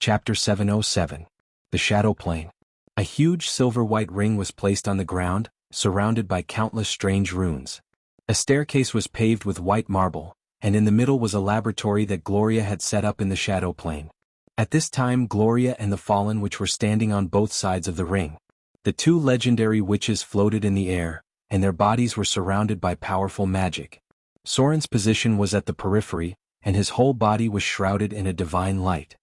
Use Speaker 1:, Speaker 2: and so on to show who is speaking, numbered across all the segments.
Speaker 1: Chapter 707. The Shadow Plane. A huge silver-white ring was placed on the ground, surrounded by countless strange runes. A staircase was paved with white marble, and in the middle was a laboratory that Gloria had set up in the Shadow Plane. At this time Gloria and the Fallen Witch were standing on both sides of the ring. The two legendary witches floated in the air, and their bodies were surrounded by powerful magic. Soren's position was at the periphery, and his whole body was shrouded in a divine light.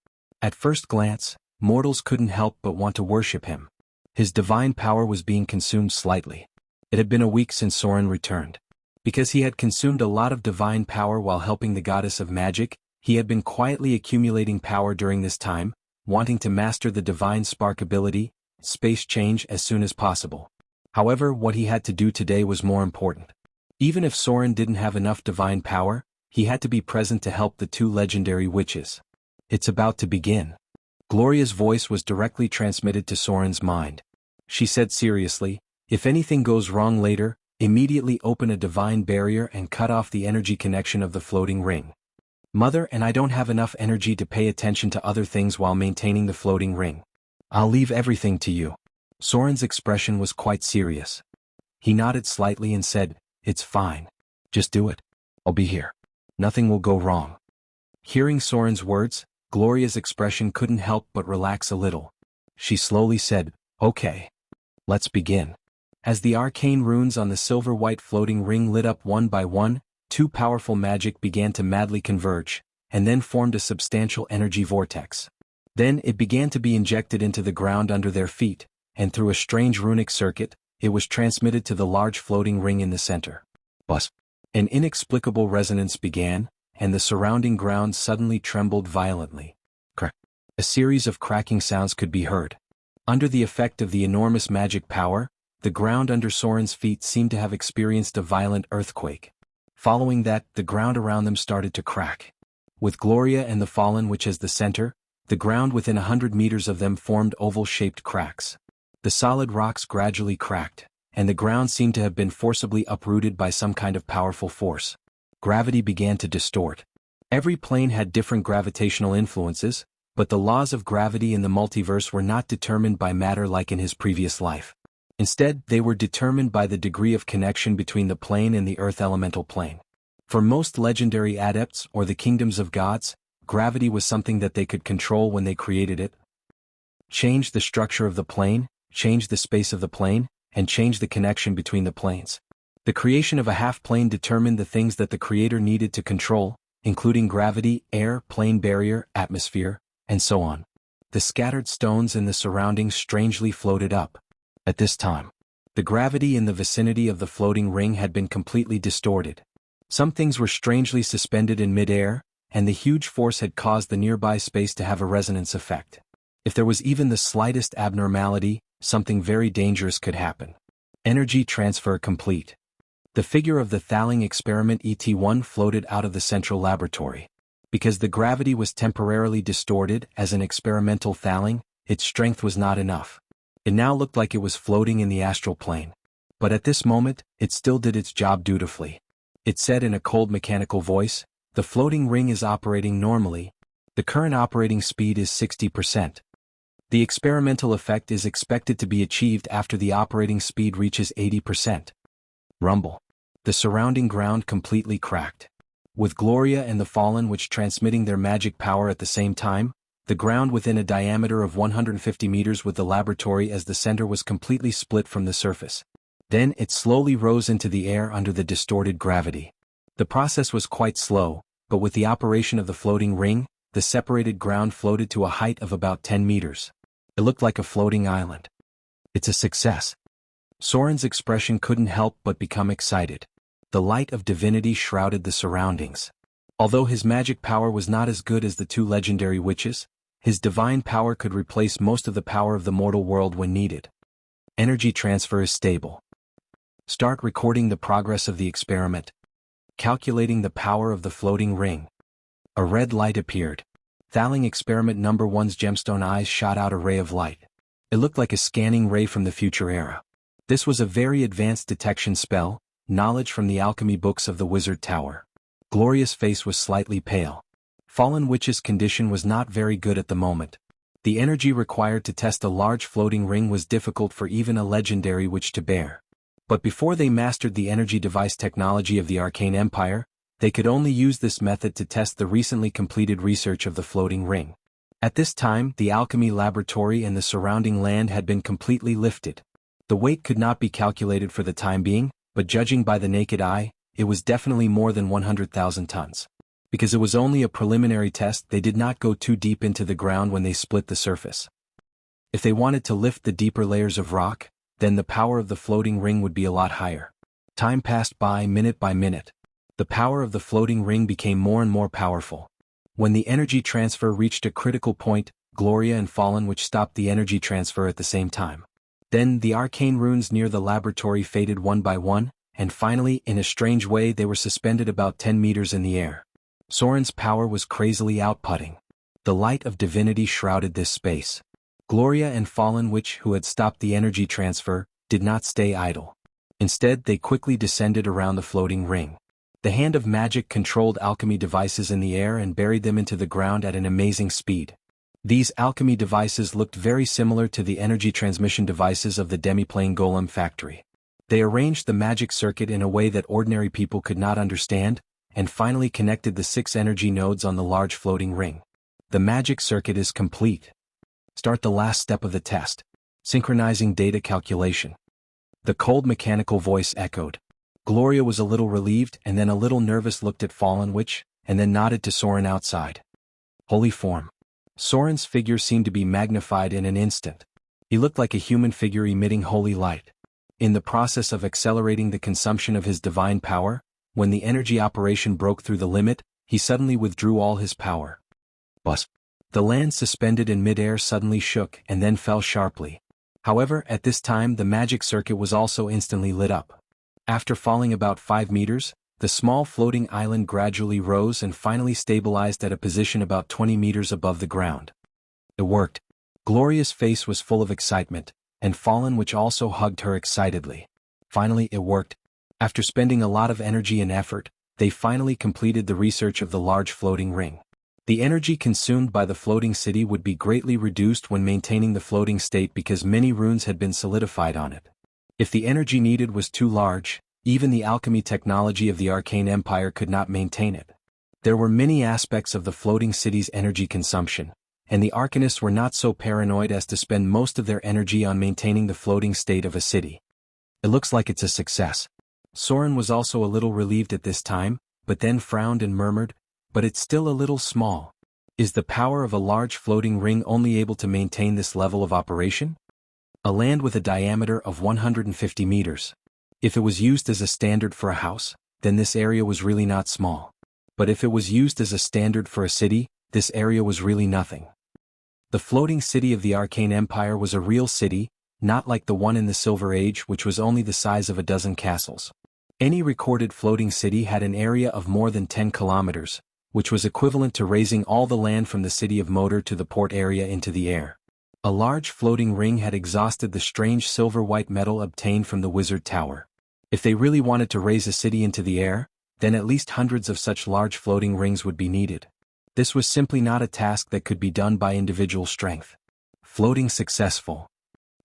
Speaker 1: At first glance, mortals couldn't help but want to worship him. His divine power was being consumed slightly. It had been a week since Soren returned. Because he had consumed a lot of divine power while helping the goddess of magic, he had been quietly accumulating power during this time, wanting to master the divine spark ability, space change, as soon as possible. However, what he had to do today was more important. Even if Soren didn't have enough divine power, he had to be present to help the two legendary witches. It's about to begin. Gloria's voice was directly transmitted to Soren's mind. She said seriously, "If anything goes wrong later, immediately open a divine barrier and cut off the energy connection of the floating ring. Mother and I don't have enough energy to pay attention to other things while maintaining the floating ring. I'll leave everything to you." Soren's expression was quite serious. He nodded slightly and said, "It's fine. Just do it. I'll be here. Nothing will go wrong." Hearing Soren's words, Gloria's expression couldn't help but relax a little. She slowly said, "Okay. Let's begin." As the arcane runes on the silver-white floating ring lit up one by one, two powerful magic began to madly converge, and then formed a substantial energy vortex. Then it began to be injected into the ground under their feet, and through a strange runic circuit, it was transmitted to the large floating ring in the center. Buzz! An inexplicable resonance began, and the surrounding ground suddenly trembled violently. Crack! A series of cracking sounds could be heard. Under the effect of the enormous magic power, the ground under Soren's feet seemed to have experienced a violent earthquake. Following that, the ground around them started to crack. With Gloria and the Fallen Witch as the center, the ground within 100 meters of them formed oval-shaped cracks. The solid rocks gradually cracked, and the ground seemed to have been forcibly uprooted by some kind of powerful force. Gravity began to distort. Every plane had different gravitational influences, but the laws of gravity in the multiverse were not determined by matter like in his previous life. Instead, they were determined by the degree of connection between the plane and the Earth elemental plane. For most legendary adepts or the kingdoms of gods, gravity was something that they could control when they created it. Change the structure of the plane, change the space of the plane, and change the connection between the planes. The creation of a half-plane determined the things that the creator needed to control, including gravity, air, plane barrier, atmosphere, and so on. The scattered stones in the surroundings strangely floated up. At this time, the gravity in the vicinity of the floating ring had been completely distorted. Some things were strangely suspended in mid-air, and the huge force had caused the nearby space to have a resonance effect. If there was even the slightest abnormality, something very dangerous could happen. Energy transfer complete. The figure of the Thaling experiment ET-1 floated out of the central laboratory. Because the gravity was temporarily distorted as an experimental Thaling, its strength was not enough. It now looked like it was floating in the astral plane. But at this moment, it still did its job dutifully. It said in a cold mechanical voice, "The floating ring is operating normally. The current operating speed is 60%. The experimental effect is expected to be achieved after the operating speed reaches 80%. Rumble. The surrounding ground completely cracked. With Gloria and the Fallen Witch transmitting their magic power at the same time, the ground within a diameter of 150 meters with the laboratory as the center was completely split from the surface. Then it slowly rose into the air under the distorted gravity. The process was quite slow, but with the operation of the floating ring, the separated ground floated to a height of about 10 meters. It looked like a floating island. "It's a success." Soren's expression couldn't help but become excited. The light of divinity shrouded the surroundings. Although his magic power was not as good as the two legendary witches, his divine power could replace most of the power of the mortal world when needed. Energy transfer is stable. Start recording the progress of the experiment. Calculating the power of the floating ring. A red light appeared. Thaling experiment number 1's gemstone eyes shot out a ray of light. It looked like a scanning ray from the future era. This was a very advanced detection spell, knowledge from the alchemy books of the Wizard Tower. Gloria's face was slightly pale. Fallen Witch's condition was not very good at the moment. The energy required to test a large floating ring was difficult for even a legendary witch to bear. But before they mastered the energy device technology of the Arcane Empire, they could only use this method to test the recently completed research of the floating ring. At this time, the alchemy laboratory and the surrounding land had been completely lifted. The weight could not be calculated for the time being, but judging by the naked eye, it was definitely more than 100,000 tons. Because it was only a preliminary test, they did not go too deep into the ground when they split the surface. If they wanted to lift the deeper layers of rock, then the power of the floating ring would be a lot higher. Time passed by minute by minute. The power of the floating ring became more and more powerful. When the energy transfer reached a critical point, Gloria and Fallen Witch stopped the energy transfer at the same time. Then the arcane runes near the laboratory faded one by one, and finally, in a strange way, they were suspended about 10 meters in the air. Soren's power was crazily outputting. The light of divinity shrouded this space. Gloria and Fallen Witch, who had stopped the energy transfer, did not stay idle. Instead, they quickly descended around the floating ring. The hand of magic controlled alchemy devices in the air and buried them into the ground at an amazing speed. These alchemy devices looked very similar to the energy transmission devices of the demiplane golem factory. They arranged the magic circuit in a way that ordinary people could not understand, and finally connected the 6 energy nodes on the large floating ring. The magic circuit is complete. Start the last step of the test. Synchronizing data calculation. The cold mechanical voice echoed. Gloria was a little relieved and then a little nervous, looked at Fallen Witch, and then nodded to Soren outside. Holy form. Soren's figure seemed to be magnified in an instant. He looked like a human figure emitting holy light. In the process of accelerating the consumption of his divine power, when the energy operation broke through the limit, he suddenly withdrew all his power. Buzz. The land suspended in midair suddenly shook and then fell sharply. However, at this time the magic circuit was also instantly lit up. After falling about 5 meters, the small floating island gradually rose and finally stabilized at a position about 20 meters above the ground. It worked. Gloria's face was full of excitement, and Fallen Witch also hugged her excitedly. Finally, it worked. After spending a lot of energy and effort, they finally completed the research of the large floating ring. The energy consumed by the floating city would be greatly reduced when maintaining the floating state because many runes had been solidified on it. If the energy needed was too large, even the alchemy technology of the Arcane Empire could not maintain it. There were many aspects of the floating city's energy consumption, and the Arcanists were not so paranoid as to spend most of their energy on maintaining the floating state of a city. It looks like it's a success. Soren was also a little relieved at this time, but then frowned and murmured, but it's still a little small. Is the power of a large floating ring only able to maintain this level of operation? A land with a diameter of 150 meters. If it was used as a standard for a house, then this area was really not small. But if it was used as a standard for a city, this area was really nothing. The floating city of the Arcane Empire was a real city, not like the one in the Silver Age, which was only the size of a dozen castles. Any recorded floating city had an area of more than 10 kilometers, which was equivalent to raising all the land from the city of Motor to the port area into the air. A large floating ring had exhausted the strange silver-white metal obtained from the Wizard Tower. If they really wanted to raise a city into the air, then at least hundreds of such large floating rings would be needed. This was simply not a task that could be done by individual strength. Floating successful.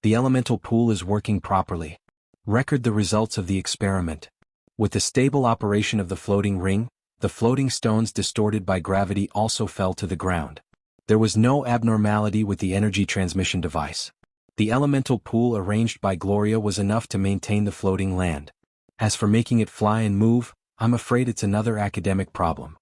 Speaker 1: The elemental pool is working properly. Record the results of the experiment. With the stable operation of the floating ring, the floating stones distorted by gravity also fell to the ground. There was no abnormality with the energy transmission device. The elemental pool arranged by Gloria was enough to maintain the floating land. As for making it fly and move, I'm afraid it's another academic problem.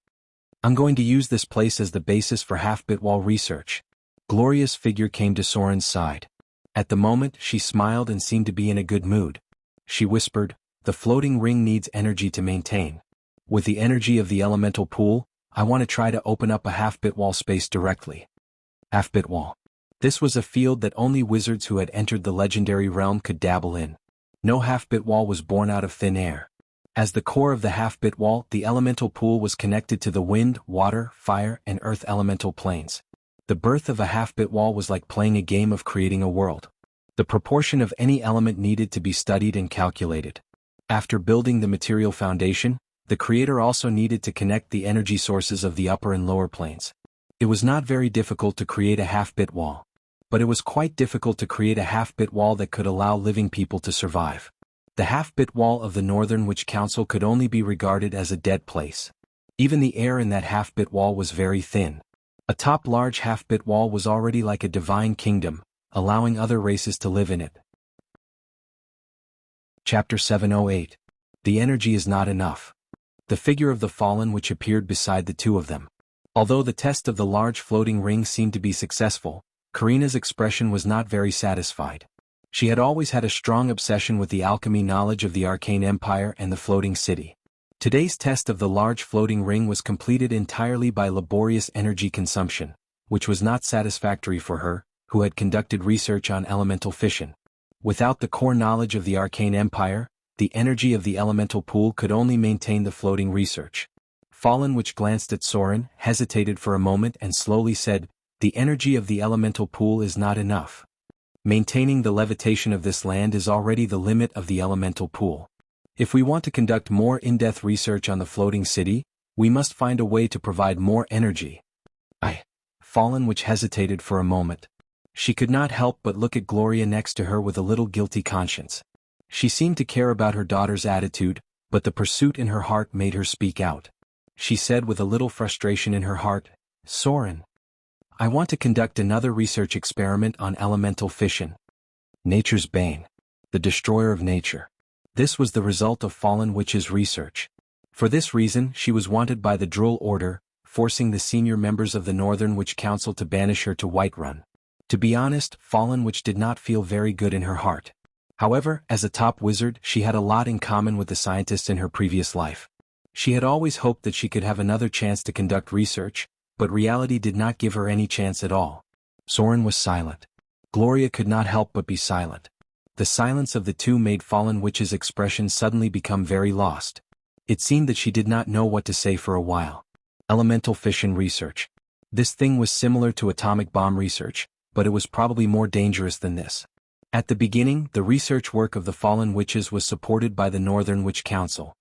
Speaker 1: I'm going to use this place as the basis for half-bit wall research. Gloria's figure came to Soren's side. At the moment, she smiled and seemed to be in a good mood. She whispered, "The floating ring needs energy to maintain. With the energy of the elemental pool, I want to try to open up a half-bit wall space directly." Half-bit wall. This was a field that only wizards who had entered the legendary realm could dabble in. No half-bit wall was born out of thin air. As the core of the half-bit wall, the elemental pool was connected to the wind, water, fire, and earth elemental planes. The birth of a half-bit wall was like playing a game of creating a world. The proportion of any element needed to be studied and calculated. After building the material foundation, the creator also needed to connect the energy sources of the upper and lower planes. It was not very difficult to create a half-bit wall. But it was quite difficult to create a half-bit wall that could allow living people to survive. The half-bit wall of the Northern Witch Council could only be regarded as a dead place. Even the air in that half-bit wall was very thin. A top large half-bit wall was already like a divine kingdom, allowing other races to live in it. Chapter 708. The energy is not enough. The figure of the fallen which appeared beside the two of them. Although the test of the large floating ring seemed to be successful, Karina's expression was not very satisfied. She had always had a strong obsession with the alchemy knowledge of the arcane empire and the floating city. Today's test of the large floating ring was completed entirely by laborious energy consumption, which was not satisfactory for her, who had conducted research on elemental fission. Without the core knowledge of the arcane empire, the energy of the elemental pool could only maintain the floating research. Fallen Witch glanced at Soren, hesitated for a moment and slowly said, "The energy of the elemental pool is not enough. Maintaining the levitation of this land is already the limit of the elemental pool. If we want to conduct more in-depth research on the floating city, we must find a way to provide more energy." Fallen Witch hesitated for a moment. She could not help but look at Gloria next to her with a little guilty conscience. She seemed to care about her daughter's attitude, but the pursuit in her heart made her speak out. She said with a little frustration in her heart, "Soren, I want to conduct another research experiment on elemental fission. Nature's bane. The destroyer of nature." This was the result of Fallen Witch's research. For this reason she was wanted by the Droll Order, forcing the senior members of the Northern Witch Council to banish her to Whiterun. To be honest, Fallen Witch did not feel very good in her heart. However, as a top wizard she had a lot in common with the scientists in her previous life. She had always hoped that she could have another chance to conduct research, but reality did not give her any chance at all. Soren was silent. Gloria could not help but be silent. The silence of the two made Fallen Witch's expression suddenly become very lost. It seemed that she did not know what to say for a while. Elemental fission research. This thing was similar to atomic bomb research, but it was probably more dangerous than this. At the beginning, the research work of the Fallen Witches was supported by the Northern Witch Council.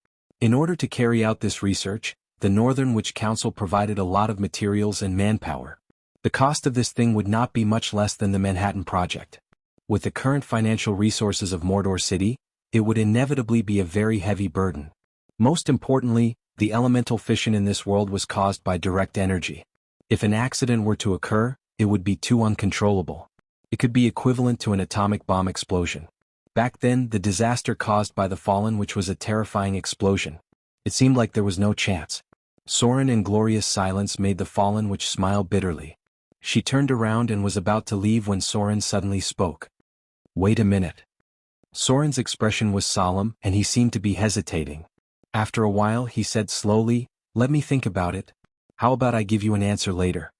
Speaker 1: In order to carry out this research, the Northern Witch Council provided a lot of materials and manpower. The cost of this thing would not be much less than the Manhattan Project. With the current financial resources of Mordor City, it would inevitably be a very heavy burden. Most importantly, the elemental fission in this world was caused by direct energy. If an accident were to occur, it would be too uncontrollable. It could be equivalent to an atomic bomb explosion. Back then, the disaster caused by the Fallen Witch was a terrifying explosion. It seemed like there was no chance. Soren and Gloria's silence made the Fallen Witch smile bitterly. She turned around and was about to leave when Soren suddenly spoke. "Wait a minute." Soren's expression was solemn and he seemed to be hesitating. After a while he said slowly, "Let me think about it. How about I give you an answer later?"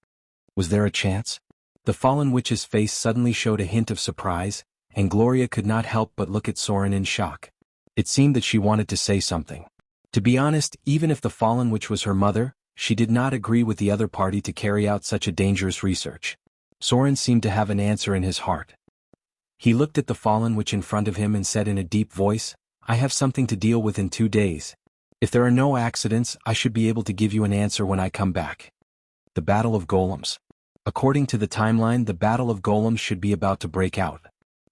Speaker 1: Was there a chance? The Fallen Witch's face suddenly showed a hint of surprise, and Gloria could not help but look at Soren in shock. It seemed that she wanted to say something. To be honest, even if the Fallen Witch was her mother, she did not agree with the other party to carry out such a dangerous research. Soren seemed to have an answer in his heart. He looked at the Fallen Witch in front of him and said in a deep voice, "I have something to deal with in 2 days. If there are no accidents, I should be able to give you an answer when I come back." The Battle of Golems. According to the timeline, the Battle of Golems should be about to break out.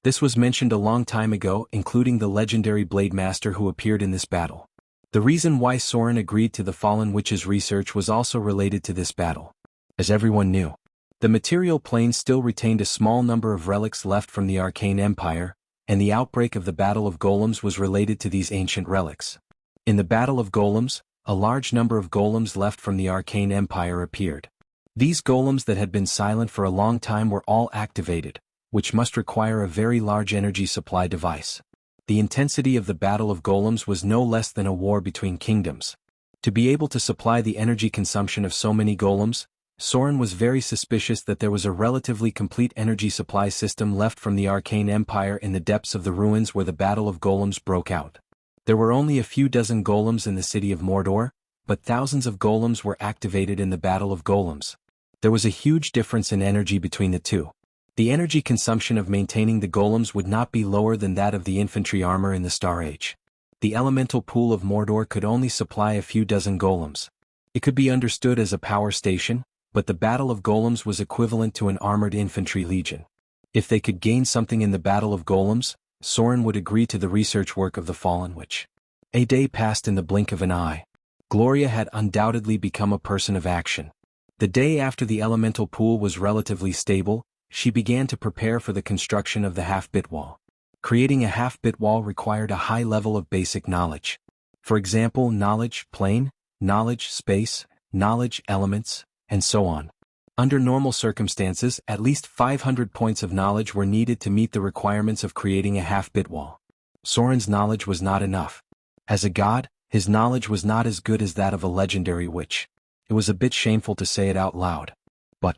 Speaker 1: This was mentioned a long time ago, including the legendary Blade Master who appeared in this battle. The reason why Soren agreed to the Fallen Witch's research was also related to this battle. As everyone knew, the material plane still retained a small number of relics left from the Arcane Empire, and the outbreak of the Battle of Golems was related to these ancient relics. In the Battle of Golems, a large number of golems left from the Arcane Empire appeared. These golems that had been silent for a long time were all activated, which must require a very large energy supply device. The intensity of the Battle of Golems was no less than a war between kingdoms. To be able to supply the energy consumption of so many golems, Soren was very suspicious that there was a relatively complete energy supply system left from the Arcane Empire in the depths of the ruins where the Battle of Golems broke out. There were only a few dozen golems in the city of Mordor, but thousands of golems were activated in the Battle of Golems. There was a huge difference in energy between the two. The energy consumption of maintaining the golems would not be lower than that of the infantry armor in the Star Age. The elemental pool of Mordor could only supply a few dozen golems. It could be understood as a power station, but the battle of golems was equivalent to an armored infantry legion. If they could gain something in the battle of golems, Soren would agree to the research work of the Fallen Witch. A day passed in the blink of an eye. Gloria had undoubtedly become a person of action. The day after the elemental pool was relatively stable, she began to prepare for the construction of the half-bit wall. Creating a half-bit wall required a high level of basic knowledge. For example, knowledge plane, knowledge space, knowledge elements, and so on. Under normal circumstances, at least 500 points of knowledge were needed to meet the requirements of creating a half-bit wall. Soren's knowledge was not enough. As a god, his knowledge was not as good as that of a legendary witch. It was a bit shameful to say it out loud. But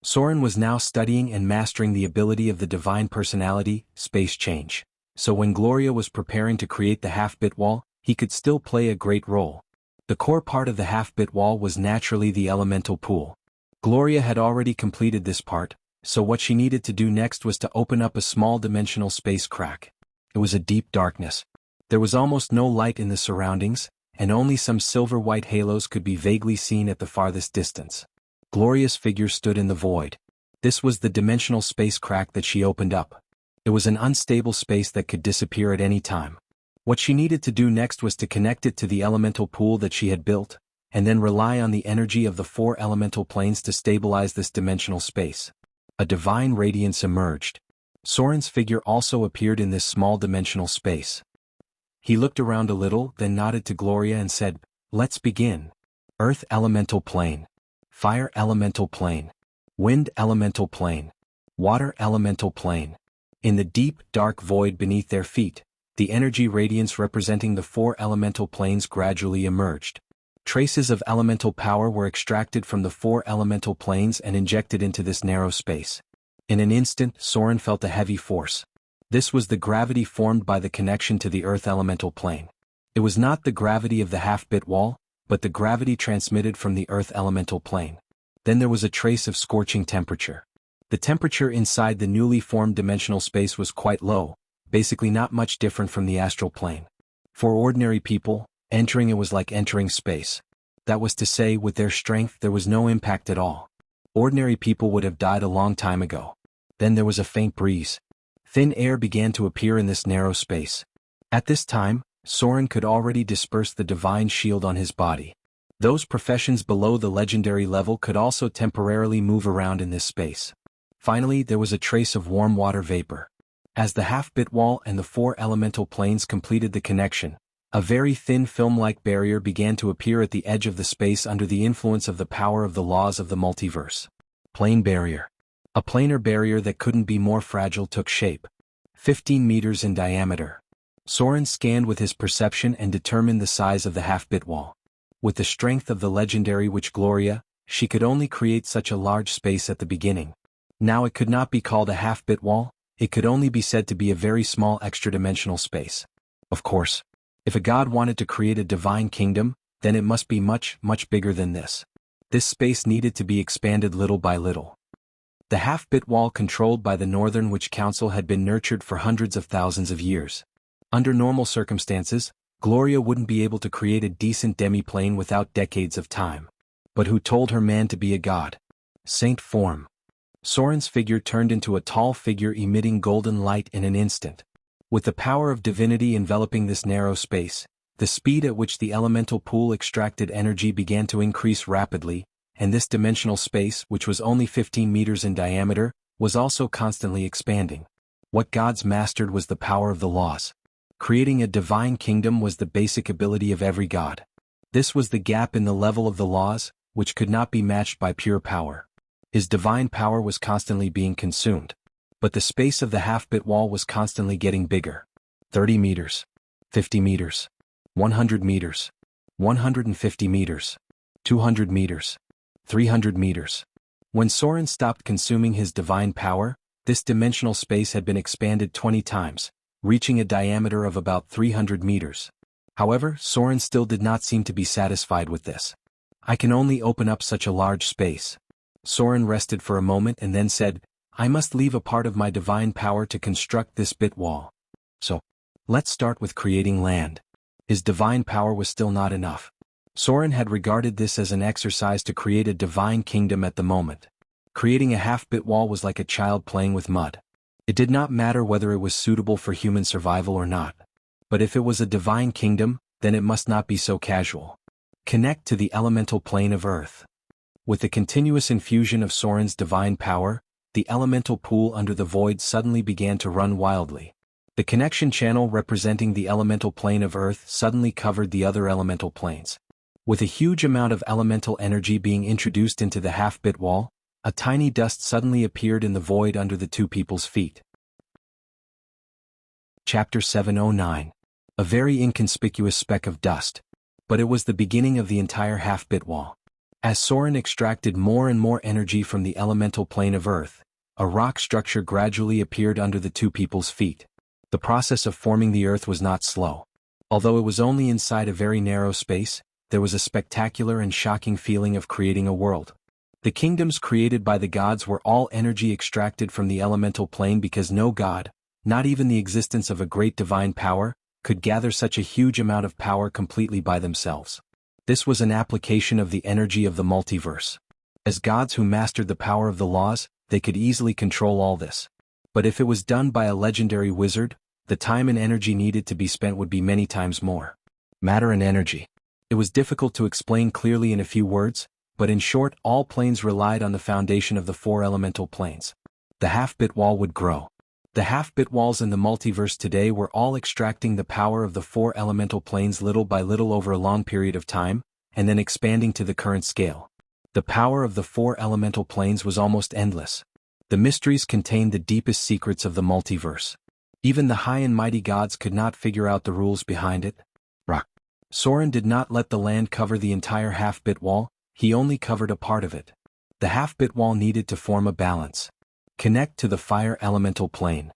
Speaker 1: Soren was now studying and mastering the ability of the divine personality, space change. So when Gloria was preparing to create the half-bit wall, he could still play a great role. The core part of the half-bit wall was naturally the elemental pool. Gloria had already completed this part, so what she needed to do next was to open up a small dimensional space crack. It was a deep darkness. There was almost no light in the surroundings, and only some silver-white halos could be vaguely seen at the farthest distance. Gloria's figure stood in the void. This was the dimensional space crack that she opened up. It was an unstable space that could disappear at any time. What she needed to do next was to connect it to the elemental pool that she had built, and then rely on the energy of the 4 elemental planes to stabilize this dimensional space. A divine radiance emerged. Soren's figure also appeared in this small dimensional space. He looked around a little, then nodded to Gloria and said, "Let's begin. Earth elemental plane. Fire elemental plane. Wind elemental plane. Water elemental plane." In the deep, dark void beneath their feet, the energy radiance representing the 4 elemental planes gradually emerged. Traces of elemental power were extracted from the 4 elemental planes and injected into this narrow space. In an instant, Soren felt a heavy force. This was the gravity formed by the connection to the Earth elemental plane. It was not the gravity of the half-bit wall, but the gravity transmitted from the Earth elemental plane. Then there was a trace of scorching temperature. The temperature inside the newly formed dimensional space was quite low, basically not much different from the astral plane. For ordinary people, entering it was like entering space. That was to say, with their strength there was no impact at all. Ordinary people would have died a long time ago. Then there was a faint breeze. Thin air began to appear in this narrow space. At this time, Soren could already disperse the divine shield on his body. Those professions below the legendary level could also temporarily move around in this space. Finally, there was a trace of warm water vapor. As the half-bit wall and the 4 elemental planes completed the connection, a very thin film-like barrier began to appear at the edge of the space under the influence of the power of the laws of the multiverse. Plane barrier. A planar barrier that couldn't be more fragile took shape. 15 meters in diameter. Soren scanned with his perception and determined the size of the half-bit wall. With the strength of the legendary witch Gloria, she could only create such a large space at the beginning. Now it could not be called a half-bit wall, it could only be said to be a very small extra-dimensional space. Of course, if a god wanted to create a divine kingdom, then it must be much, much bigger than this. This space needed to be expanded little by little. The half-bit wall controlled by the Northern Witch Council had been nurtured for hundreds of thousands of years. Under normal circumstances, Gloria wouldn't be able to create a decent demi-plane without decades of time. But who told her man to be a god? Saint form. Soren's figure turned into a tall figure emitting golden light in an instant. With the power of divinity enveloping this narrow space, the speed at which the elemental pool extracted energy began to increase rapidly, and this dimensional space, which was only 15 meters in diameter, was also constantly expanding. What gods mastered was the power of the laws. Creating a divine kingdom was the basic ability of every god. This was the gap in the level of the laws, which could not be matched by pure power. His divine power was constantly being consumed. But the space of the half-bit wall was constantly getting bigger. 30 meters. 50 meters. 100 meters. 150 meters. 200 meters. 300 meters. When Soren stopped consuming his divine power, this dimensional space had been expanded 20 times, reaching a diameter of about 300 meters. However, Soren still did not seem to be satisfied with this. "I can only open up such a large space." Soren rested for a moment and then said, "I must leave a part of my divine power to construct this bit wall. So, let's start with creating land." His divine power was still not enough. Soren had regarded this as an exercise to create a divine kingdom at the moment. Creating a half-bit wall was like a child playing with mud. It did not matter whether it was suitable for human survival or not. But if it was a divine kingdom, then it must not be so casual. Connect to the elemental plane of Earth. With the continuous infusion of Soren's divine power, the elemental pool under the void suddenly began to run wildly. The connection channel representing the elemental plane of Earth suddenly covered the other elemental planes. With a huge amount of elemental energy being introduced into the half-bit wall, a tiny dust suddenly appeared in the void under the two people's feet. Chapter 709. A very inconspicuous speck of dust. But it was the beginning of the entire half-bit wall. As Soren extracted more and more energy from the elemental plane of Earth, a rock structure gradually appeared under the two people's feet. The process of forming the Earth was not slow. Although it was only inside a very narrow space, there was a spectacular and shocking feeling of creating a world. The kingdoms created by the gods were all energy extracted from the elemental plane because no god, not even the existence of a great divine power, could gather such a huge amount of power completely by themselves. This was an application of the energy of the multiverse. As gods who mastered the power of the laws, they could easily control all this. But if it was done by a legendary wizard, the time and energy needed to be spent would be many times more. Matter and energy. It was difficult to explain clearly in a few words, but in short, all planes relied on the foundation of the four elemental planes. The half-bit wall would grow. The half-bit walls in the multiverse today were all extracting the power of the four elemental planes little by little over a long period of time, and then expanding to the current scale. The power of the four elemental planes was almost endless. The mysteries contained the deepest secrets of the multiverse. Even the high and mighty gods could not figure out the rules behind it. Soren did not let the land cover the entire half-bit wall, he only covered a part of it. The half-bit wall needed to form a balance. Connect to the fire elemental plane.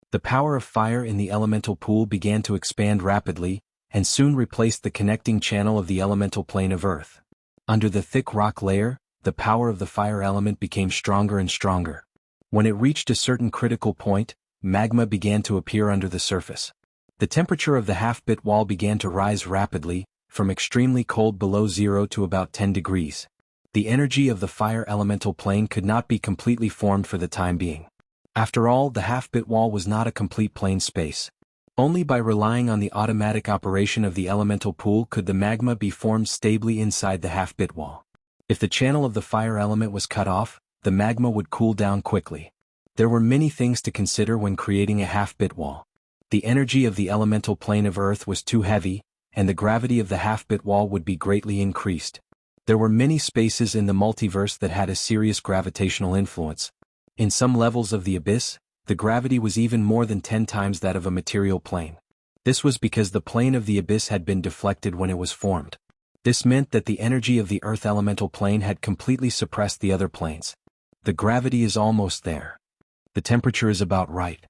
Speaker 1: The power of fire in the elemental pool began to expand rapidly, and soon replaced the connecting channel of the elemental plane of Earth. Under the thick rock layer, the power of the fire element became stronger and stronger. When it reached a certain critical point, magma began to appear under the surface. The temperature of the half-bit wall began to rise rapidly, from extremely cold below zero to about 10 degrees. The energy of the fire elemental plane could not be completely formed for the time being. After all, the half-bit wall was not a complete plane space. Only by relying on the automatic operation of the elemental pool could the magma be formed stably inside the half-bit wall. If the channel of the fire element was cut off, the magma would cool down quickly. There were many things to consider when creating a half-bit wall. The energy of the elemental plane of Earth was too heavy, and the gravity of the half-bit wall would be greatly increased. There were many spaces in the multiverse that had a serious gravitational influence. In some levels of the abyss, the gravity was even more than 10 times that of a material plane. This was because the plane of the abyss had been deflected when it was formed. This meant that the energy of the Earth elemental plane had completely suppressed the other planes. The gravity is almost there. The temperature is about right.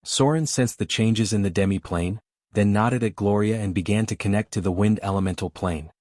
Speaker 1: Soren sensed the changes in the demi-plane, then nodded at Gloria and began to connect to the wind elemental plane.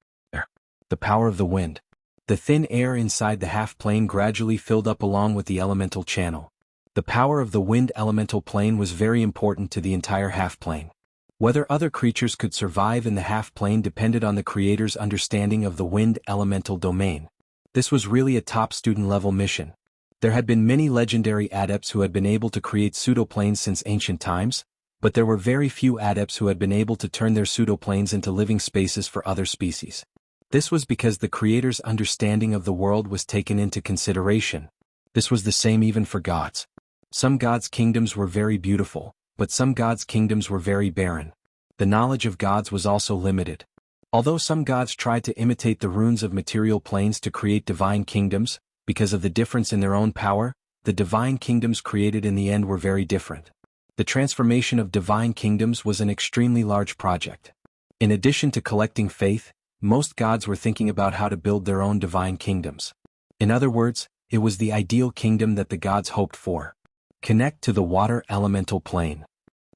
Speaker 1: The power of the wind. The thin air inside the half-plane gradually filled up along with the elemental channel. The power of the wind elemental plane was very important to the entire half-plane. Whether other creatures could survive in the half-plane depended on the creator's understanding of the wind elemental domain. This was really a top student-level mission. There had been many legendary adepts who had been able to create pseudoplanes since ancient times, but there were very few adepts who had been able to turn their pseudoplanes into living spaces for other species. This was because the creator's understanding of the world was taken into consideration. This was the same even for gods. Some gods' kingdoms were very beautiful, but some gods' kingdoms were very barren. The knowledge of gods was also limited. Although some gods tried to imitate the runes of material planes to create divine kingdoms, because of the difference in their own power, the divine kingdoms created in the end were very different. The transformation of divine kingdoms was an extremely large project. In addition to collecting faith, most gods were thinking about how to build their own divine kingdoms. In other words, it was the ideal kingdom that the gods hoped for. Connect to the water elemental plane.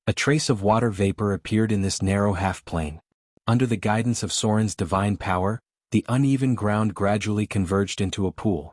Speaker 1: A trace of water vapor appeared in this narrow half-plane. Under the guidance of Soren's divine power, the uneven ground gradually converged into a pool.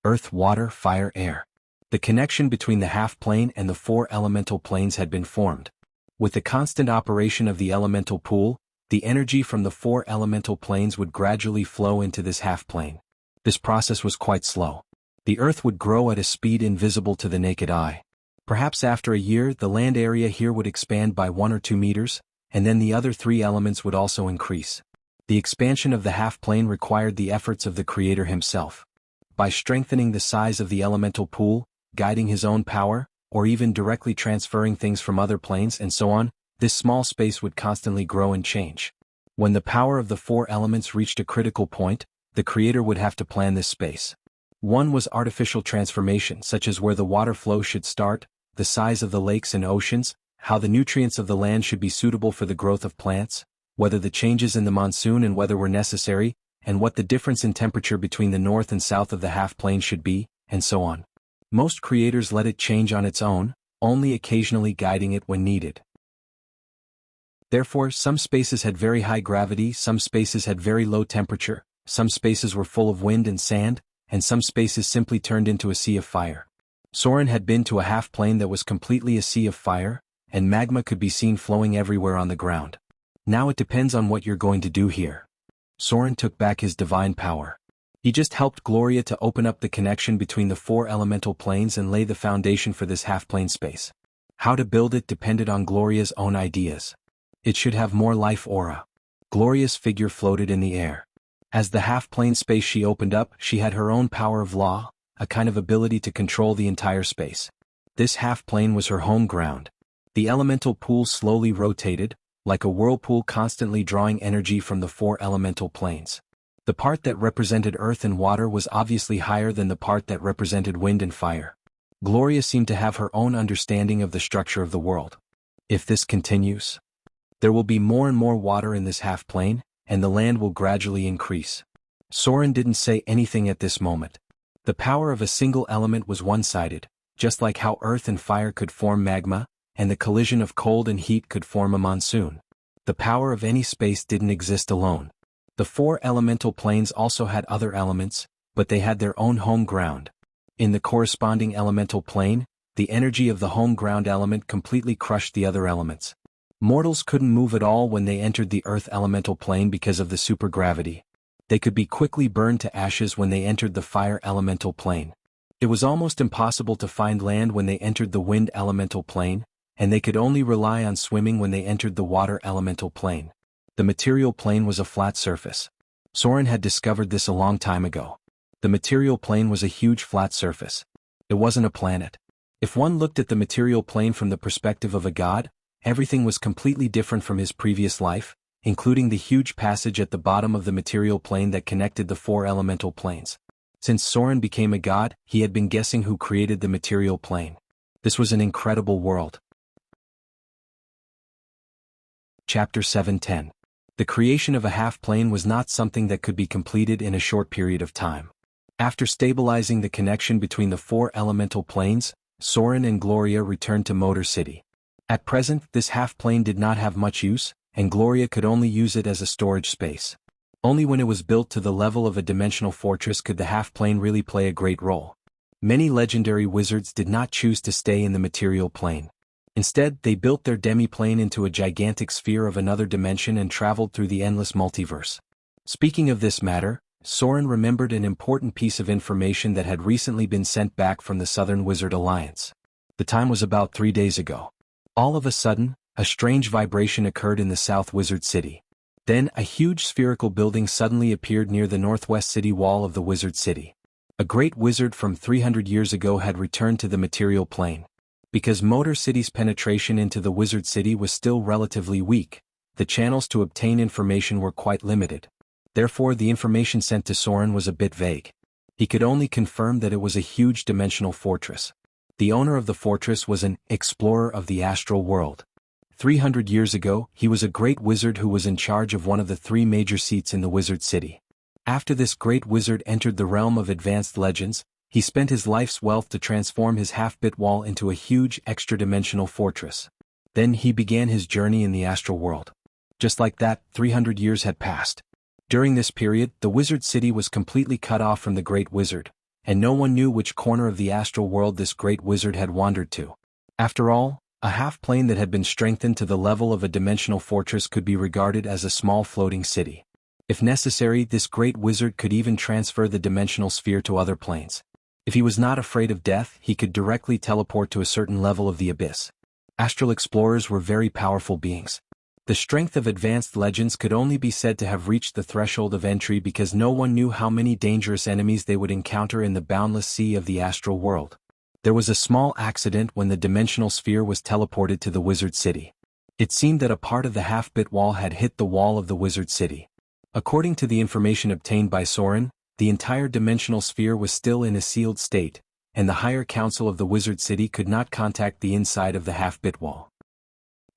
Speaker 1: Earth, water, fire, air. The connection between the half-plane and the four elemental planes had been formed. With the constant operation of the elemental pool, The energy from the 4 elemental planes would gradually flow into this half-plane. This process was quite slow. The Earth would grow at a speed invisible to the naked eye. Perhaps after a year, the land area here would expand by 1 or 2 meters, and then the other 3 elements would also increase. The expansion of the half-plane required the efforts of the Creator himself. By strengthening the size of the elemental pool, guiding his own power, or even directly transferring things from other planes and so on, this small space would constantly grow and change. When the power of the 4 elements reached a critical point, the Creator would have to plan this space. One was artificial transformation, such as where the water flow should start, the size of the lakes and oceans, how the nutrients of the land should be suitable for the growth of plants, whether the changes in the monsoon and weather were necessary, and what the difference in temperature between the north and south of the half-plane should be, and so on. Most creators let it change on its own, only occasionally guiding it when needed. Therefore, some spaces had very high gravity, some spaces had very low temperature, some spaces were full of wind and sand, and some spaces simply turned into a sea of fire. Soren had been to a half-plane that was completely a sea of fire, and magma could be seen flowing everywhere on the ground. Now it depends on what you're going to do here. Soren took back his divine power. He just helped Gloria to open up the connection between the 4 elemental planes and lay the foundation for this half-plane space. How to build it depended on Gloria's own ideas. It should have more life aura. Gloria's figure floated in the air. As the half-plane space she opened up, she had her own power of law, a kind of ability to control the entire space. This half-plane was her home ground. The elemental pool slowly rotated, like a whirlpool constantly drawing energy from the 4 elemental planes. The part that represented earth and water was obviously higher than the part that represented wind and fire. Gloria seemed to have her own understanding of the structure of the world. If this continues, there will be more and more water in this half-plane, and the land will gradually increase. Soren didn't say anything at this moment. The power of a single element was one-sided, just like how earth and fire could form magma, and the collision of cold and heat could form a monsoon. The power of any space didn't exist alone. The 4 elemental planes also had other elements, but they had their own home ground. In the corresponding elemental plane, the energy of the home ground element completely crushed the other elements. Mortals couldn't move at all when they entered the earth elemental plane because of the supergravity. They could be quickly burned to ashes when they entered the fire elemental plane. It was almost impossible to find land when they entered the wind elemental plane, and they could only rely on swimming when they entered the water elemental plane. The material plane was a flat surface. Soren had discovered this a long time ago. The material plane was a huge flat surface. It wasn't a planet. If one looked at the material plane from the perspective of a god, everything was completely different from his previous life, including the huge passage at the bottom of the material plane that connected the 4 elemental planes. Since Soren became a god, he had been guessing who created the material plane. This was an incredible world. Chapter 7:10. The creation of a half-plane was not something that could be completed in a short period of time. After stabilizing the connection between the 4 elemental planes, Soren and Gloria returned to Motor City. At present, this half-plane did not have much use, and Gloria could only use it as a storage space. Only when it was built to the level of a dimensional fortress could the half-plane really play a great role. Many legendary wizards did not choose to stay in the material plane. Instead, they built their demi-plane into a gigantic sphere of another dimension and traveled through the endless multiverse. Speaking of this matter, Soren remembered an important piece of information that had recently been sent back from the Southern Wizard Alliance. The time was about 3 days ago. All of a sudden, a strange vibration occurred in the South Wizard City. Then, a huge spherical building suddenly appeared near the northwest city wall of the Wizard City. A great wizard from 300 years ago had returned to the material plane. Because Motor City's penetration into the Wizard City was still relatively weak, the channels to obtain information were quite limited. Therefore, the information sent to Soren was a bit vague. He could only confirm that it was a huge dimensional fortress. The owner of the fortress was an explorer of the astral world. 300 years ago, he was a great wizard who was in charge of one of the 3 major seats in the Wizard City. After this great wizard entered the realm of advanced legends, he spent his life's wealth to transform his half-bit wall into a huge extra-dimensional fortress. Then he began his journey in the astral world. Just like that, 300 years had passed. During this period, the Wizard City was completely cut off from the great wizard, and no one knew which corner of the astral world this great wizard had wandered to. After all, A half-plane that had been strengthened to the level of a dimensional fortress could be regarded as a small floating city. If necessary, this great wizard could even transfer the dimensional sphere to other planes. If he was not afraid of death, he could directly teleport to a certain level of the abyss. Astral explorers were very powerful beings. The strength of advanced legends could only be said to have reached the threshold of entry because no one knew how many dangerous enemies they would encounter in the boundless sea of the astral world. There was a small accident when the dimensional sphere was teleported to the wizard city. It seemed that a part of the half-bit wall had hit the wall of the wizard city. According to the information obtained by Soren, the entire dimensional sphere was still in a sealed state, and the higher council of the wizard city could not contact the inside of the half-bit wall.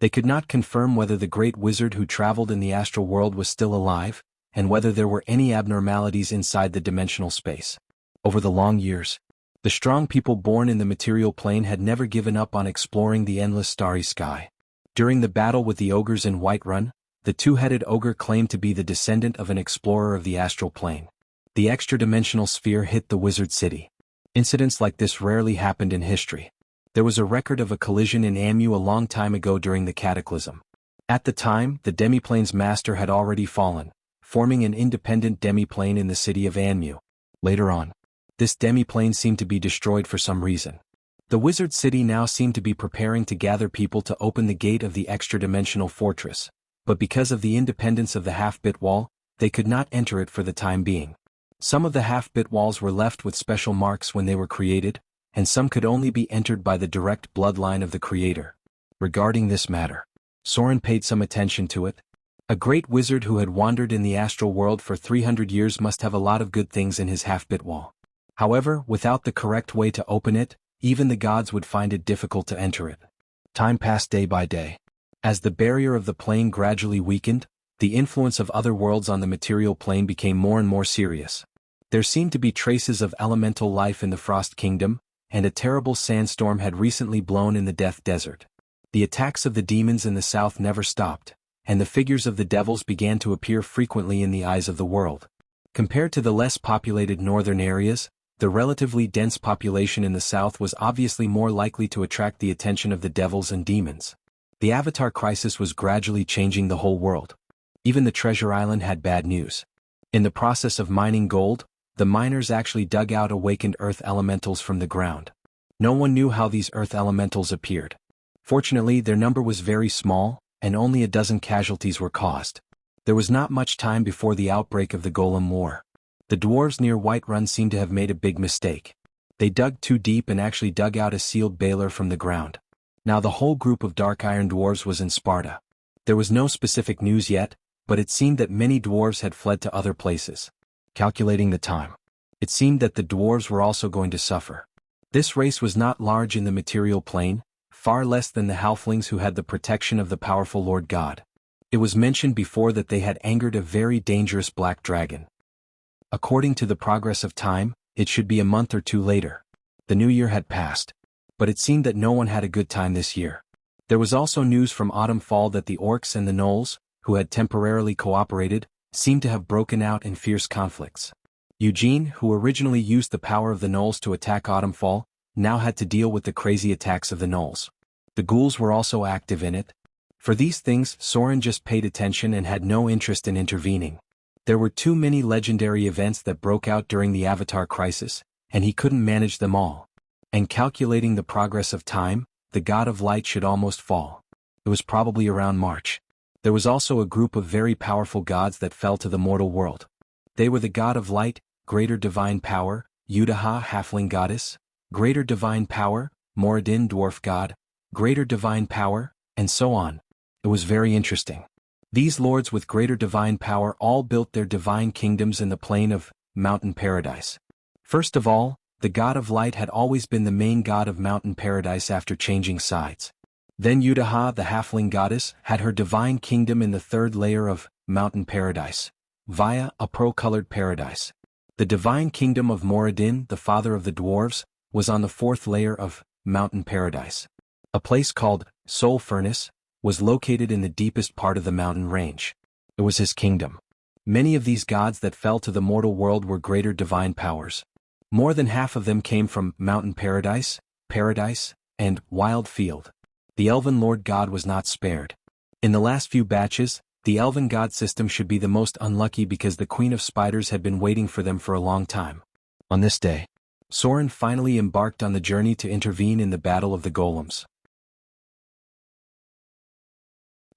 Speaker 1: They could not confirm whether the great wizard who traveled in the astral world was still alive, and whether there were any abnormalities inside the dimensional space. Over the long years, the strong people born in the material plane had never given up on exploring the endless starry sky. During the battle with the ogres in Whiterun, the two-headed ogre claimed to be the descendant of an explorer of the astral plane. The extra-dimensional sphere hit the wizard city. Incidents like this rarely happened in history. There was a record of a collision in Amu a long time ago during the cataclysm. At the time, the demiplane's master had already fallen, forming an independent demiplane in the city of Amu. Later on, this demiplane seemed to be destroyed for some reason. The wizard city now seemed to be preparing to gather people to open the gate of the extra-dimensional fortress, but because of the independence of the half-bit wall, they could not enter it for the time being. Some of the half-bit walls were left with special marks when they were created, and some could only be entered by the direct bloodline of the creator. Regarding this matter, Soren paid some attention to it. A great wizard who had wandered in the astral world for 300 years must have a lot of good things in his half-bit wall. However, without the correct way to open it, even the gods would find it difficult to enter it. Time passed day by day. As the barrier of the plane gradually weakened, the influence of other worlds on the material plane became more and more serious. There seemed to be traces of elemental life in the Frost Kingdom, and a terrible sandstorm had recently blown in the Death Desert. The attacks of the demons in the south never stopped, and the figures of the devils began to appear frequently in the eyes of the world. Compared to the less populated northern areas, the relatively dense population in the south was obviously more likely to attract the attention of the devils and demons. The Avatar crisis was gradually changing the whole world. Even the Treasure Island had bad news. In the process of mining gold, the miners actually dug out awakened earth elementals from the ground. No one knew how these earth elementals appeared. Fortunately, their number was very small, and only a dozen casualties were caused. There was not much time before the outbreak of the Golem War. The dwarves near Whiterun seemed to have made a big mistake. They dug too deep and actually dug out a sealed baler from the ground. Now the whole group of dark iron dwarves was in Sparta. There was no specific news yet, but it seemed that many dwarves had fled to other places. Calculating the time, it seemed that the dwarves were also going to suffer. This race was not large in the material plane, far less than the halflings who had the protection of the powerful Lord God. It was mentioned before that they had angered a very dangerous black dragon. According to the progress of time, it should be a month or two later. The new year had passed, but it seemed that no one had a good time this year. There was also news from Autumn Fall that the orcs and the gnolls, who had temporarily cooperated, seemed to have broken out in fierce conflicts. Eugene, who originally used the power of the gnolls to attack Autumn Fall, now had to deal with the crazy attacks of the gnolls. The ghouls were also active in it. For these things, Soren just paid attention and had no interest in intervening. There were too many legendary events that broke out during the Avatar crisis, and he couldn't manage them all. And calculating the progress of time, the god of light should almost fall. It was probably around March. There was also a group of very powerful gods that fell to the mortal world. They were the god of light, greater divine power, Udaha halfling goddess, greater divine power, Moradin dwarf god, greater divine power, and so on. It was very interesting. These lords with greater divine power all built their divine kingdoms in the plain of Mountain Paradise. First of all, the god of light had always been the main god of Mountain Paradise after changing sides. Then Udaha, the halfling goddess, had her divine kingdom in the third layer of Mountain Paradise, via a pearl-colored paradise. The divine kingdom of Moradin, the father of the dwarves, was on the fourth layer of Mountain Paradise. A place called Soul Furnace was located in the deepest part of the mountain range. It was his kingdom. Many of these gods that fell to the mortal world were greater divine powers. More than half of them came from Mountain Paradise, and Wild Field. the Elven Lord God was not spared. In the last few batches, the Elven God system should be the most unlucky because the Queen of Spiders had been waiting for them for a long time. On this day, Soren finally embarked on the journey to intervene in the Battle of the Golems.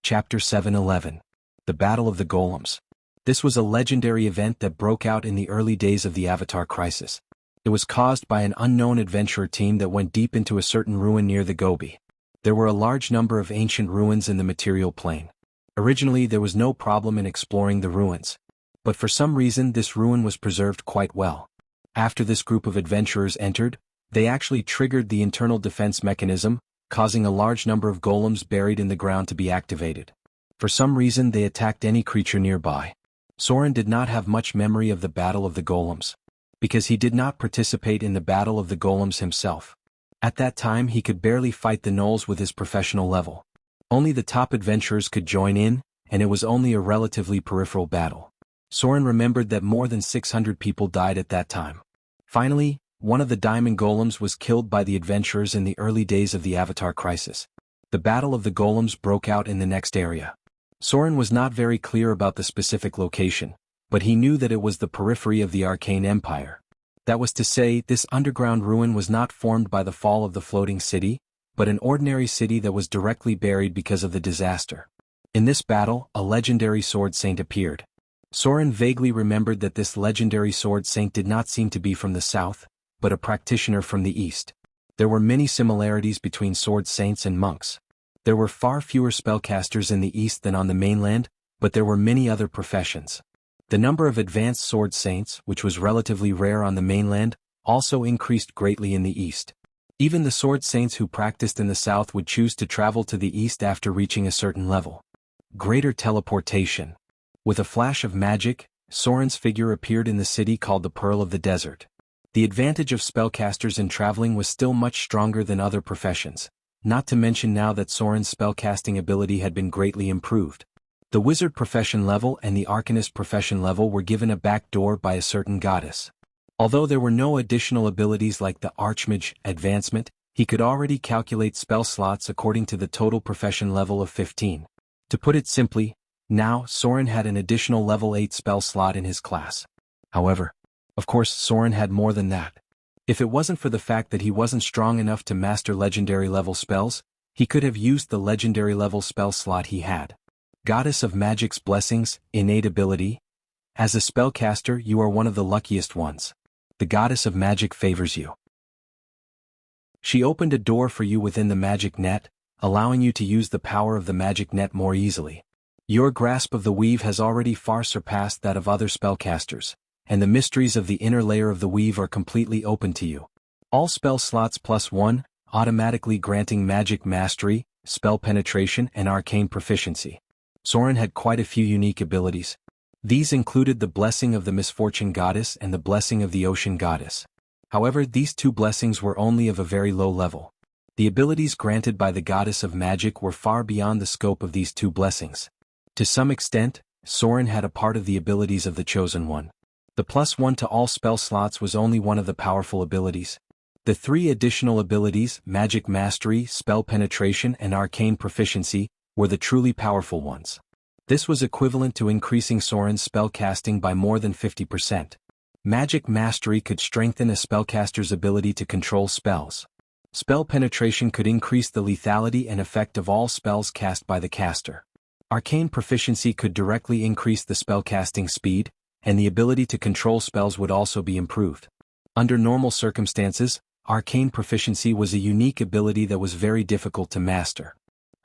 Speaker 1: Chapter 7:11. The Battle of the Golems. This was a legendary event that broke out in the early days of the Avatar Crisis. It was caused by an unknown adventurer team that went deep into a certain ruin near the Gobi. There were a large number of ancient ruins in the material plane. Originally there was no problem in exploring the ruins. But for some reason this ruin was preserved quite well. After this group of adventurers entered, they actually triggered the internal defense mechanism, causing a large number of golems buried in the ground to be activated. For some reason they attacked any creature nearby. Soren did not have much memory of the Battle of the Golems, because he did not participate in the Battle of the Golems himself. At that time he could barely fight the gnolls with his professional level. Only the top adventurers could join in, and it was only a relatively peripheral battle. Soren remembered that more than 600 people died at that time. Finally, one of the diamond golems was killed by the adventurers in the early days of the Avatar Crisis. The Battle of the Golems broke out in the next area. Soren was not very clear about the specific location, but he knew that it was the periphery of the Arcane Empire. That was to say, this underground ruin was not formed by the fall of the floating city, but an ordinary city that was directly buried because of the disaster. In this battle, a legendary sword saint appeared. Soren vaguely remembered that this legendary sword saint did not seem to be from the south, but a practitioner from the east. There were many similarities between sword saints and monks. There were far fewer spellcasters in the east than on the mainland, but there were many other professions. The number of advanced sword saints, which was relatively rare on the mainland, also increased greatly in the east. Even the sword saints who practiced in the south would choose to travel to the east after reaching a certain level. Greater teleportation. With a flash of magic, Soren's figure appeared in the city called the Pearl of the Desert. The advantage of spellcasters in traveling was still much stronger than other professions, not to mention now that Soren's spellcasting ability had been greatly improved. The wizard profession level and the arcanist profession level were given a back door by a certain goddess. Although there were no additional abilities like the Archmage advancement, he could already calculate spell slots according to the total profession level of 15. To put it simply, now Soren had an additional level 8 spell slot in his class. However, of course Soren had more than that. If it wasn't for the fact that he wasn't strong enough to master legendary level spells, he could have used the legendary level spell slot he had. Goddess of Magic's Blessings, innate ability. As a spellcaster you are one of the luckiest ones. The Goddess of Magic favors you. She opened a door for you within the magic net, allowing you to use the power of the magic net more easily. Your grasp of the weave has already far surpassed that of other spellcasters, and the mysteries of the inner layer of the weave are completely open to you. All spell slots +1, automatically granting magic mastery, spell penetration and arcane proficiency. Soren had quite a few unique abilities. These included the Blessing of the Misfortune Goddess and the Blessing of the Ocean Goddess. However, these two blessings were only of a very low level. The abilities granted by the Goddess of Magic were far beyond the scope of these two blessings. To some extent, Soren had a part of the abilities of the Chosen One. The +1 to all spell slots was only one of the powerful abilities. The three additional abilities, Magic Mastery, Spell Penetration and Arcane Proficiency, were the truly powerful ones. This was equivalent to increasing Soren's spellcasting by more than 50%. Magic Mastery could strengthen a spellcaster's ability to control spells. Spell Penetration could increase the lethality and effect of all spells cast by the caster. Arcane Proficiency could directly increase the spellcasting speed, and the ability to control spells would also be improved. Under normal circumstances, Arcane Proficiency was a unique ability that was very difficult to master.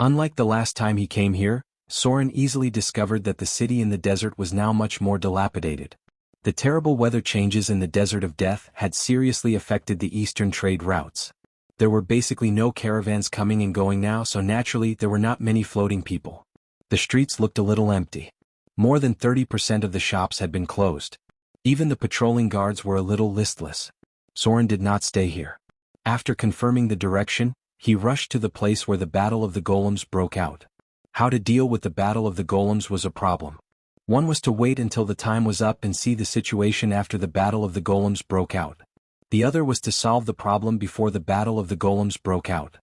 Speaker 1: Unlike the last time he came here, Soren easily discovered that the city in the desert was now much more dilapidated. The terrible weather changes in the Desert of Death had seriously affected the eastern trade routes. There were basically no caravans coming and going now, so naturally there were not many floating people. The streets looked a little empty. More than 30% of the shops had been closed. Even the patrolling guards were a little listless. Soren did not stay here. After confirming the direction, he rushed to the place where the Battle of the Golems broke out. How to deal with the Battle of the Golems was a problem. One was to wait until the time was up and see the situation after the Battle of the Golems broke out. The other was to solve the problem before the Battle of the Golems broke out.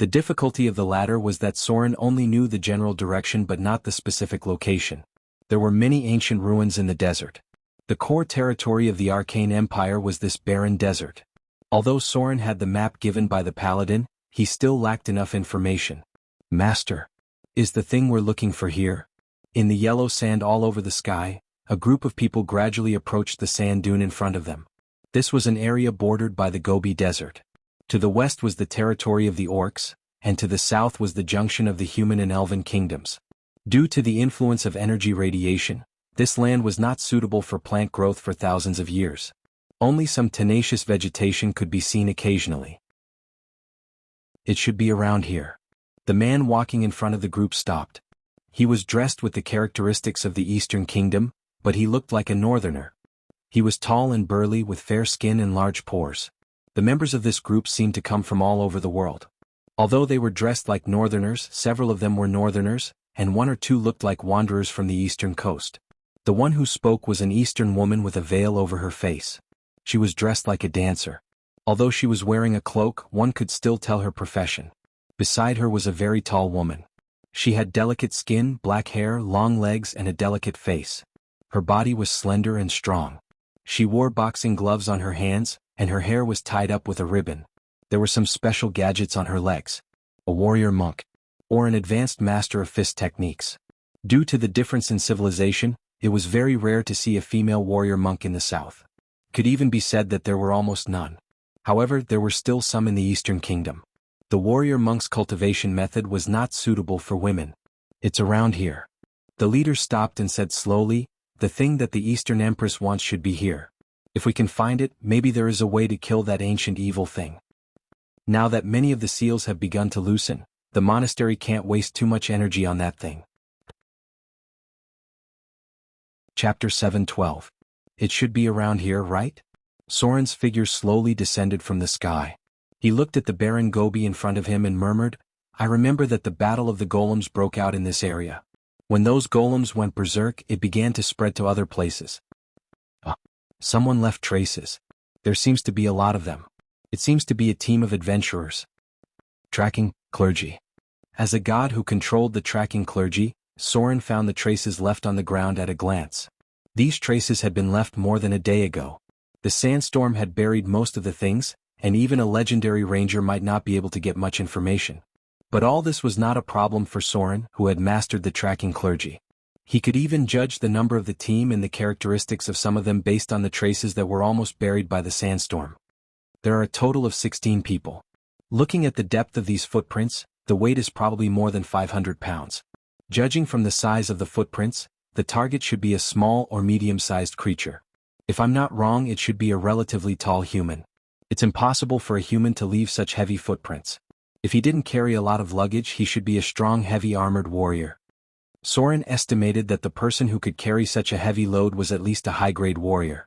Speaker 1: The difficulty of the latter was that Soren only knew the general direction but not the specific location. There were many ancient ruins in the desert. The core territory of the Arcane Empire was this barren desert. Although Soren had the map given by the paladin, he still lacked enough information. Master, is the thing we're looking for here? In the yellow sand all over the sky, a group of people gradually approached the sand dune in front of them. This was an area bordered by the Gobi Desert. To the west was the territory of the orcs, and to the south was the junction of the human and elven kingdoms. Due to the influence of energy radiation, this land was not suitable for plant growth for thousands of years. Only some tenacious vegetation could be seen occasionally. It should be around here. The man walking in front of the group stopped. He was dressed with the characteristics of the Eastern Kingdom, but he looked like a northerner. He was tall and burly with fair skin and large pores. The members of this group seemed to come from all over the world. Although they were dressed like northerners, several of them were northerners, and one or two looked like wanderers from the eastern coast. The one who spoke was an Eastern woman with a veil over her face. She was dressed like a dancer. Although she was wearing a cloak, one could still tell her profession. Beside her was a very tall woman. She had delicate skin, black hair, long legs, and a delicate face. Her body was slender and strong. She wore boxing gloves on her hands, and her hair was tied up with a ribbon. There were some special gadgets on her legs. A warrior monk, or an advanced master of fist techniques. Due to the difference in civilization, it was very rare to see a female warrior monk in the south. Could even be said that there were almost none. However, there were still some in the Eastern Kingdom. The warrior monk's cultivation method was not suitable for women. It's around here. The leader stopped and said slowly, the thing that the Eastern Empress wants should be here. If we can find it, maybe there is a way to kill that ancient evil thing. Now that many of the seals have begun to loosen, the monastery can't waste too much energy on that thing. Chapter 7:12. It should be around here, right? Soren's figure slowly descended from the sky. He looked at the barren Gobi in front of him and murmured, I remember that the battle of the golems broke out in this area. When those golems went berserk, it began to spread to other places. Someone left traces. There seems to be a lot of them. It seems to be a team of adventurers. Tracking clergy. As a god who controlled the tracking clergy, Soren found the traces left on the ground at a glance. These traces had been left more than a day ago. The sandstorm had buried most of the things, and even a legendary ranger might not be able to get much information. But all this was not a problem for Soren, who had mastered the tracking clergy. He could even judge the number of the team and the characteristics of some of them based on the traces that were almost buried by the sandstorm. There are a total of 16 people. Looking at the depth of these footprints, the weight is probably more than 500 pounds. Judging from the size of the footprints, the target should be a small or medium-sized creature. If I'm not wrong, it should be a relatively tall human. It's impossible for a human to leave such heavy footprints. If he didn't carry a lot of luggage, he should be a strong, heavy armored warrior. Soren estimated that the person who could carry such a heavy load was at least a high-grade warrior.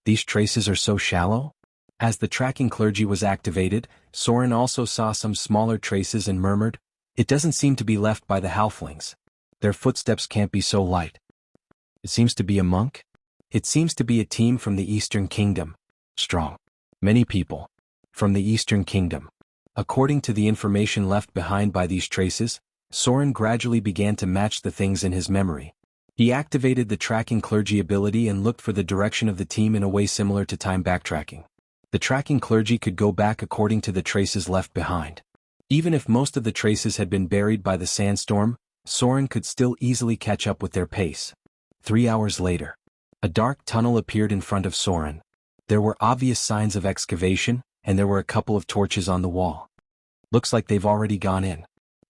Speaker 1: These traces are so shallow? As the tracking clergy was activated, Soren also saw some smaller traces and murmured, it doesn't seem to be left by the halflings. Their footsteps can't be so light. It seems to be a monk? It seems to be a team from the Eastern Kingdom. Strong. Many people. From the Eastern Kingdom. According to the information left behind by these traces, Soren gradually began to match the things in his memory. He activated the tracking clergy ability and looked for the direction of the team in a way similar to time backtracking. The tracking clergy could go back according to the traces left behind. Even if most of the traces had been buried by the sandstorm, Soren could still easily catch up with their pace. 3 hours later, a dark tunnel appeared in front of Soren. There were obvious signs of excavation, and there were a couple of torches on the wall. Looks like they've already gone in.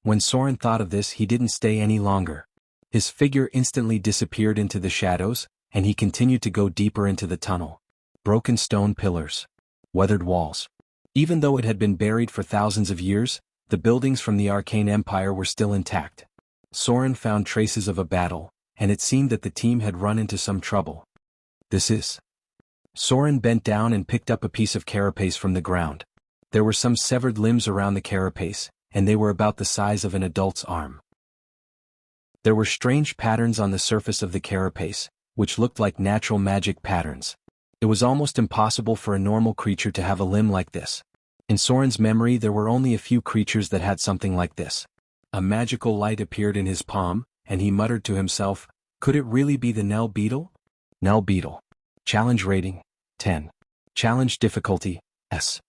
Speaker 1: When Soren thought of this, he didn't stay any longer. His figure instantly disappeared into the shadows, and he continued to go deeper into the tunnel. Broken stone pillars. Weathered walls. Even though it had been buried for thousands of years, the buildings from the Arcane Empire were still intact. Soren found traces of a battle, and it seemed that the team had run into some trouble. This is... Soren bent down and picked up a piece of carapace from the ground. There were some severed limbs around the carapace, and they were about the size of an adult's arm. There were strange patterns on the surface of the carapace, which looked like natural magic patterns. It was almost impossible for a normal creature to have a limb like this. In Soren's memory there were only a few creatures that had something like this. A magical light appeared in his palm, and he muttered to himself, could it really be the Nell beetle? Nell beetle. Challenge rating, 10. Challenge difficulty, S.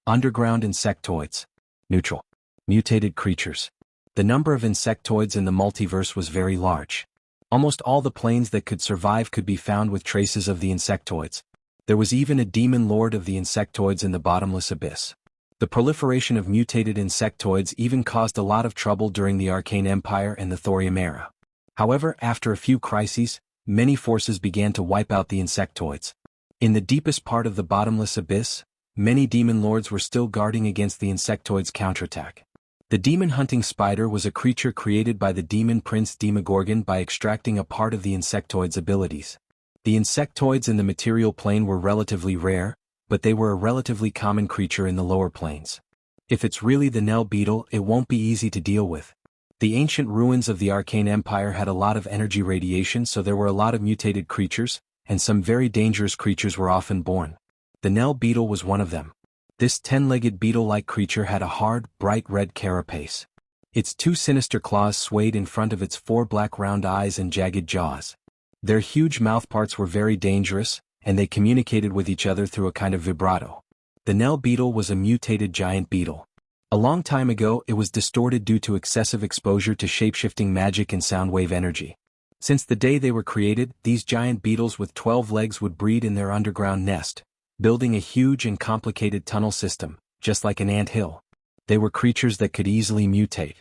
Speaker 1: Underground insectoids. Neutral. Mutated creatures. The number of insectoids in the multiverse was very large. Almost all the planes that could survive could be found with traces of the insectoids. There was even a demon lord of the insectoids in the bottomless abyss. The proliferation of mutated insectoids even caused a lot of trouble during the Arcane Empire and the Thorium era. However, after a few crises, many forces began to wipe out the insectoids. In the deepest part of the bottomless abyss, many demon lords were still guarding against the insectoids' counterattack. The demon-hunting spider was a creature created by the demon prince Demogorgon by extracting a part of the insectoid's abilities. The insectoids in the material plane were relatively rare, but they were a relatively common creature in the lower planes. If it's really the Nell beetle, it won't be easy to deal with. The ancient ruins of the Arcane Empire had a lot of energy radiation, so there were a lot of mutated creatures, and some very dangerous creatures were often born. The Nell beetle was one of them. This 10-legged beetle-like creature had a hard, bright red carapace. Its 2 sinister claws swayed in front of its 4 black round eyes and jagged jaws. Their huge mouthparts were very dangerous, and they communicated with each other through a kind of vibrato. The Nell beetle was a mutated giant beetle. A long time ago it was distorted due to excessive exposure to shape-shifting magic and sound wave energy. Since the day they were created, these giant beetles with 12 legs would breed in their underground nest, building a huge and complicated tunnel system, just like an ant hill. They were creatures that could easily mutate.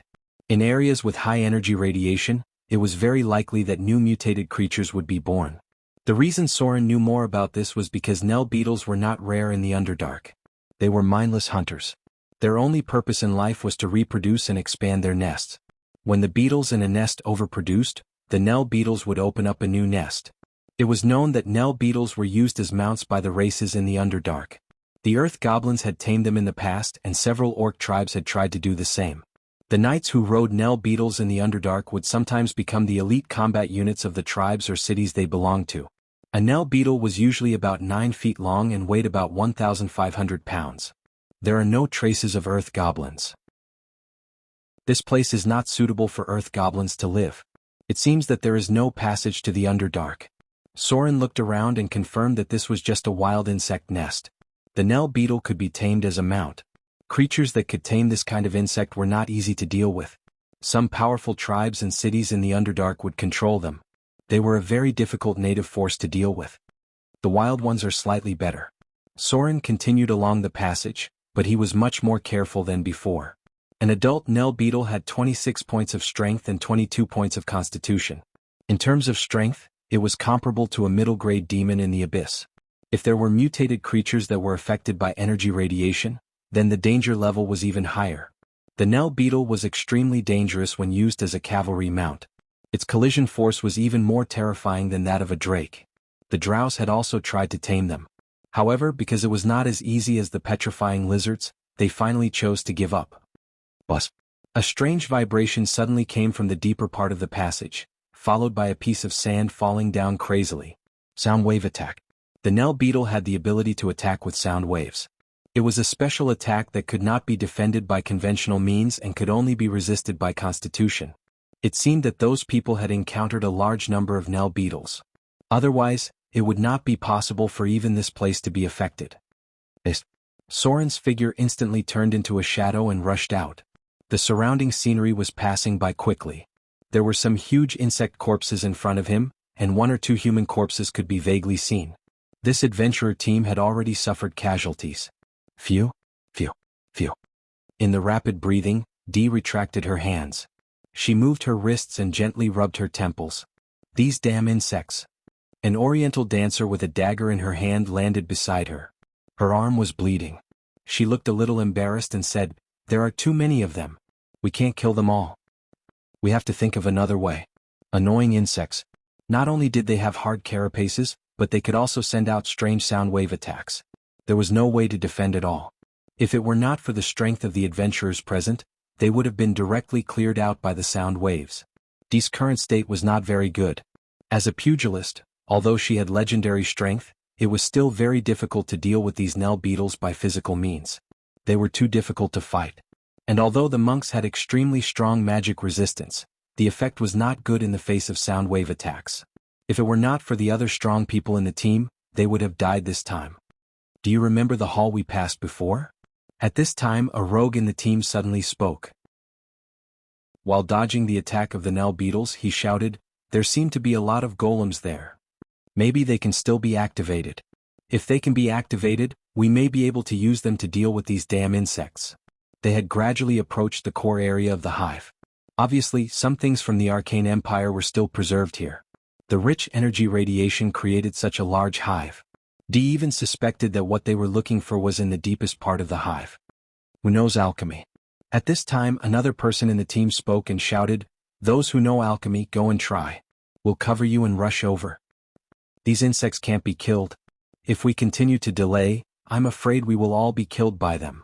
Speaker 1: In areas with high energy radiation, it was very likely that new mutated creatures would be born. The reason Soren knew more about this was because Nell beetles were not rare in the Underdark. They were mindless hunters. Their only purpose in life was to reproduce and expand their nests. When the beetles in a nest overproduced, the Nell beetles would open up a new nest. It was known that Nell beetles were used as mounts by the races in the Underdark. The Earth Goblins had tamed them in the past, and several orc tribes had tried to do the same. The knights who rode Nell beetles in the Underdark would sometimes become the elite combat units of the tribes or cities they belonged to. A Nell beetle was usually about 9 feet long and weighed about 1,500 pounds. There are no traces of Earth Goblins. This place is not suitable for Earth Goblins to live. It seems that there is no passage to the Underdark. Soren looked around and confirmed that this was just a wild insect nest. The Nell beetle could be tamed as a mount. Creatures that could tame this kind of insect were not easy to deal with. Some powerful tribes and cities in the Underdark would control them. They were a very difficult native force to deal with. The wild ones are slightly better. Soren continued along the passage, but he was much more careful than before. An adult Nell beetle had 26 points of strength and 22 points of constitution. In terms of strength, it was comparable to a middle-grade demon in the abyss. If there were mutated creatures that were affected by energy radiation, then the danger level was even higher. The Nell beetle was extremely dangerous when used as a cavalry mount. Its collision force was even more terrifying than that of a drake. The drows had also tried to tame them. However, because it was not as easy as the petrifying lizards, they finally chose to give up. Buzz. A strange vibration suddenly came from the deeper part of the passage, followed by a piece of sand falling down crazily. Sound wave attack. The Nell beetle had the ability to attack with sound waves. It was a special attack that could not be defended by conventional means and could only be resisted by constitution. It seemed that those people had encountered a large number of Nell beetles. Otherwise, it would not be possible for even this place to be affected. Soren's figure instantly turned into a shadow and rushed out. The surrounding scenery was passing by quickly. There were some huge insect corpses in front of him, and 1 or 2 human corpses could be vaguely seen. This adventurer team had already suffered casualties. Phew, phew, phew. In the rapid breathing, Dee retracted her hands. She moved her wrists and gently rubbed her temples. These damn insects. An oriental dancer with a dagger in her hand landed beside her. Her arm was bleeding. She looked a little embarrassed and said, "There are too many of them. We can't kill them all. We have to think of another way." Annoying insects. Not only did they have hard carapaces, but they could also send out strange sound wave attacks. There was no way to defend at all. If it were not for the strength of the adventurers present, they would have been directly cleared out by the sound waves. Dee's current state was not very good. As a pugilist, although she had legendary strength, it was still very difficult to deal with these Nell beetles by physical means. They were too difficult to fight. And although the monks had extremely strong magic resistance, the effect was not good in the face of sound wave attacks. If it were not for the other strong people in the team, they would have died this time. Do you remember the hall we passed before? At this time, a rogue in the team suddenly spoke. While dodging the attack of the Nell beetles, he shouted, "There seem to be a lot of golems there. Maybe they can still be activated. If they can be activated, we may be able to use them to deal with these damn insects." They had gradually approached the core area of the hive. Obviously, some things from the Arcane Empire were still preserved here. The rich energy radiation created such a large hive. Dee even suspected that what they were looking for was in the deepest part of the hive. Who knows alchemy? At this time, another person in the team spoke and shouted, "Those who know alchemy, go and try. We'll cover you and rush over. These insects can't be killed. If we continue to delay, I'm afraid we will all be killed by them."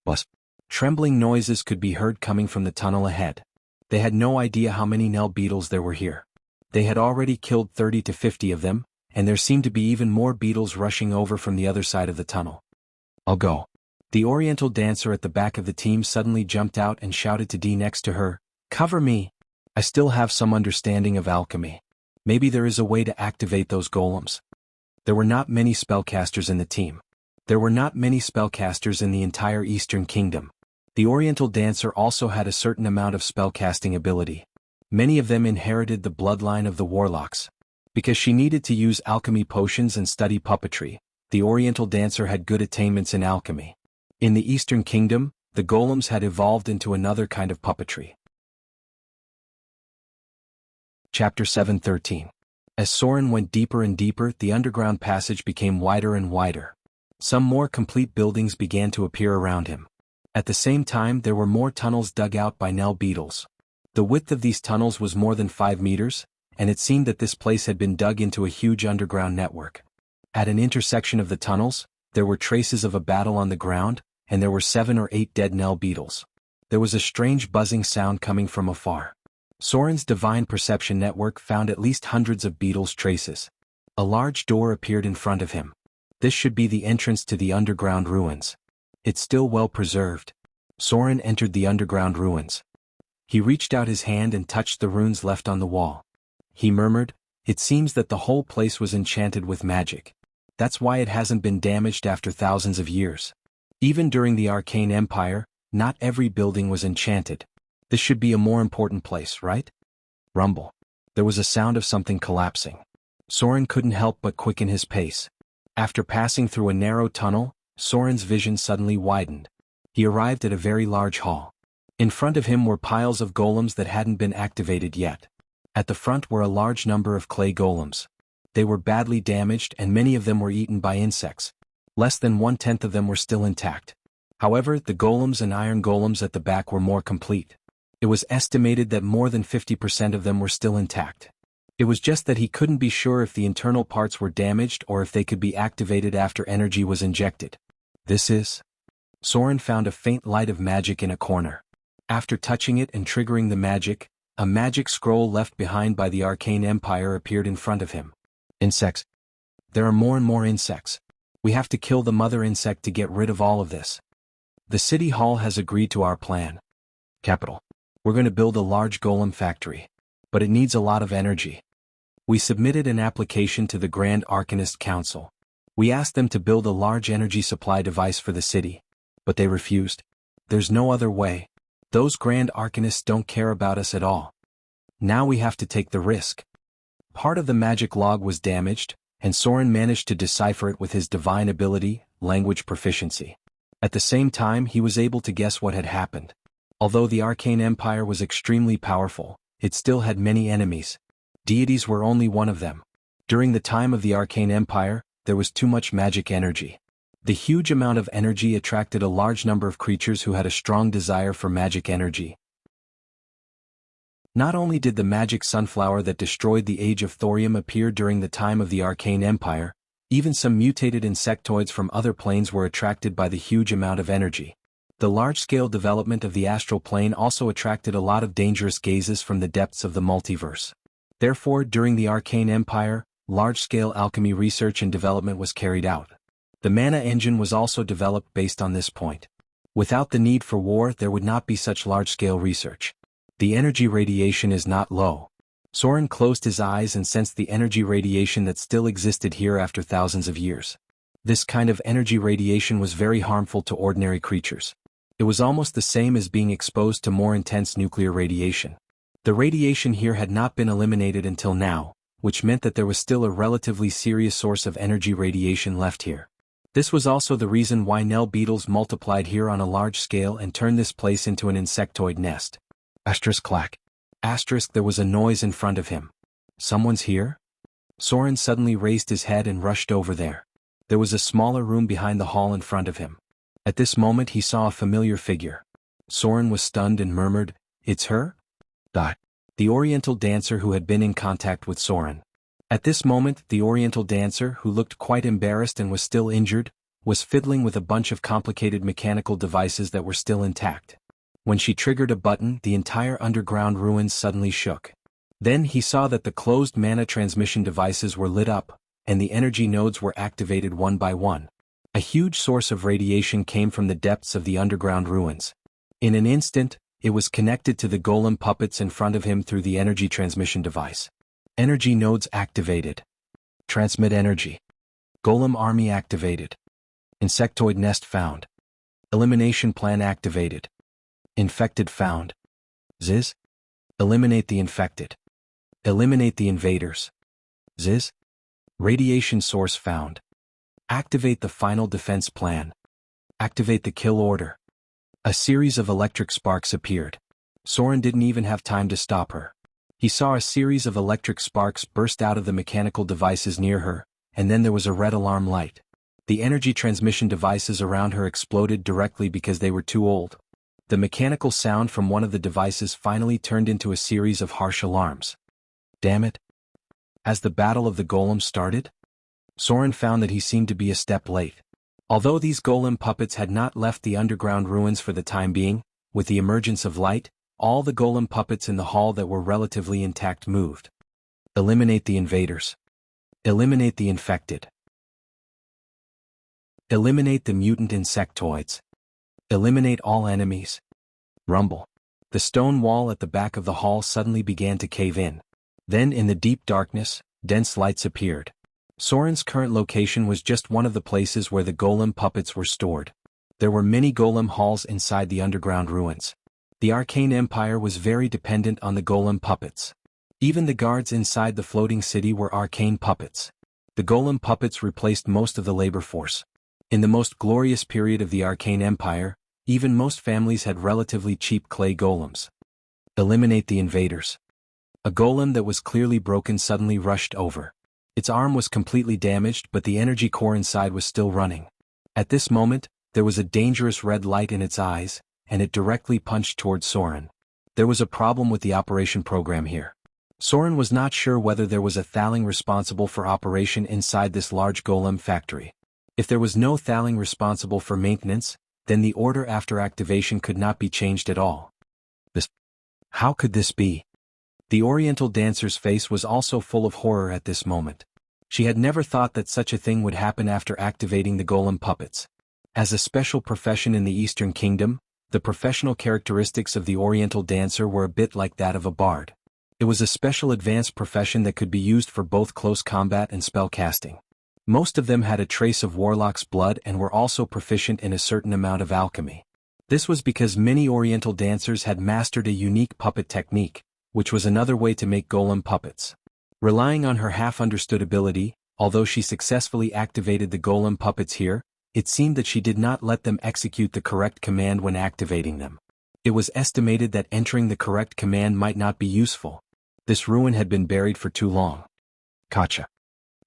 Speaker 1: But trembling noises could be heard coming from the tunnel ahead. They had no idea how many Nell beetles there were here. They had already killed 30 to 50 of them, and there seemed to be even more beetles rushing over from the other side of the tunnel. "I'll go." The Oriental dancer at the back of the team suddenly jumped out and shouted to Dee next to her, "Cover me. I still have some understanding of alchemy. Maybe there is a way to activate those golems." There were not many spellcasters in the team. There were not many spellcasters in the entire Eastern Kingdom. The Oriental dancer also had a certain amount of spellcasting ability. Many of them inherited the bloodline of the warlocks. Because she needed to use alchemy potions and study puppetry, the Oriental dancer had good attainments in alchemy. In the Eastern Kingdom, the golems had evolved into another kind of puppetry. Chapter 7:13. As Soren went deeper and deeper, the underground passage became wider and wider. Some more complete buildings began to appear around him. At the same time, there were more tunnels dug out by Nell beetles. The width of these tunnels was more than 5 meters, and it seemed that this place had been dug into a huge underground network. At an intersection of the tunnels, there were traces of a battle on the ground, and there were 7 or 8 dead Nell beetles. There was a strange buzzing sound coming from afar. Soren's divine perception network found at least hundreds of beetles' traces. A large door appeared in front of him. This should be the entrance to the underground ruins. It's still well preserved. Soren entered the underground ruins. He reached out his hand and touched the runes left on the wall. He murmured, "It seems that the whole place was enchanted with magic. That's why it hasn't been damaged after thousands of years. Even during the Arcane Empire, not every building was enchanted. This should be a more important place, right?" Rumble. There was a sound of something collapsing. Soren couldn't help but quicken his pace. After passing through a narrow tunnel, Soren's vision suddenly widened. He arrived at a very large hall. In front of him were piles of golems that hadn't been activated yet. At the front were a large number of clay golems. They were badly damaged and many of them were eaten by insects. Less than 1/10 of them were still intact. However, the golems and iron golems at the back were more complete. It was estimated that more than 50% of them were still intact. It was just that he couldn't be sure if the internal parts were damaged or if they could be activated after energy was injected. This is... Soren found a faint light of magic in a corner. After touching it and triggering the magic, a magic scroll left behind by the Arcane Empire appeared in front of him. Insects. There are more and more insects. We have to kill the mother insect to get rid of all of this. The city hall has agreed to our plan. Capital. We're going to build a large golem factory. But it needs a lot of energy. We submitted an application to the Grand Arcanist Council. We asked them to build a large energy supply device for the city. But they refused. There's no other way. Those Grand Arcanists don't care about us at all. Now we have to take the risk. Part of the magic log was damaged, and Soren managed to decipher it with his divine ability, language proficiency. At the same time, he was able to guess what had happened. Although the Arcane Empire was extremely powerful, it still had many enemies. Deities were only one of them. During the time of the Arcane Empire, there was too much magic energy. The huge amount of energy attracted a large number of creatures who had a strong desire for magic energy. Not only did the magic sunflower that destroyed the Age of Thorium appear during the time of the Arcane Empire, even some mutated insectoids from other planes were attracted by the huge amount of energy. The large-scale development of the astral plane also attracted a lot of dangerous gazes from the depths of the multiverse. Therefore, during the Arcane Empire, large-scale alchemy research and development was carried out. The mana engine was also developed based on this point. Without the need for war, there would not be such large-scale research. The energy radiation is not low. Soren closed his eyes and sensed the energy radiation that still existed here after thousands of years. This kind of energy radiation was very harmful to ordinary creatures. It was almost the same as being exposed to more intense nuclear radiation. The radiation here had not been eliminated until now, which meant that there was still a relatively serious source of energy radiation left here. This was also the reason why Nell beetles multiplied here on a large scale and turned this place into an insectoid nest. Clack. There was a noise in front of him. Someone's here? Soren suddenly raised his head and rushed over there. There was a smaller room behind the hall in front of him. At this moment he saw a familiar figure. Soren was stunned and murmured, "It's her?" The Oriental dancer who had been in contact with Soren. At this moment the Oriental dancer, who looked quite embarrassed and was still injured, was fiddling with a bunch of complicated mechanical devices that were still intact. When she triggered a button, the entire underground ruins suddenly shook. Then he saw that the closed mana transmission devices were lit up, and the energy nodes were activated one by one. A huge source of radiation came from the depths of the underground ruins. In an instant, it was connected to the golem puppets in front of him through the energy transmission device. Energy nodes activated. Transmit energy. Golem army activated. Insectoid nest found. Elimination plan activated. Infected found. Ziz? Eliminate the infected. Eliminate the invaders. Ziz? Radiation source found. Activate the final defense plan. Activate the kill order. A series of electric sparks appeared. Soren didn't even have time to stop her. He saw a series of electric sparks burst out of the mechanical devices near her, and then there was a red alarm light. The energy transmission devices around her exploded directly because they were too old. The mechanical sound from one of the devices finally turned into a series of harsh alarms. Damn it. As the battle of the golems started, Soren found that he seemed to be a step late. Although these golem puppets had not left the underground ruins for the time being, with the emergence of light, all the golem puppets in the hall that were relatively intact moved. Eliminate the invaders. Eliminate the infected. Eliminate the mutant insectoids. Eliminate all enemies. Rumble. The stone wall at the back of the hall suddenly began to cave in. Then in the deep darkness, dense lights appeared. Soren's current location was just one of the places where the golem puppets were stored. There were many golem halls inside the underground ruins. The Arcane Empire was very dependent on the golem puppets. Even the guards inside the floating city were arcane puppets. The golem puppets replaced most of the labor force. In the most glorious period of the Arcane Empire, even most families had relatively cheap clay golems. Eliminate the invaders. A golem that was clearly broken suddenly rushed over. Its arm was completely damaged, but the energy core inside was still running. At this moment, there was a dangerous red light in its eyes, and it directly punched towards Soren. There was a problem with the operation program here. Soren was not sure whether there was a Thaling responsible for operation inside this large golem factory. If there was no Thaling responsible for maintenance, then the order after activation could not be changed at all. How could this be? The Oriental dancer's face was also full of horror at this moment. She had never thought that such a thing would happen after activating the golem puppets. As a special profession in the Eastern Kingdom, the professional characteristics of the Oriental dancer were a bit like that of a bard. It was a special advanced profession that could be used for both close combat and spell casting. Most of them had a trace of warlock's blood and were also proficient in a certain amount of alchemy. This was because many Oriental dancers had mastered a unique puppet technique, which was another way to make golem puppets. Relying on her half-understood ability, although she successfully activated the golem puppets here, it seemed that she did not let them execute the correct command when activating them. It was estimated that entering the correct command might not be useful. This ruin had been buried for too long. Gotcha.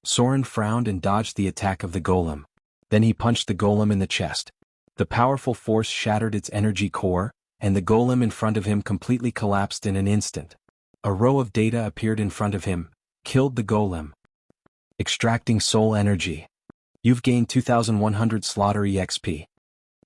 Speaker 1: Soren frowned and dodged the attack of the golem. Then he punched the golem in the chest. The powerful force shattered its energy core, and the golem in front of him completely collapsed in an instant. A row of data appeared in front of him. Killed the golem. Extracting soul energy. You've gained 2100 slaughter EXP.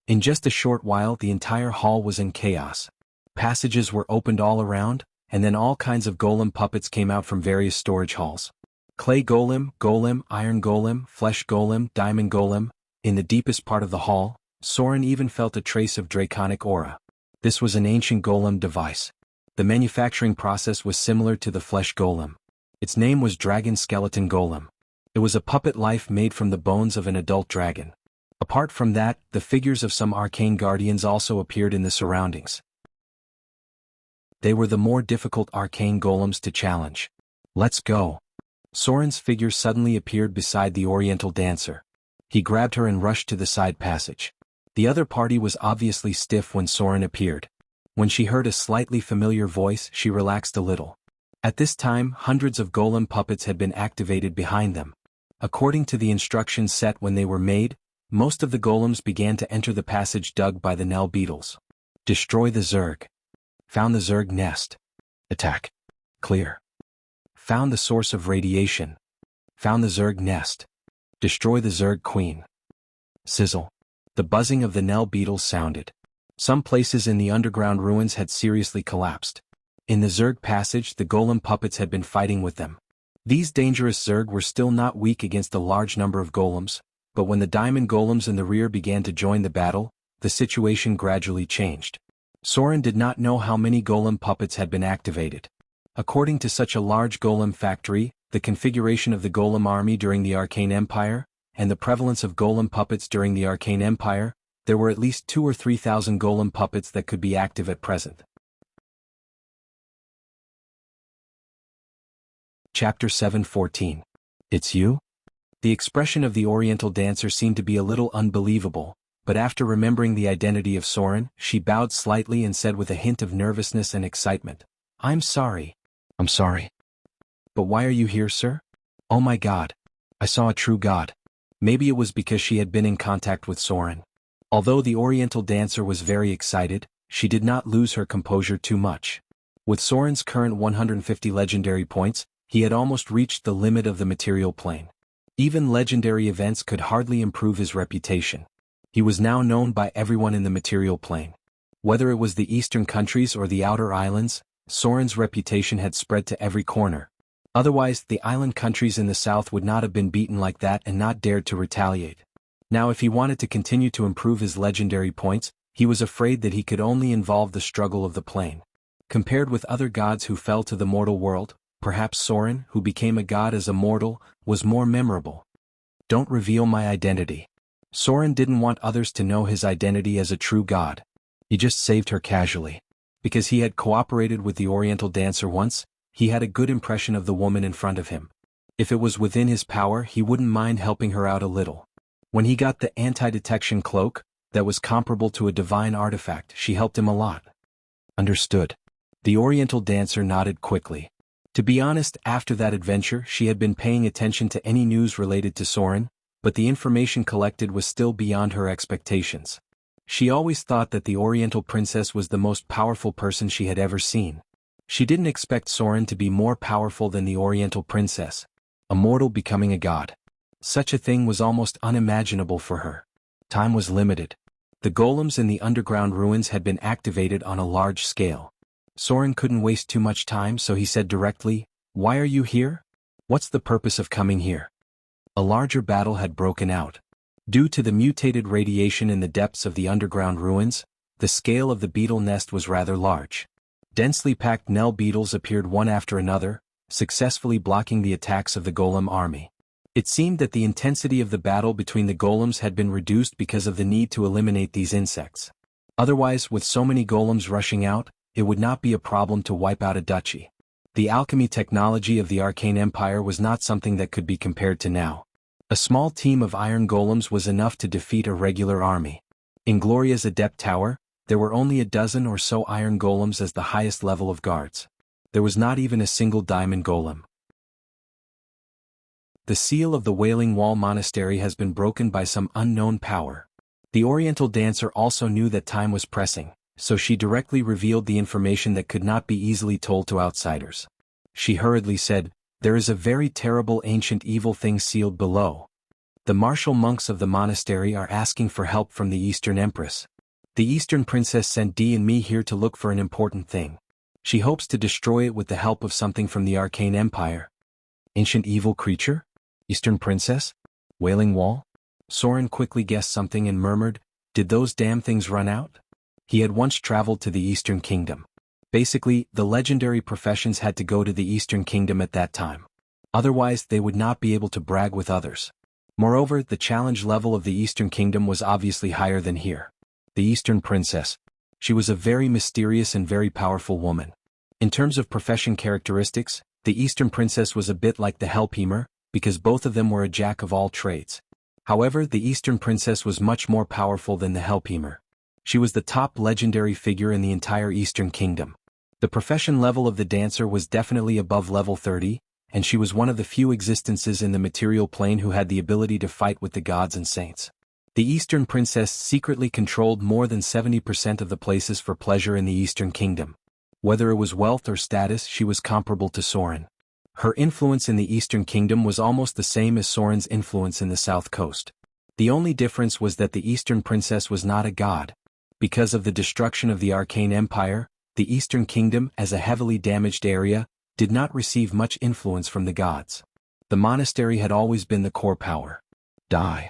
Speaker 1: In just a short while the entire hall was in chaos. Passages were opened all around, and then all kinds of golem puppets came out from various storage halls. Clay golem, golem, iron golem, flesh golem, diamond golem. In the deepest part of the hall, Soren even felt a trace of draconic aura. This was an ancient golem device. The manufacturing process was similar to the flesh golem. Its name was Dragon Skeleton Golem. It was a puppet life made from the bones of an adult dragon. Apart from that, the figures of some arcane guardians also appeared in the surroundings. They were the more difficult arcane golems to challenge. Let's go. Soren's figure suddenly appeared beside the Oriental dancer. He grabbed her and rushed to the side passage. The other party was obviously stiff when Soren appeared. When she heard a slightly familiar voice, she relaxed a little. At this time, hundreds of golem puppets had been activated behind them. According to the instructions set when they were made, most of the golems began to enter the passage dug by the Nell beetles. Destroy the Zerg. Found the Zerg nest. Attack. Clear. Found the source of radiation. Found the Zerg nest. Destroy the Zerg queen. Sizzle. The buzzing of the Nell beetles sounded. Some places in the underground ruins had seriously collapsed. In the Zerg passage, the golem puppets had been fighting with them. These dangerous Zerg were still not weak against a large number of golems, but when the diamond golems in the rear began to join the battle, the situation gradually changed. Soren did not know how many golem puppets had been activated. According to such a large golem factory, the configuration of the golem army during the Arcane Empire, and the prevalence of golem puppets during the Arcane Empire, there were at least 2,000 or 3,000 golem puppets that could be active at present. Chapter 7:14. It's you? The expression of the Oriental dancer seemed to be a little unbelievable, but after remembering the identity of Soren, she bowed slightly and said with a hint of nervousness and excitement, I'm sorry. I'm sorry. But why are you here, sir? Oh my God. I saw a true god. Maybe it was because she had been in contact with Soren. Although the Oriental dancer was very excited, she did not lose her composure too much. With Soren's current 150 legendary points, he had almost reached the limit of the material plane. Even legendary events could hardly improve his reputation. He was now known by everyone in the material plane. Whether it was the eastern countries or the outer islands, Soren's reputation had spread to every corner. Otherwise, the island countries in the south would not have been beaten like that and not dared to retaliate. Now if he wanted to continue to improve his legendary points, he was afraid that he could only involve the struggle of the plane. Compared with other gods who fell to the mortal world, perhaps Soren, who became a god as a mortal, was more memorable. Don't reveal my identity. Soren didn't want others to know his identity as a true god. He just saved her casually. Because he had cooperated with the Oriental dancer once, he had a good impression of the woman in front of him. If it was within his power, he wouldn't mind helping her out a little. When he got the anti-detection cloak, that was comparable to a divine artifact, she helped him a lot. Understood. The Oriental dancer nodded quickly. To be honest, after that adventure, she had been paying attention to any news related to Soren, but the information collected was still beyond her expectations. She always thought that the Oriental princess was the most powerful person she had ever seen. She didn't expect Soren to be more powerful than the Oriental princess, a mortal becoming a god. Such a thing was almost unimaginable for her. Time was limited. The golems in the underground ruins had been activated on a large scale. Soren couldn't waste too much time, so he said directly, Why are you here? What's the purpose of coming here? A larger battle had broken out. Due to the mutated radiation in the depths of the underground ruins, the scale of the beetle nest was rather large. Densely packed Nell beetles appeared one after another, successfully blocking the attacks of the golem army. It seemed that the intensity of the battle between the golems had been reduced because of the need to eliminate these insects. Otherwise, with so many golems rushing out, it would not be a problem to wipe out a duchy. The alchemy technology of the Arcane Empire was not something that could be compared to now. A small team of iron golems was enough to defeat a regular army. In Gloria's Adept Tower, there were only a dozen or so iron golems as the highest level of guards. There was not even a single diamond golem. The seal of the Wailing Wall Monastery has been broken by some unknown power. The Oriental dancer also knew that time was pressing, so she directly revealed the information that could not be easily told to outsiders. She hurriedly said, There is a very terrible ancient evil thing sealed below. The martial monks of the monastery are asking for help from the Eastern Empress. The Eastern Princess sent Dee and me here to look for an important thing. She hopes to destroy it with the help of something from the Arcane Empire. Ancient evil creature? Eastern Princess? Wailing Wall? Soren quickly guessed something and murmured, Did those damn things run out? He had once traveled to the Eastern Kingdom. Basically, the legendary professions had to go to the Eastern Kingdom at that time. Otherwise, they would not be able to brag with others. Moreover, the challenge level of the Eastern Kingdom was obviously higher than here. The Eastern Princess. She was a very mysterious and very powerful woman. In terms of profession characteristics, the Eastern Princess was a bit like the Helpheimer, because both of them were a jack of all trades. However, the Eastern Princess was much more powerful than the Helpheimer. She was the top legendary figure in the entire Eastern Kingdom. The profession level of the dancer was definitely above level 30, and she was one of the few existences in the material plane who had the ability to fight with the gods and saints. The Eastern Princess secretly controlled more than 70% of the places for pleasure in the Eastern Kingdom. Whether it was wealth or status, she was comparable to Soren. Her influence in the Eastern Kingdom was almost the same as Soren's influence in the South Coast. The only difference was that the Eastern Princess was not a god. Because of the destruction of the Arcane Empire, the Eastern Kingdom, as a heavily damaged area, did not receive much influence from the gods. The monastery had always been the core power. Die.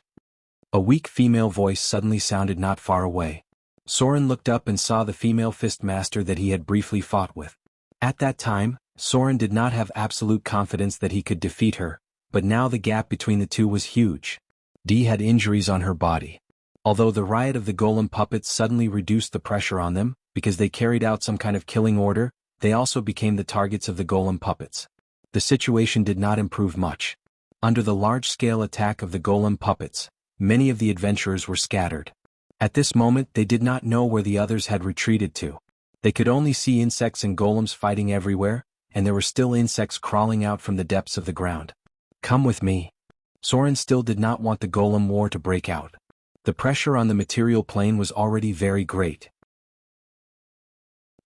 Speaker 1: A weak female voice suddenly sounded not far away. Soren looked up and saw the female fist master that he had briefly fought with. At that time, Soren did not have absolute confidence that he could defeat her, but now the gap between the two was huge. Dee had injuries on her body. Although the riot of the golem puppets suddenly reduced the pressure on them, because they carried out some kind of killing order, they also became the targets of the golem puppets. The situation did not improve much. Under the large-scale attack of the golem puppets, many of the adventurers were scattered. At this moment they did not know where the others had retreated to. They could only see insects and golems fighting everywhere, and there were still insects crawling out from the depths of the ground. Come with me. Soren still did not want the golem war to break out. The pressure on the material plane was already very great.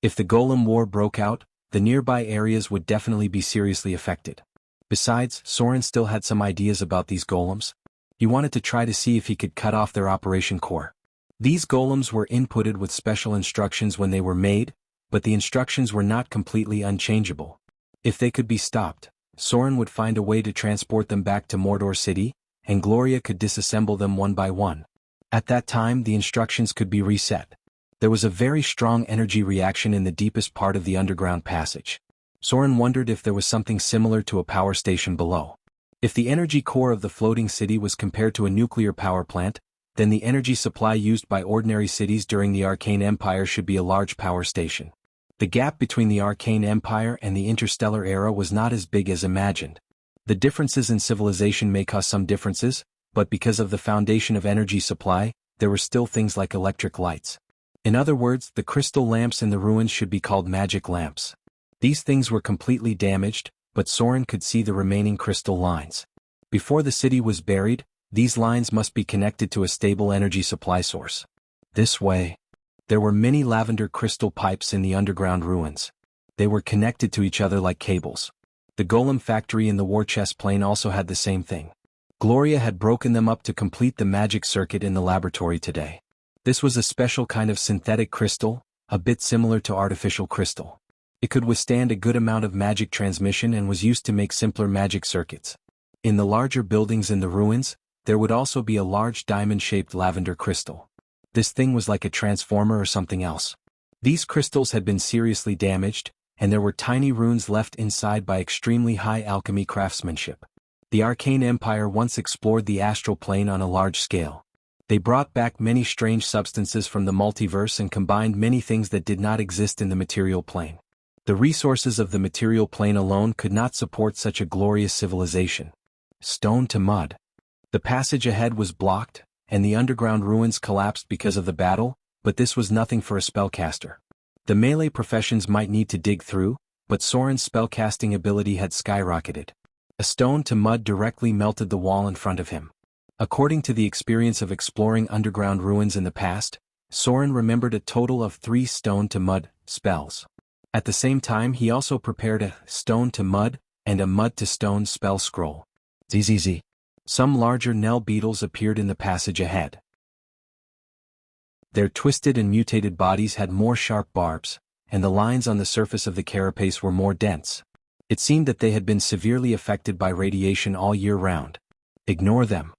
Speaker 1: If the golem war broke out, the nearby areas would definitely be seriously affected. Besides, Soren still had some ideas about these golems. He wanted to try to see if he could cut off their operation core. These golems were inputted with special instructions when they were made, but the instructions were not completely unchangeable. If they could be stopped, Soren would find a way to transport them back to Mordor City, and Gloria could disassemble them one by one. At that time, the instructions could be reset. There was a very strong energy reaction in the deepest part of the underground passage. Soren wondered if there was something similar to a power station below. If the energy core of the floating city was compared to a nuclear power plant, then the energy supply used by ordinary cities during the Arcane Empire should be a large power station. The gap between the Arcane Empire and the Interstellar Era was not as big as imagined. The differences in civilization may cause some differences, but because of the foundation of energy supply, there were still things like electric lights. In other words, the crystal lamps in the ruins should be called magic lamps. These things were completely damaged, but Soren could see the remaining crystal lines. Before the city was buried, these lines must be connected to a stable energy supply source. This way. There were many lavender crystal pipes in the underground ruins. They were connected to each other like cables. The golem factory in the war chest plane also had the same thing. Gloria had broken them up to complete the magic circuit in the laboratory today. This was a special kind of synthetic crystal, a bit similar to artificial crystal. It could withstand a good amount of magic transmission and was used to make simpler magic circuits. In the larger buildings in the ruins, there would also be a large diamond-shaped lavender crystal. This thing was like a transformer or something else. These crystals had been seriously damaged, and there were tiny runes left inside by extremely high alchemy craftsmanship. The Arcane Empire once explored the astral plane on a large scale. They brought back many strange substances from the multiverse and combined many things that did not exist in the material plane. The resources of the material plane alone could not support such a glorious civilization. Stone to mud. The passage ahead was blocked, and the underground ruins collapsed because of the battle, but this was nothing for a spellcaster. The melee professions might need to dig through, but Soren's spellcasting ability had skyrocketed. A stone to mud directly melted the wall in front of him. According to the experience of exploring underground ruins in the past, Soren remembered a total of 3 stone to mud spells. At the same time, he also prepared a stone to mud and a mud to stone spell scroll. ZZZ. Some larger Nell beetles appeared in the passage ahead. Their twisted and mutated bodies had more sharp barbs, and the lines on the surface of the carapace were more dense. It seemed that they had been severely affected by radiation all year round. Ignore them.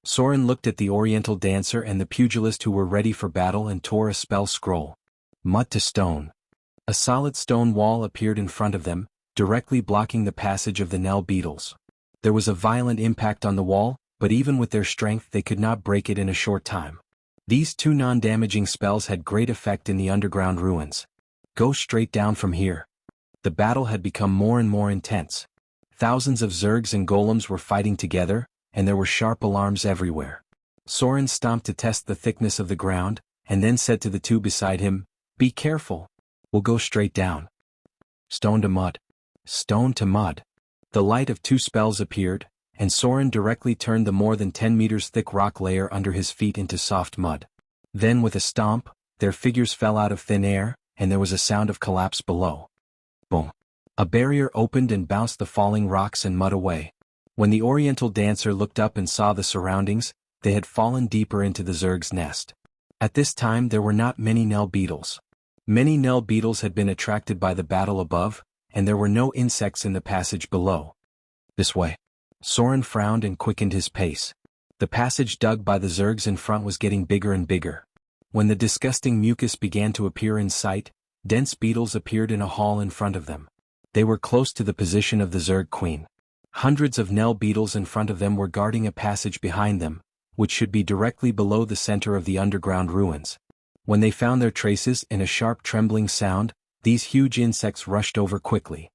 Speaker 1: Soren looked at the Oriental dancer and the pugilist who were ready for battle and tore a spell scroll. Mud to stone. A solid stone wall appeared in front of them, directly blocking the passage of the Nell beetles. There was a violent impact on the wall, but even with their strength they could not break it in a short time. These two non-damaging spells had great effect in the underground ruins. Go straight down from here. The battle had become more and more intense. Thousands of zergs and golems were fighting together, and there were sharp alarms everywhere. Soren stomped to test the thickness of the ground, and then said to the two beside him, "Be careful. We'll go straight down." Stone to mud. Stone to mud. The light of two spells appeared, and Soren directly turned the more than 10 meters thick rock layer under his feet into soft mud. Then with a stomp, their figures fell out of thin air, and there was a sound of collapse below. Boom. A barrier opened and bounced the falling rocks and mud away. When the Oriental dancer looked up and saw the surroundings, they had fallen deeper into the zerg's nest. At this time there were not many Nell beetles. Many Nell beetles had been attracted by the battle above, and there were no insects in the passage below. This way. Soren frowned and quickened his pace. The passage dug by the zergs in front was getting bigger and bigger. When the disgusting mucus began to appear in sight, dense beetles appeared in a hall in front of them. They were close to the position of the zerg queen. Hundreds of Nell beetles in front of them were guarding a passage behind them, which should be directly below the center of the underground ruins. When they found their traces in a sharp trembling sound, these huge insects rushed over quickly.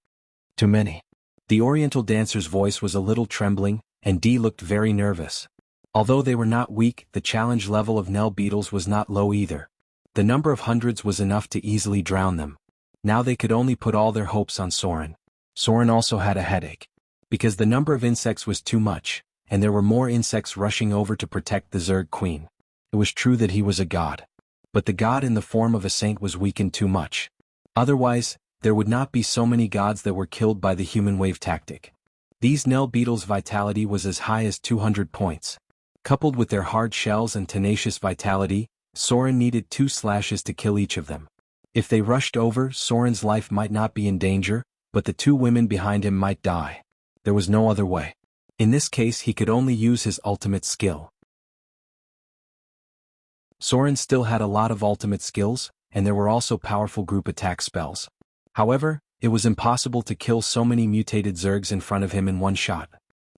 Speaker 1: Too many. The Oriental dancer's voice was a little trembling, and Dee looked very nervous. Although they were not weak, the challenge level of Nell beetles was not low either. The number of hundreds was enough to easily drown them. Now they could only put all their hopes on Soren. Soren also had a headache. Because the number of insects was too much, and there were more insects rushing over to protect the Zerg queen. It was true that he was a god. But the god in the form of a saint was weakened too much. Otherwise, there would not be so many gods that were killed by the human wave tactic. These Nell beetles' vitality was as high as 200 points. Coupled with their hard shells and tenacious vitality, Soren needed 2 slashes to kill each of them. If they rushed over, Soren's life might not be in danger, but the 2 women behind him might die. There was no other way. In this case he could only use his ultimate skill. Soren still had a lot of ultimate skills, and there were also powerful group attack spells. However, it was impossible to kill so many mutated Zergs in front of him in one shot.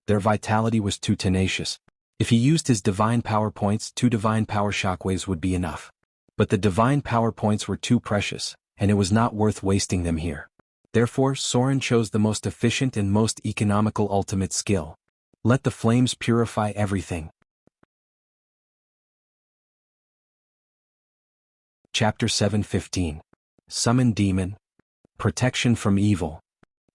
Speaker 1: Their vitality was too tenacious. If he used his divine power points, 2 divine power shockwaves would be enough. But the divine power points were too precious, and it was not worth wasting them here. Therefore, Soren chose the most efficient and most economical ultimate skill. Let the flames purify everything. Chapter 7:15. Summon Demon. Protection from evil.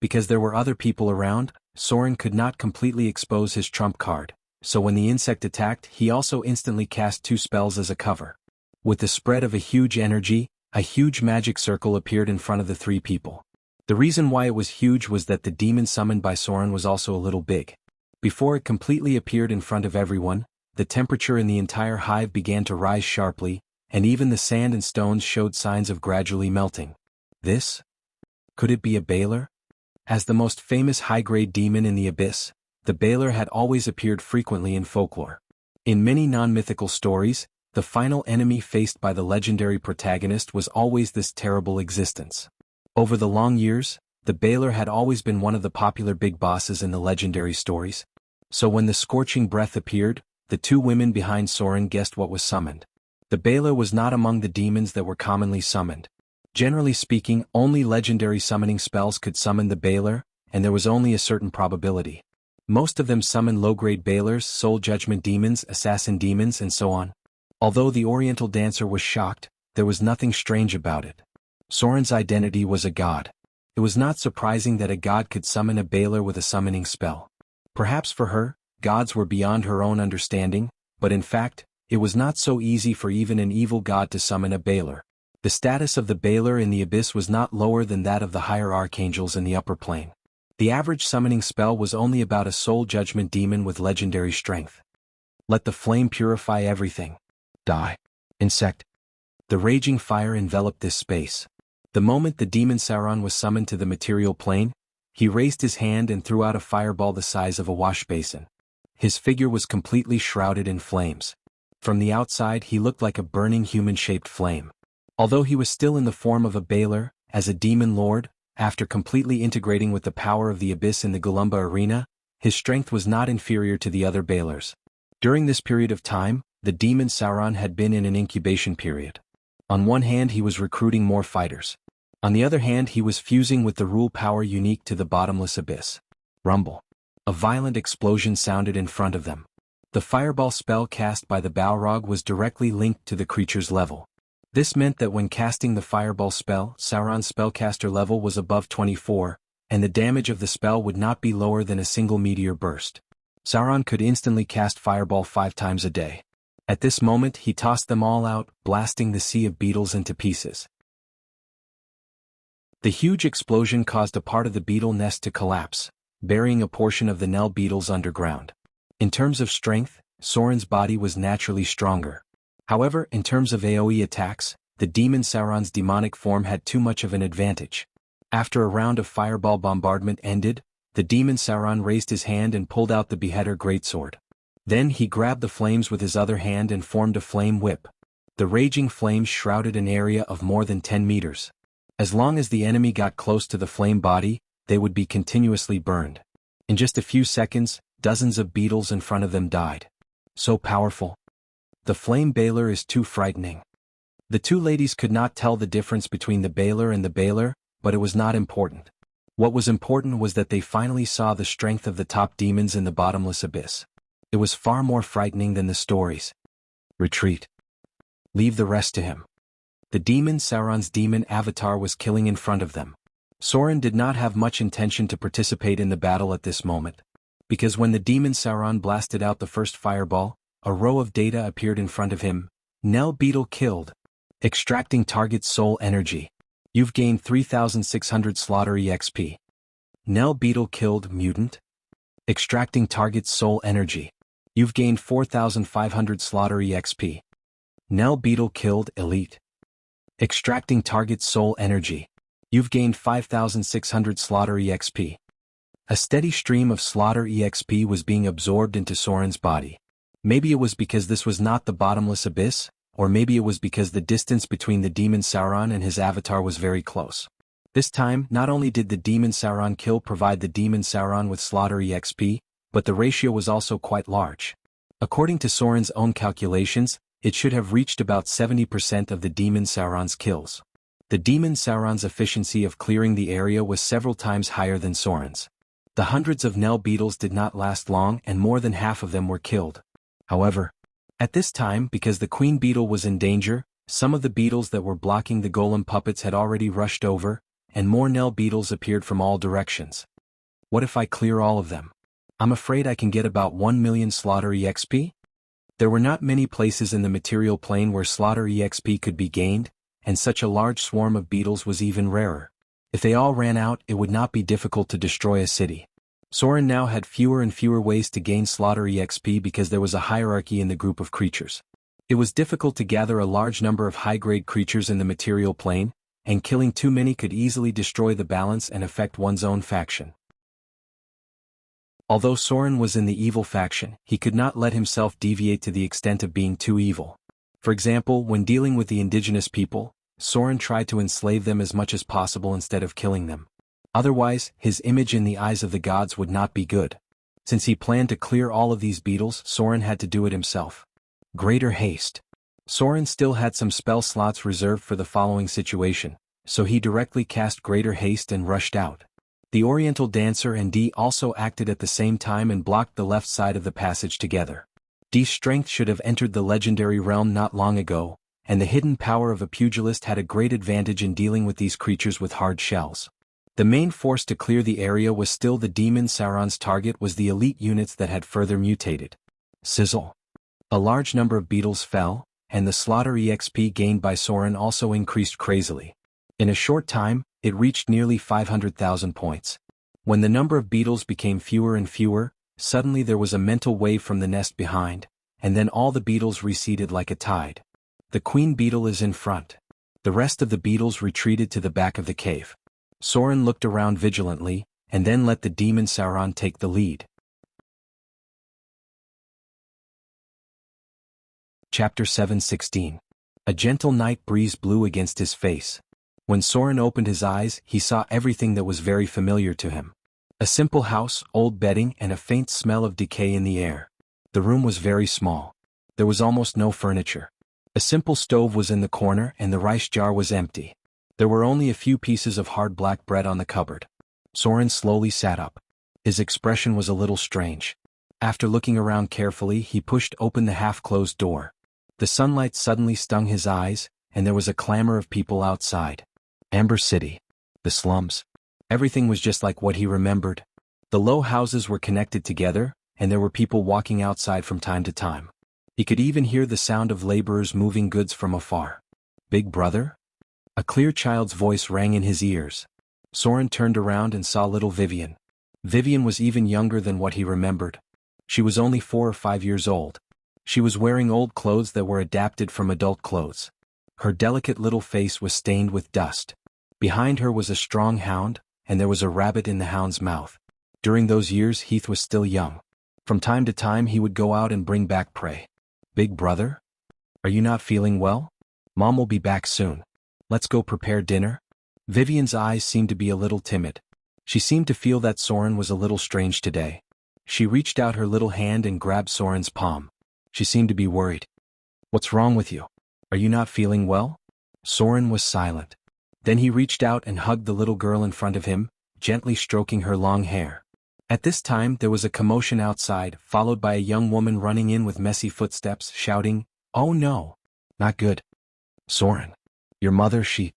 Speaker 1: Because there were other people around, Soren could not completely expose his trump card, so when the insect attacked he also instantly cast 2 spells as a cover. With the spread of a huge energy, a huge magic circle appeared in front of the 3 people. The reason why it was huge was that the demon summoned by Soren was also a little big. Before it completely appeared in front of everyone, the temperature in the entire hive began to rise sharply, and even the sand and stones showed signs of gradually melting. This? Could it be a Baylor? As the most famous high-grade demon in the abyss, the Baylor had always appeared frequently in folklore. In many non-mythical stories, the final enemy faced by the legendary protagonist was always this terrible existence. Over the long years, the Baylor had always been one of the popular big bosses in the legendary stories. So when the scorching breath appeared, the 2 women behind Soren guessed what was summoned. The Baylor was not among the demons that were commonly summoned. Generally speaking, only legendary summoning spells could summon the Baylor, and there was only a certain probability. Most of them summoned low-grade Baylors, soul judgment demons, assassin demons, and so on. Although the Oriental dancer was shocked, there was nothing strange about it. Soren's identity was a god. It was not surprising that a god could summon a Baylor with a summoning spell. Perhaps for her, gods were beyond her own understanding, but in fact, it was not so easy for even an evil god to summon a Baylor. The status of the Baylor in the abyss was not lower than that of the higher archangels in the upper plane. The average summoning spell was only about a soul judgment demon with legendary strength. Let the flame purify everything. Die. Insect. The raging fire enveloped this space. The moment the demon Sauron was summoned to the material plane, he raised his hand and threw out a fireball the size of a wash basin. His figure was completely shrouded in flames. From the outside he looked like a burning human-shaped flame. Although he was still in the form of a Baylor, as a demon lord, after completely integrating with the power of the abyss in the Golumba arena, his strength was not inferior to the other Baylors. During this period of time, the demon Sauron had been in an incubation period. On one hand he was recruiting more fighters. On the other hand he was fusing with the rule power unique to the bottomless abyss. Rumble. A violent explosion sounded in front of them. The fireball spell cast by the Balrog was directly linked to the creature's level. This meant that when casting the fireball spell, Sauron's spellcaster level was above 24, and the damage of the spell would not be lower than a single meteor burst. Sauron could instantly cast fireball 5 times a day. At this moment he tossed them all out, blasting the sea of beetles into pieces. The huge explosion caused a part of the beetle nest to collapse, burying a portion of the Nell beetles underground. In terms of strength, Sorin's body was naturally stronger. However, in terms of AoE attacks, the demon Sauron's demonic form had too much of an advantage. After a round of fireball bombardment ended, the demon Sauron raised his hand and pulled out the Beheader greatsword. Then he grabbed the flames with his other hand and formed a flame whip. The raging flames shrouded an area of more than 10 meters. As long as the enemy got close to the flame body, they would be continuously burned. In just a few seconds, dozens of beetles in front of them died. So powerful. The flame Baylor is too frightening. The two ladies could not tell the difference between the Baylor and the Baylor, but it was not important. What was important was that they finally saw the strength of the top demons in the bottomless abyss. It was far more frightening than the stories. Retreat. Leave the rest to him. The demon Sauron's demon avatar was killing in front of them. Sorin did not have much intention to participate in the battle at this moment. Because when the demon Sauron blasted out the first fireball, a row of data appeared in front of him. Nell beetle killed. Extracting target's soul energy. You've gained 3,600 slaughter EXP. Nell beetle killed mutant. Extracting target's soul energy. You've gained 4,500 slaughter EXP. Nell beetle killed elite. Extracting target's soul energy. You've gained 5,600 slaughter EXP. A steady stream of slaughter EXP was being absorbed into Sorin's body. Maybe it was because this was not the bottomless abyss, or maybe it was because the distance between the demon Sauron and his avatar was very close. This time, not only did the demon Sauron kill provide the demon Sauron with slaughter EXP, but the ratio was also quite large. According to Sorin's own calculations, it should have reached about 70% of the demon Sauron's kills. The demon Sauron's efficiency of clearing the area was several times higher than Sorin's. The hundreds of Nell beetles did not last long and more than half of them were killed. However, at this time, because the queen beetle was in danger, some of the beetles that were blocking the golem puppets had already rushed over, and more Nell beetles appeared from all directions. What if I clear all of them? I'm afraid I can get about 1 million slaughter EXP? There were not many places in the material plane where slaughter EXP could be gained, and such a large swarm of beetles was even rarer. If they all ran out, it would not be difficult to destroy a city. Sorin now had fewer and fewer ways to gain slaughter EXP because there was a hierarchy in the group of creatures. It was difficult to gather a large number of high-grade creatures in the material plane, and killing too many could easily destroy the balance and affect one's own faction. Although Sorin was in the evil faction, he could not let himself deviate to the extent of being too evil. For example, when dealing with the indigenous people, Sorin tried to enslave them as much as possible instead of killing them. Otherwise, his image in the eyes of the gods would not be good. Since he planned to clear all of these beetles, Sorin had to do it himself. Greater haste. Sorin still had some spell slots reserved for the following situation, so he directly cast Greater Haste and rushed out. The Oriental Dancer and Dee also acted at the same time and blocked the left side of the passage together. Dee's strength should have entered the legendary realm not long ago, and the hidden power of a pugilist had a great advantage in dealing with these creatures with hard shells. The main force to clear the area was still the demon Sauron's target was the elite units that had further mutated. Sizzle. A large number of beetles fell, and the slaughter EXP gained by Sorin also increased crazily. In a short time, it reached nearly 500,000 points. When the number of beetles became fewer and fewer, suddenly there was a mental wave from the nest behind, and then all the beetles receded like a tide. The queen beetle is in front. The rest of the beetles retreated to the back of the cave. Sorin looked around vigilantly, and then let the demon Sauron take the lead. Chapter 7:16. A gentle night breeze blew against his face. When Soren opened his eyes, he saw everything that was very familiar to him. A simple house, old bedding, and a faint smell of decay in the air. The room was very small. There was almost no furniture. A simple stove was in the corner and the rice jar was empty. There were only a few pieces of hard black bread on the cupboard. Soren slowly sat up. His expression was a little strange. After looking around carefully, he pushed open the half-closed door. The sunlight suddenly stung his eyes, and there was a clamor of people outside. Amber City. The slums. Everything was just like what he remembered. The low houses were connected together, and there were people walking outside from time to time. He could even hear the sound of laborers moving goods from afar. Big brother? A clear child's voice rang in his ears. Soren turned around and saw little Vivian. Vivian was even younger than what he remembered. She was only 4 or 5 years old. She was wearing old clothes that were adapted from adult clothes. Her delicate little face was stained with dust. Behind her was a strong hound, and there was a rabbit in the hound's mouth. During those years Heath was still young. From time to time he would go out and bring back prey. Big brother? Are you not feeling well? Mom will be back soon. Let's go prepare dinner. Vivian's eyes seemed to be a little timid. She seemed to feel that Soren was a little strange today. She reached out her little hand and grabbed Soren's palm. She seemed to be worried. What's wrong with you? Are you not feeling well? Soren was silent. Then he reached out and hugged the little girl in front of him, gently stroking her long hair. At this time there was a commotion outside, followed by a young woman running in with messy footsteps, shouting, "Oh no! Not good! Soren! Your mother, she..."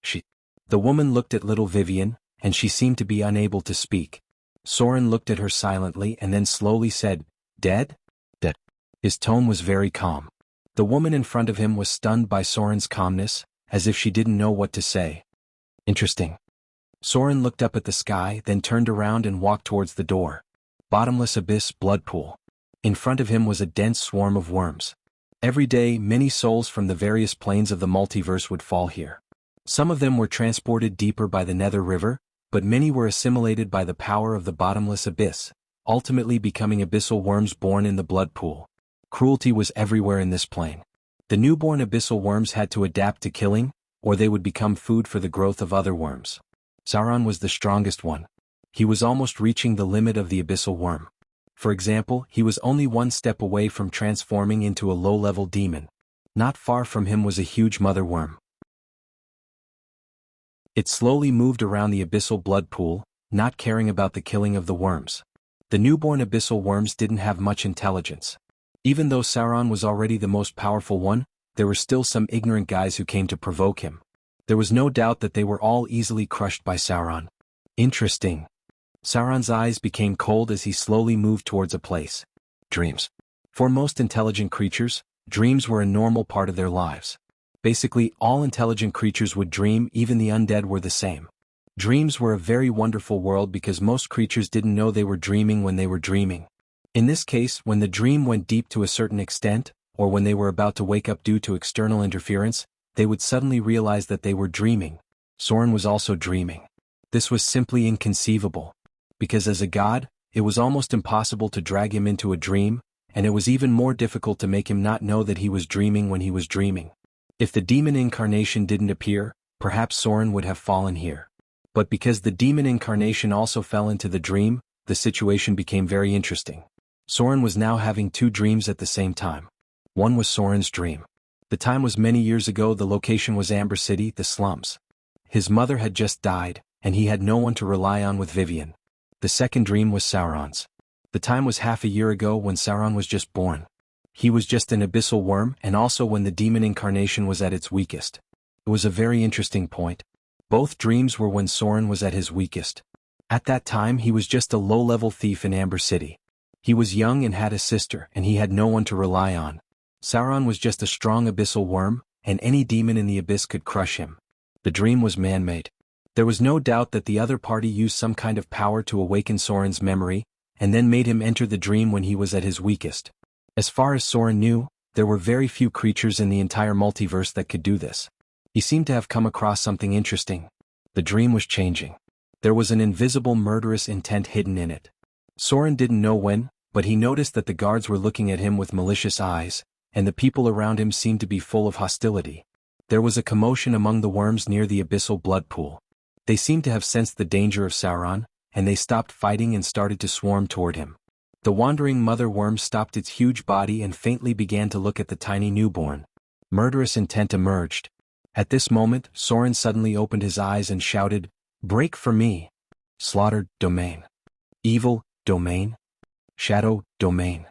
Speaker 1: The woman looked at little Vivian, and she seemed to be unable to speak. Soren looked at her silently and then slowly said, "Dead? Dead." His tone was very calm. The woman in front of him was stunned by Soren's calmness, as if she didn't know what to say. Interesting. Soren looked up at the sky, then turned around and walked towards the door. Bottomless abyss, blood pool. In front of him was a dense swarm of worms. Every day, many souls from the various planes of the multiverse would fall here. Some of them were transported deeper by the Nether River, but many were assimilated by the power of the bottomless abyss, ultimately becoming abyssal worms born in the blood pool. Cruelty was everywhere in this plane. The newborn abyssal worms had to adapt to killing, or they would become food for the growth of other worms. Sauron was the strongest one. He was almost reaching the limit of the abyssal worm. For example, he was only one step away from transforming into a low-level demon. Not far from him was a huge mother worm. It slowly moved around the abyssal blood pool, not caring about the killing of the worms. The newborn abyssal worms didn't have much intelligence. Even though Sauron was already the most powerful one, there were still some ignorant guys who came to provoke him. There was no doubt that they were all easily crushed by Sauron. Interesting. Sauron's eyes became cold as he slowly moved towards a place. Dreams. For most intelligent creatures, dreams were a normal part of their lives. Basically, all intelligent creatures would dream, even the undead were the same. Dreams were a very wonderful world because most creatures didn't know they were dreaming when they were dreaming. In this case, when the dream went deep to a certain extent, or when they were about to wake up due to external interference, they would suddenly realize that they were dreaming. Soren was also dreaming. This was simply inconceivable. Because as a god, it was almost impossible to drag him into a dream, and it was even more difficult to make him not know that he was dreaming when he was dreaming. If the demon incarnation didn't appear, perhaps Soren would have fallen here. But because the demon incarnation also fell into the dream, the situation became very interesting. Soren was now having 2 dreams at the same time. One was Soren's dream. The time was many years ago, the location was Amber City, the slums. His mother had just died, and he had no one to rely on with Vivian. The second dream was Sauron's. The time was half a year ago when Sauron was just born. He was just an abyssal worm, and also when the demon incarnation was at its weakest. It was a very interesting point. Both dreams were when Soren was at his weakest. At that time he was just a low-level thief in Amber City. He was young and had a sister, and he had no one to rely on. Sauron was just a strong abyssal worm, and any demon in the abyss could crush him. The dream was man-made. There was no doubt that the other party used some kind of power to awaken Soren's memory, and then made him enter the dream when he was at his weakest. As far as Soren knew, there were very few creatures in the entire multiverse that could do this. He seemed to have come across something interesting. The dream was changing. There was an invisible murderous intent hidden in it. Soren didn't know when, but he noticed that the guards were looking at him with malicious eyes, and the people around him seemed to be full of hostility. There was a commotion among the worms near the abyssal blood pool. They seemed to have sensed the danger of Sauron, and they stopped fighting and started to swarm toward him. The wandering mother worm stopped its huge body and faintly began to look at the tiny newborn. Murderous intent emerged. At this moment, Sauron suddenly opened his eyes and shouted, "Break for me! Slaughtered domain. Evil domain. Shadow domain."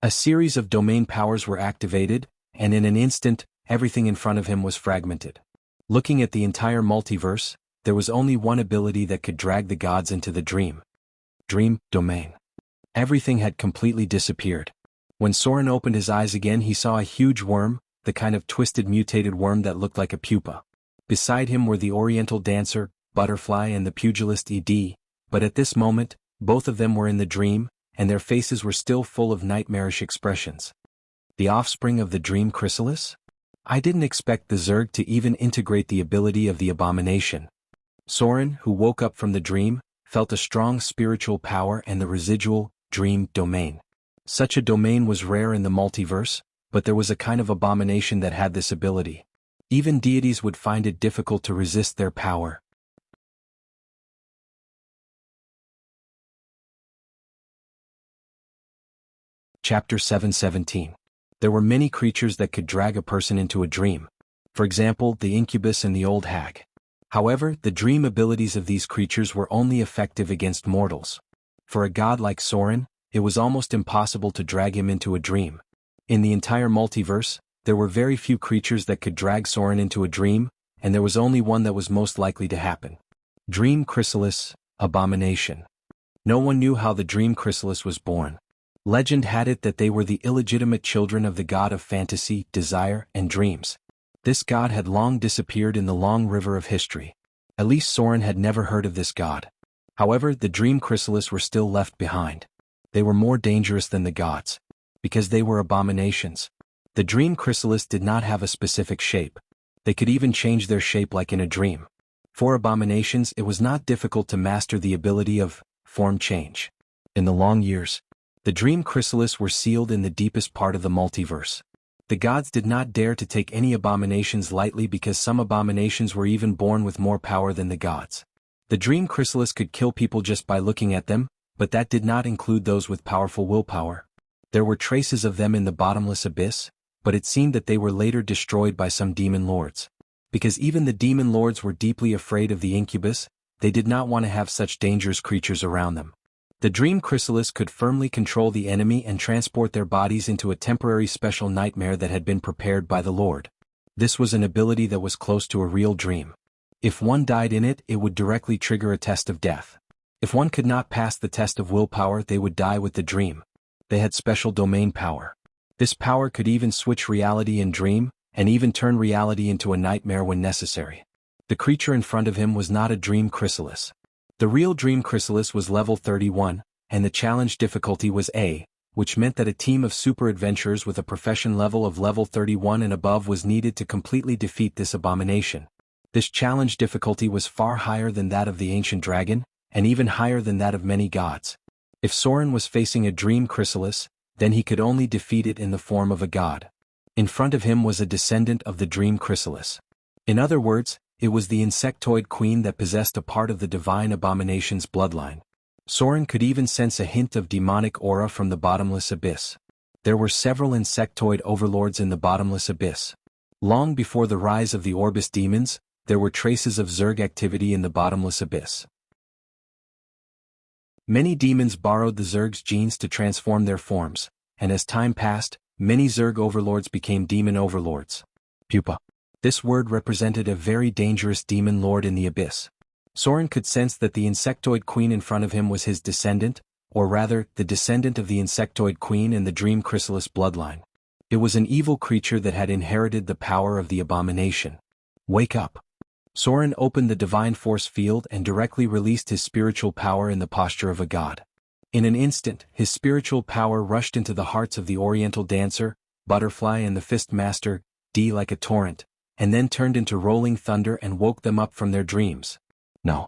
Speaker 1: A series of domain powers were activated, and in an instant, everything in front of him was fragmented. Looking at the entire multiverse, there was only one ability that could drag the gods into the dream domain. Everything had completely disappeared. When Sauron opened his eyes again, he saw a huge worm, the kind of twisted mutated worm that looked like a pupa. Beside him were the Oriental dancer, Butterfly, and the pugilist Ed, but at this moment, both of them were in the dream, and their faces were still full of nightmarish expressions. The offspring of the dream chrysalis? I didn't expect the Zerg to even integrate the ability of the abomination. Sauron, who woke up from the dream, felt a strong spiritual power and the residual, dream domain. Such a domain was rare in the multiverse, but there was a kind of abomination that had this ability. Even deities would find it difficult to resist their power. Chapter 7:17. There were many creatures that could drag a person into a dream. For example, the incubus and the old hag. However, the dream abilities of these creatures were only effective against mortals. For a god like Sauron, it was almost impossible to drag him into a dream. In the entire multiverse, there were very few creatures that could drag Sauron into a dream, and there was only one that was most likely to happen. Dream chrysalis, abomination. No one knew how the dream chrysalis was born. Legend had it that they were the illegitimate children of the god of fantasy, desire, and dreams. This god had long disappeared in the long river of history. At least Sauron had never heard of this god. However, the dream chrysalis were still left behind. They were more dangerous than the gods, because they were abominations. The dream chrysalis did not have a specific shape. They could even change their shape like in a dream. For abominations, it was not difficult to master the ability of form change. In the long years, the dream chrysalis were sealed in the deepest part of the multiverse. The gods did not dare to take any abominations lightly because some abominations were even born with more power than the gods. The dream chrysalis could kill people just by looking at them, but that did not include those with powerful willpower. There were traces of them in the bottomless abyss, but it seemed that they were later destroyed by some demon lords. Because even the demon lords were deeply afraid of the incubus, they did not want to have such dangerous creatures around them. The dream chrysalis could firmly control the enemy and transport their bodies into a temporary special nightmare that had been prepared by the Lord. This was an ability that was close to a real dream. If one died in it, it would directly trigger a test of death. If one could not pass the test of willpower, they would die with the dream. They had special domain power. This power could even switch reality in dream, and even turn reality into a nightmare when necessary. The creature in front of him was not a dream chrysalis. The real dream chrysalis was level 31, and the challenge difficulty was A, which meant that a team of super adventurers with a profession level of level 31 and above was needed to completely defeat this abomination. This challenge difficulty was far higher than that of the ancient dragon, and even higher than that of many gods. If Sauron was facing a dream chrysalis, then he could only defeat it in the form of a god. In front of him was a descendant of the dream chrysalis. In other words, it was the insectoid queen that possessed a part of the divine abomination's bloodline. Sauron could even sense a hint of demonic aura from the bottomless abyss. There were several insectoid overlords in the bottomless abyss. Long before the rise of the Orbis demons, there were traces of Zerg activity in the bottomless abyss. Many demons borrowed the Zerg's genes to transform their forms, and as time passed, many Zerg overlords became demon overlords. Pupa. This word represented a very dangerous demon lord in the abyss. Sauron could sense that the insectoid queen in front of him was his descendant, or rather, the descendant of the insectoid queen in the dream chrysalis bloodline. It was an evil creature that had inherited the power of the abomination. Wake up. Sauron opened the divine force field and directly released his spiritual power in the posture of a god. In an instant, his spiritual power rushed into the hearts of the Oriental dancer, Butterfly, and the fist master, D, like a torrent, and then turned into rolling thunder and woke them up from their dreams. No.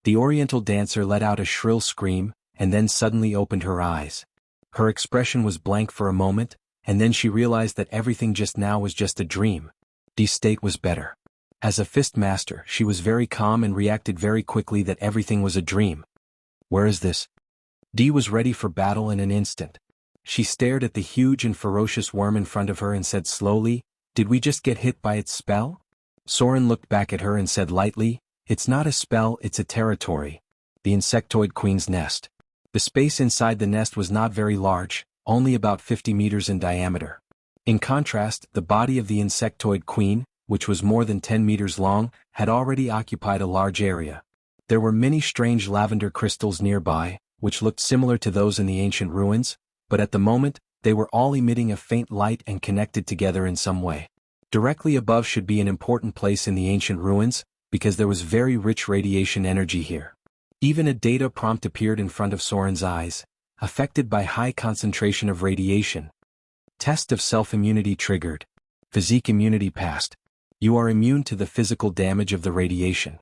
Speaker 1: The Oriental dancer let out a shrill scream, and then suddenly opened her eyes. Her expression was blank for a moment, and then she realized that everything just now was just a dream. Dee's state was better. As a fist master, she was very calm and reacted very quickly that everything was a dream. Where is this? Dee was ready for battle in an instant. She stared at the huge and ferocious worm in front of her and said slowly, "Did we just get hit by its spell?" Soren looked back at her and said lightly, "It's not a spell, it's a territory. The insectoid queen's nest." The space inside the nest was not very large, only about 50 meters in diameter. In contrast, the body of the insectoid queen, which was more than 10 meters long, had already occupied a large area. There were many strange lavender crystals nearby, which looked similar to those in the ancient ruins, but at the moment, they were all emitting a faint light and connected together in some way. Directly above should be an important place in the ancient ruins, because there was very rich radiation energy here. Even a data prompt appeared in front of Soren's eyes, affected by high concentration of radiation. Test of self-immunity triggered. Physique immunity passed. You are immune to the physical damage of the radiation.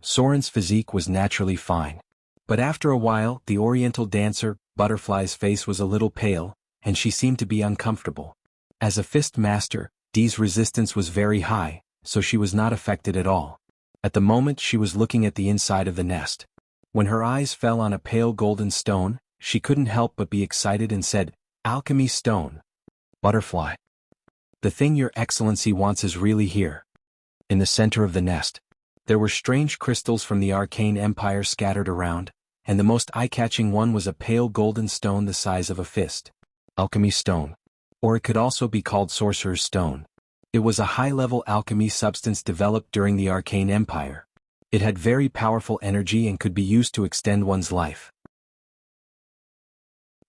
Speaker 1: Soren's physique was naturally fine. But after a while, the oriental dancer, Butterfly's face was a little pale, and she seemed to be uncomfortable. As a fist master, Dee's resistance was very high, so she was not affected at all. At the moment she was looking at the inside of the nest. When her eyes fell on a pale golden stone, she couldn't help but be excited and said, "Alchemy stone." Butterfly. "The thing your excellency wants is really here." In the center of the nest, there were strange crystals from the arcane empire scattered around, and the most eye-catching one was a pale golden stone the size of a fist. Alchemy stone. Or it could also be called sorcerer's stone. It was a high-level alchemy substance developed during the arcane empire. It had very powerful energy and could be used to extend one's life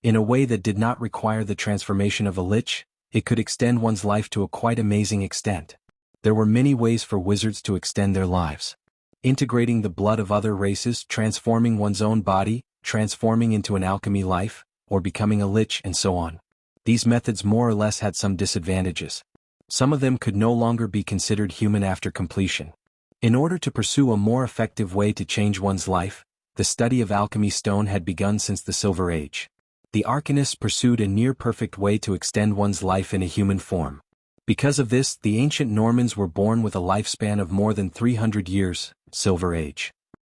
Speaker 1: in a way that did not require the transformation of a lich. It could extend one's life to a quite amazing extent. There were many ways for wizards to extend their lives. Integrating the blood of other races, transforming one's own body, transforming into an alchemy life, or becoming a lich, and so on. These methods more or less had some disadvantages. Some of them could no longer be considered human after completion. In order to pursue a more effective way to change one's life, the study of alchemy stone had begun since the Silver Age. The arcanists pursued a near-perfect way to extend one's life in a human form. Because of this, the ancient Normans were born with a lifespan of more than 300 years, Silver Age.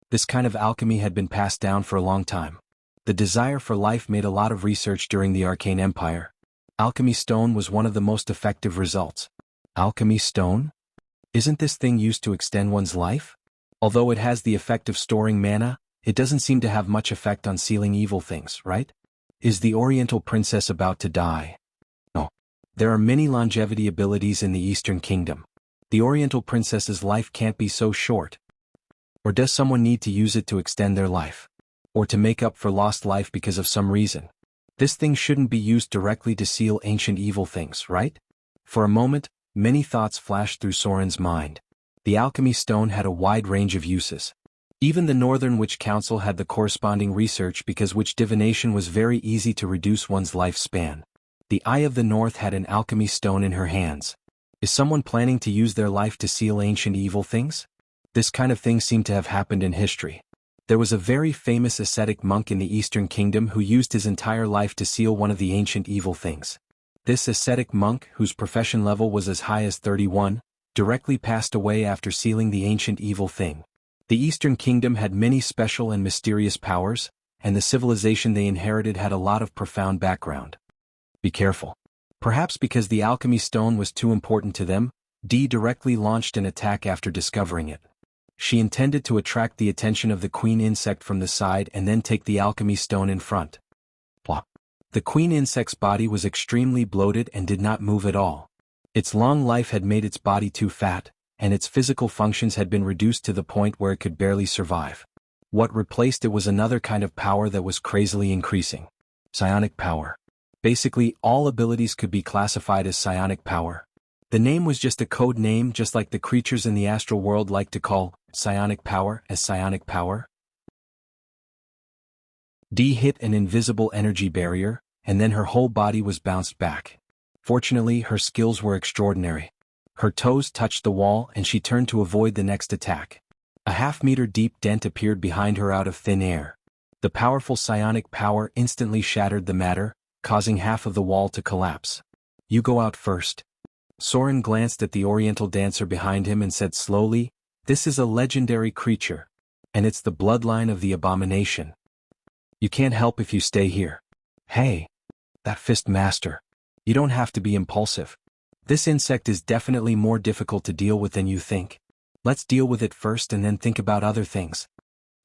Speaker 1: This kind of alchemy had been passed down for a long time. The desire for life made a lot of research during the Arcane Empire. Alchemy stone was one of the most effective results. Alchemy stone? Isn't this thing used to extend one's life? Although it has the effect of storing mana, it doesn't seem to have much effect on sealing evil things, right? Is the Oriental Princess about to die? No. There are many longevity abilities in the Eastern Kingdom. The Oriental Princess's life can't be so short. Or does someone need to use it to extend their life? Or to make up for lost life because of some reason? This thing shouldn't be used directly to seal ancient evil things, right? For a moment, many thoughts flashed through Soren's mind. The alchemy stone had a wide range of uses. Even the Northern Witch Council had the corresponding research because witch divination was very easy to reduce one's lifespan. The Eye of the North had an alchemy stone in her hands. Is someone planning to use their life to seal ancient evil things? This kind of thing seemed to have happened in history. There was a very famous ascetic monk in the Eastern Kingdom who used his entire life to seal one of the ancient evil things. This ascetic monk, whose profession level was as high as 31, directly passed away after sealing the ancient evil thing. The Eastern Kingdom had many special and mysterious powers, and the civilization they inherited had a lot of profound background. Be careful. Perhaps because the alchemy stone was too important to them, Dee directly launched an attack after discovering it. She intended to attract the attention of the queen insect from the side and then take the alchemy stone in front. Plop. The queen insect's body was extremely bloated and did not move at all. Its long life had made its body too fat, and its physical functions had been reduced to the point where it could barely survive. What replaced it was another kind of power that was crazily increasing. Psionic power. Basically, all abilities could be classified as psionic power. The name was just a code name, just like the creatures in the astral world like to call psionic power as psionic power. Dee hit an invisible energy barrier, and then her whole body was bounced back. Fortunately, her skills were extraordinary. Her toes touched the wall and she turned to avoid the next attack. A half-meter deep dent appeared behind her out of thin air. The powerful psionic power instantly shattered the matter, causing half of the wall to collapse. "You go out first." Soren glanced at the Oriental dancer behind him and said slowly, "This is a legendary creature. And it's the bloodline of the abomination. You can't help if you stay here." "Hey, that fist master. You don't have to be impulsive. This insect is definitely more difficult to deal with than you think. Let's deal with it first and then think about other things."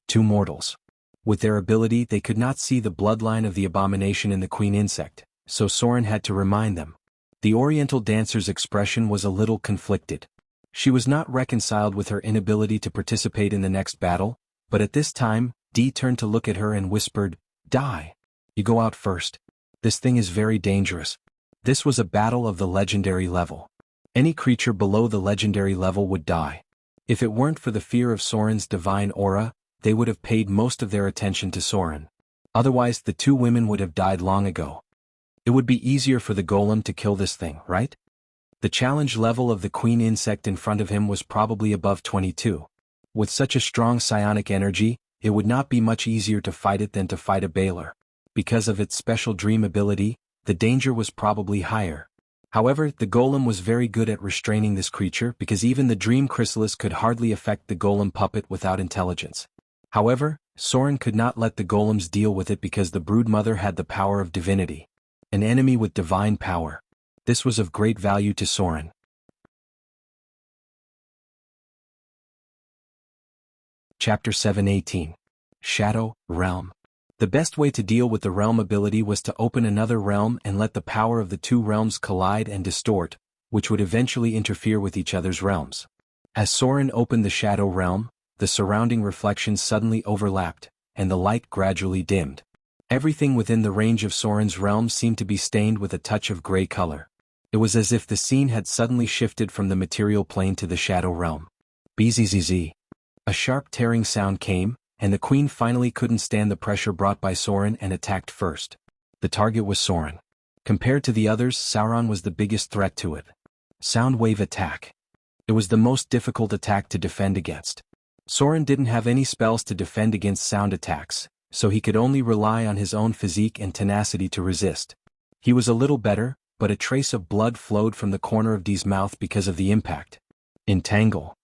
Speaker 1: Two mortals. With their ability, they could not see the bloodline of the abomination in the queen insect, so Soren had to remind them. The Oriental dancer's expression was a little conflicted. She was not reconciled with her inability to participate in the next battle, but at this time, Dee turned to look at her and whispered, "Die. You go out first. This thing is very dangerous." This was a battle of the legendary level. Any creature below the legendary level would die. If it weren't for the fear of Soren's divine aura, they would have paid most of their attention to Soren. Otherwise, the two women would have died long ago. It would be easier for the golem to kill this thing, right? The challenge level of the queen insect in front of him was probably above 22. With such a strong psionic energy, it would not be much easier to fight it than to fight a Baylor. Because of its special dream ability, the danger was probably higher. However, the golem was very good at restraining this creature because even the dream chrysalis could hardly affect the golem puppet without intelligence. However, Soren could not let the golems deal with it because the broodmother had the power of divinity. An enemy with divine power. This was of great value to Soren. Chapter 7:18. Shadow Realm. The best way to deal with the realm ability was to open another realm and let the power of the two realms collide and distort, which would eventually interfere with each other's realms. As Soren opened the shadow realm, the surrounding reflections suddenly overlapped, and the light gradually dimmed. Everything within the range of Soren's realm seemed to be stained with a touch of gray color. It was as if the scene had suddenly shifted from the material plane to the shadow realm. Bzzz. A sharp tearing sound came, and the queen finally couldn't stand the pressure brought by Soren and attacked first. The target was Soren. Compared to the others, Sauron was the biggest threat to it. Sound wave attack. It was the most difficult attack to defend against. Soren didn't have any spells to defend against sound attacks, so he could only rely on his own physique and tenacity to resist. He was a little better, but a trace of blood flowed from the corner of Dee's mouth because of the impact. Entangle.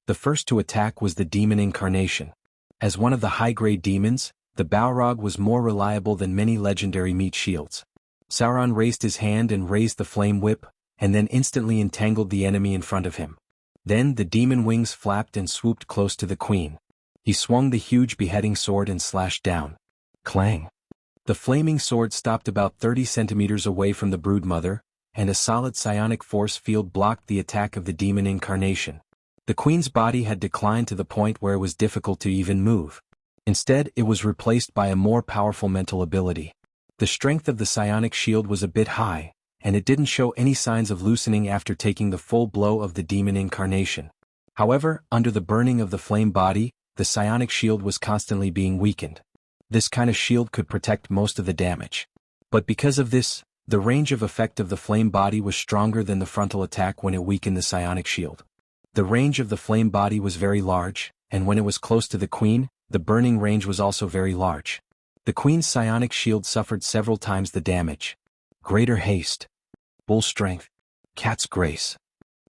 Speaker 1: The first to attack was the demon incarnation. As one of the high-grade demons, the Balrog was more reliable than many legendary meat shields. Sauron raised his hand and raised the flame whip, and then instantly entangled the enemy in front of him. Then the demon wings flapped and swooped close to the queen. He swung the huge beheading sword and slashed down. Clang! The flaming sword stopped about 30 centimeters away from the broodmother, and a solid psionic force field blocked the attack of the demon incarnation. The queen's body had declined to the point where it was difficult to even move. Instead, it was replaced by a more powerful mental ability. The strength of the psionic shield was a bit high, and it didn't show any signs of loosening after taking the full blow of the demon incarnation. However, under the burning of the flame body, the psionic shield was constantly being weakened. This kind of shield could protect most of the damage. But because of this, the range of effect of the flame body was stronger than the frontal attack when it weakened the psionic shield. The range of the flame body was very large, and when it was close to the queen, the burning range was also very large. The queen's psionic shield suffered several times the damage. Greater haste. Bull strength. Cat's grace.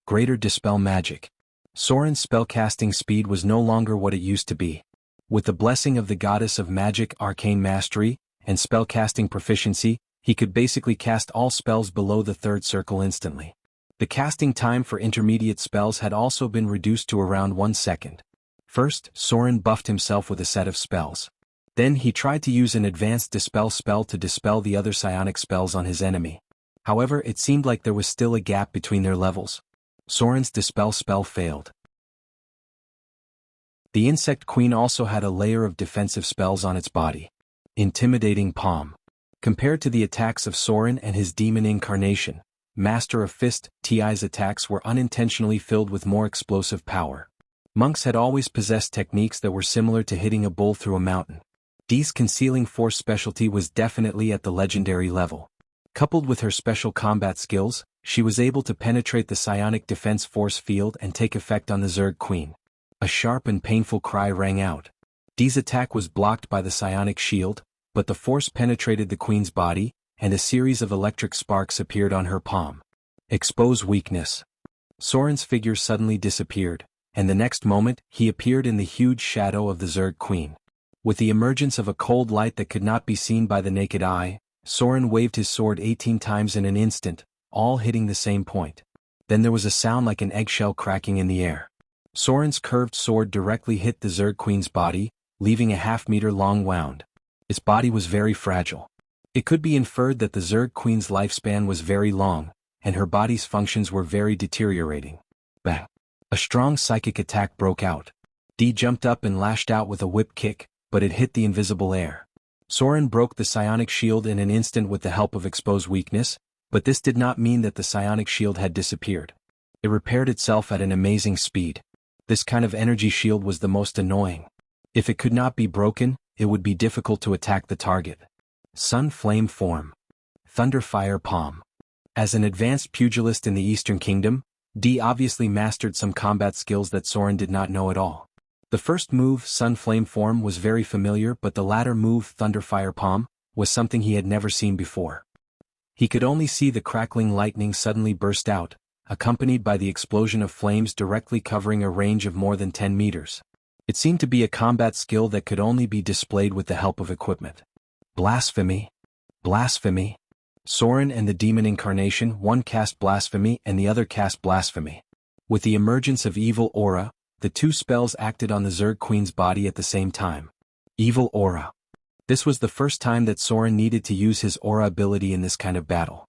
Speaker 1: Greater dispel magic. Soren's spellcasting speed was no longer what it used to be. With the blessing of the goddess of magic, arcane mastery, and spellcasting proficiency, he could basically cast all spells below the third circle instantly. The casting time for intermediate spells had also been reduced to around 1 second. First, Soren buffed himself with a set of spells. Then he tried to use an advanced dispel spell to dispel the other psionic spells on his enemy. However, it seemed like there was still a gap between their levels. Soren's dispel spell failed. The insect queen also had a layer of defensive spells on its body. Intimidating palm. Compared to the attacks of Soren and his demon incarnation, Master of Fist, Ti's attacks were unintentionally filled with more explosive power. Monks had always possessed techniques that were similar to hitting a bull through a mountain. Dee's concealing force specialty was definitely at the legendary level. Coupled with her special combat skills, she was able to penetrate the psionic defense force field and take effect on the Zerg Queen. A sharp and painful cry rang out. Dee's attack was blocked by the psionic shield, but the force penetrated the queen's body, and a series of electric sparks appeared on her palm. Expose weakness. Soren's figure suddenly disappeared, and the next moment, he appeared in the huge shadow of the Zerg Queen. With the emergence of a cold light that could not be seen by the naked eye, Soren waved his sword 18 times in an instant, all hitting the same point. Then there was a sound like an eggshell cracking in the air. Soren's curved sword directly hit the Zerg Queen's body, leaving a half-meter-long wound. Its body was very fragile. It could be inferred that the Zerg Queen's lifespan was very long, and her body's functions were very deteriorating. Bang! A strong psychic attack broke out. Dee jumped up and lashed out with a whip kick, but it hit the invisible air. Soren broke the psionic shield in an instant with the help of Expose Weakness, but this did not mean that the psionic shield had disappeared. It repaired itself at an amazing speed. This kind of energy shield was the most annoying. If it could not be broken, it would be difficult to attack the target. Sun Flame Form. Thunderfire Palm. As an advanced pugilist in the Eastern Kingdom, Dee obviously mastered some combat skills that Soren did not know at all. The first move, Sun Flame Form, was very familiar, but the latter move, Thunderfire Palm, was something he had never seen before. He could only see the crackling lightning suddenly burst out, accompanied by the explosion of flames directly covering a range of more than 10 meters. It seemed to be a combat skill that could only be displayed with the help of equipment. Blasphemy. Blasphemy. Soren and the demon incarnation, one cast Blasphemy and the other cast Blasphemy. With the emergence of Evil Aura, the two spells acted on the Zerg Queen's body at the same time. Evil Aura. This was the first time that Soren needed to use his aura ability in this kind of battle.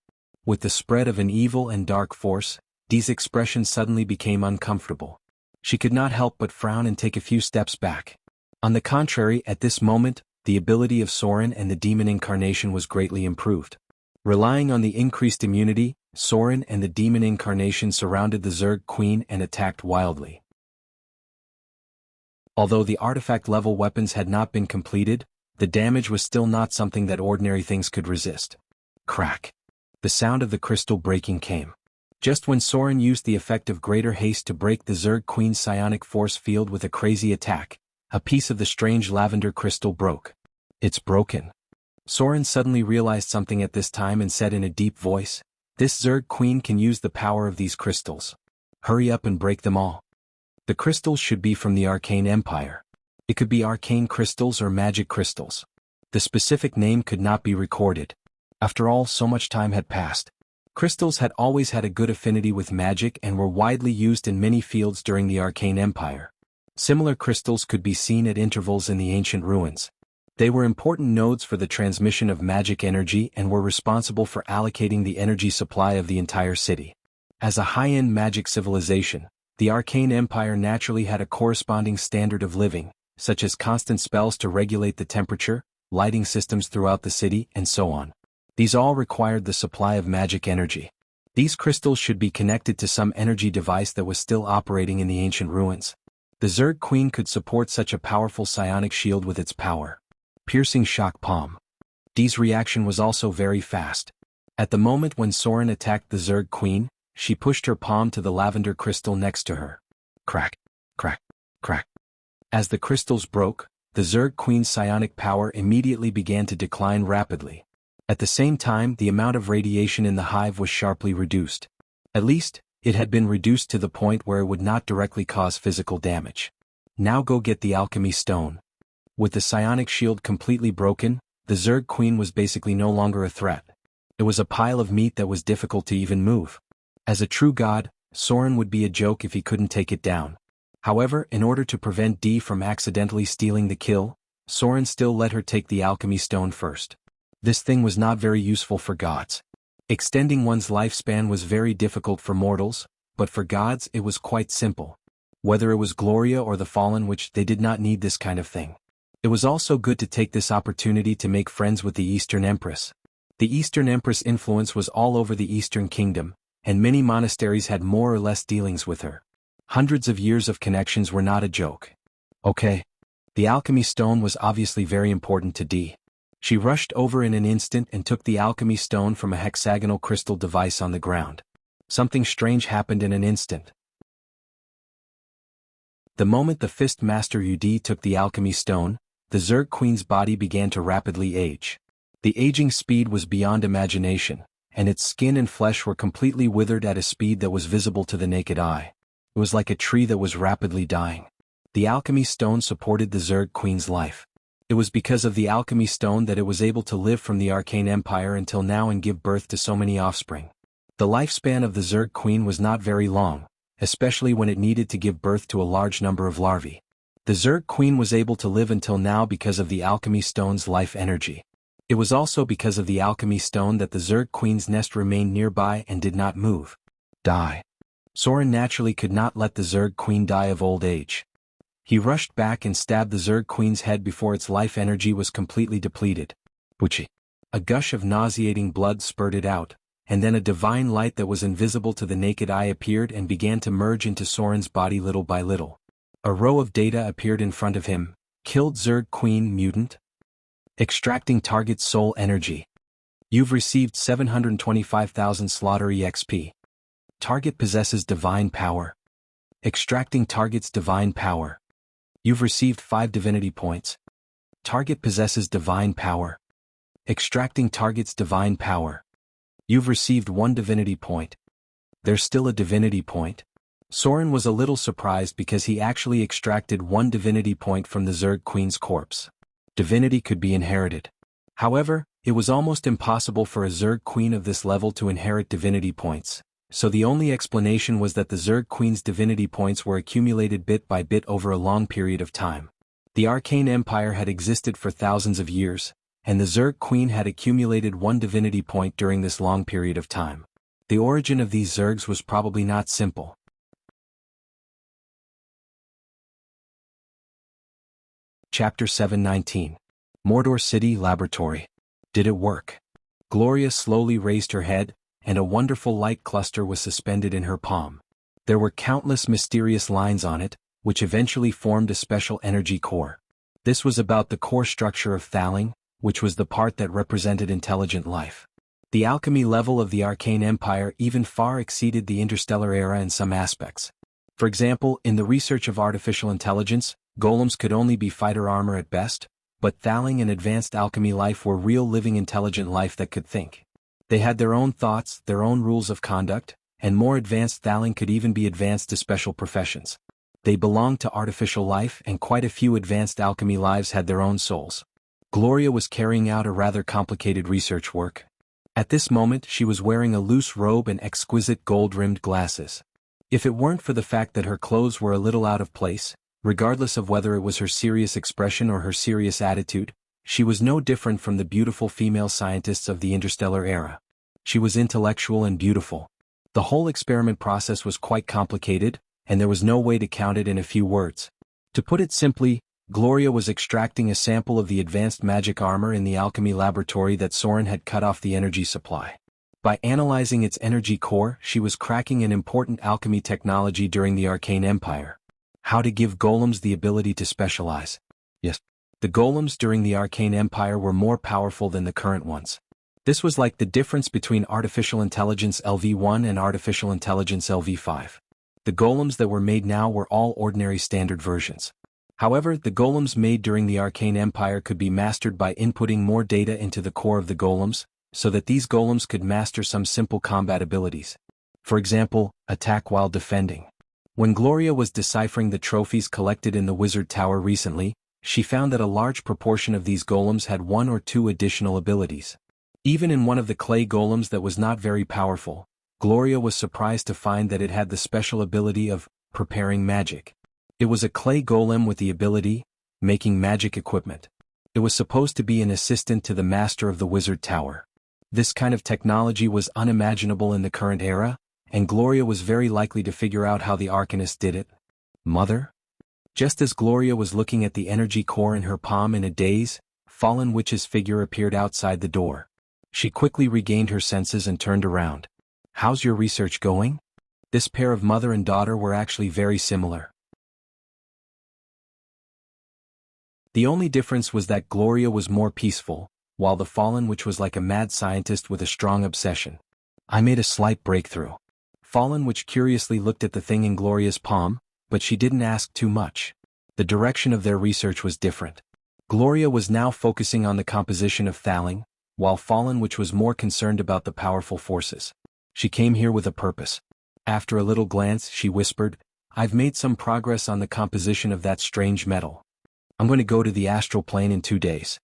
Speaker 1: With the spread of an evil and dark force, Dee's expression suddenly became uncomfortable. She could not help but frown and take a few steps back. On the contrary, at this moment, the ability of Soren and the demon incarnation was greatly improved. Relying on the increased immunity, Soren and the demon incarnation surrounded the Zerg Queen and attacked wildly. Although the artifact-level weapons had not been completed, the damage was still not something that ordinary things could resist. Crack! The sound of the crystal breaking came. Just when Soren used the effect of greater haste to break the Zerg Queen's psionic force field with a crazy attack, a piece of the strange lavender crystal broke. It's broken. Soren suddenly realized something at this time and said in a deep voice, "This Zerg Queen can use the power of these crystals. Hurry up and break them all." The crystals should be from the Arcane Empire. It could be arcane crystals or magic crystals. The specific name could not be recorded. After all, so much time had passed. Crystals had always had a good affinity with magic and were widely used in many fields during the Arcane Empire. Similar crystals could be seen at intervals in the ancient ruins. They were important nodes for the transmission of magic energy and were responsible for allocating the energy supply of the entire city. As a high-end magic civilization, the Arcane Empire naturally had a corresponding standard of living, such as constant spells to regulate the temperature, lighting systems throughout the city, and so on. These all required the supply of magic energy. These crystals should be connected to some energy device that was still operating in the ancient ruins. The Zerg Queen could support such a powerful psionic shield with its power. Piercing Shock Palm. Dee's reaction was also very fast. At the moment when Soren attacked the Zerg Queen, she pushed her palm to the lavender crystal next to her. Crack, crack, crack. As the crystals broke, the Zerg Queen's psionic power immediately began to decline rapidly. At the same time, the amount of radiation in the hive was sharply reduced. At least, it had been reduced to the point where it would not directly cause physical damage. Now go get the alchemy stone. With the psionic shield completely broken, the Zerg Queen was basically no longer a threat. It was a pile of meat that was difficult to even move. As a true god, Soren would be a joke if he couldn't take it down. However, in order to prevent Dee from accidentally stealing the kill, Soren still let her take the alchemy stone first. This thing was not very useful for gods. Extending one's lifespan was very difficult for mortals, but for gods it was quite simple. Whether it was Gloria or the Fallen, which they did not need this kind of thing. It was also good to take this opportunity to make friends with the Eastern Empress. The Eastern Empress' influence was all over the Eastern Kingdom, and many monasteries had more or less dealings with her. Hundreds of years of connections were not a joke. Okay. The alchemy stone was obviously very important to Dee. She rushed over in an instant and took the alchemy stone from a hexagonal crystal device on the ground. Something strange happened in an instant. The moment the Fist Master Ud took the alchemy stone, the Zerg Queen's body began to rapidly age. The aging speed was beyond imagination, and its skin and flesh were completely withered at a speed that was visible to the naked eye. It was like a tree that was rapidly dying. The alchemy stone supported the Zerg Queen's life. It was because of the alchemy stone that it was able to live from the Arcane Empire until now and give birth to so many offspring. The lifespan of the Zerg Queen was not very long, especially when it needed to give birth to a large number of larvae. The Zerg Queen was able to live until now because of the alchemy stone's life energy. It was also because of the alchemy stone that the Zerg Queen's nest remained nearby and did not move. Die. Soren naturally could not let the Zerg Queen die of old age. He rushed back and stabbed the Zerg Queen's head before its life energy was completely depleted. Wuxia. A gush of nauseating blood spurted out, and then a divine light that was invisible to the naked eye appeared and began to merge into Soren's body little by little. A row of data appeared in front of him. Killed Zerg Queen mutant. Extracting target's soul energy. You've received 725,000 slaughter EXP. Target possesses divine power. Extracting target's divine power. You've received 5 divinity points. Target possesses divine power. Extracting target's divine power. You've received 1 divinity point. There's still a divinity point. Soren was a little surprised because he actually extracted 1 divinity point from the Zerg Queen's corpse. Divinity could be inherited. However, it was almost impossible for a Zerg Queen of this level to inherit divinity points, so the only explanation was that the Zerg Queen's divinity points were accumulated bit by bit over a long period of time. The Arcane Empire had existed for thousands of years, and the Zerg Queen had accumulated 1 divinity point during this long period of time. The origin of these Zergs was probably not simple. Chapter 719. Mordor City Laboratory. Did it work? Gloria slowly raised her head, and a wonderful light cluster was suspended in her palm. There were countless mysterious lines on it, which eventually formed a special energy core. This was about the core structure of Thaling, which was the part that represented intelligent life. The alchemy level of the Arcane Empire even far exceeded the interstellar era in some aspects. For example, in the research of artificial intelligence, golems could only be fighter armor at best, but Thaling and advanced alchemy life were real living intelligent life that could think. They had their own thoughts, their own rules of conduct, and more advanced Thaling could even be advanced to special professions. They belonged to artificial life, and quite a few advanced alchemy lives had their own souls. Gloria was carrying out a rather complicated research work. At this moment she was wearing a loose robe and exquisite gold-rimmed glasses. If it weren't for the fact that her clothes were a little out of place, regardless of whether it was her serious expression or her serious attitude, she was no different from the beautiful female scientists of the interstellar era. She was intellectual and beautiful. The whole experiment process was quite complicated, and there was no way to count it in a few words. To put it simply, Gloria was extracting a sample of the advanced magic armor in the alchemy laboratory that Soren had cut off the energy supply. By analyzing its energy core, she was cracking an important alchemy technology during the Arcane Empire. How to give golems the ability to specialize. Yes. The golems during the Arcane Empire were more powerful than the current ones. This was like the difference between artificial intelligence LV1 and artificial intelligence LV5. The golems that were made now were all ordinary standard versions. However, the golems made during the Arcane Empire could be mastered by inputting more data into the core of the golems, so that these golems could master some simple combat abilities. For example, attack while defending. When Gloria was deciphering the trophies collected in the Wizard Tower recently, she found that a large proportion of these golems had 1 or 2 additional abilities. Even in one of the clay golems that was not very powerful, Gloria was surprised to find that it had the special ability of preparing magic. It was a clay golem with the ability, making magic equipment. It was supposed to be an assistant to the master of the Wizard Tower. This kind of technology was unimaginable in the current era, and Gloria was very likely to figure out how the Arcanist did it. Mother? Just as Gloria was looking at the energy core in her palm in a daze, Fallen Witch's figure appeared outside the door. She quickly regained her senses and turned around. How's your research going? This pair of mother and daughter were actually very similar. The only difference was that Gloria was more peaceful, while the Fallen Witch was like a mad scientist with a strong obsession. I made a slight breakthrough. Fallen Witch curiously looked at the thing in Gloria's palm, but she didn't ask too much. The direction of their research was different. Gloria was now focusing on the composition of Thaling, while Fallen Witch was more concerned about the powerful forces. She came here with a purpose. After a little glance, she whispered, "I've made some progress on the composition of that strange metal. I'm going to go to the astral plane in 2 days.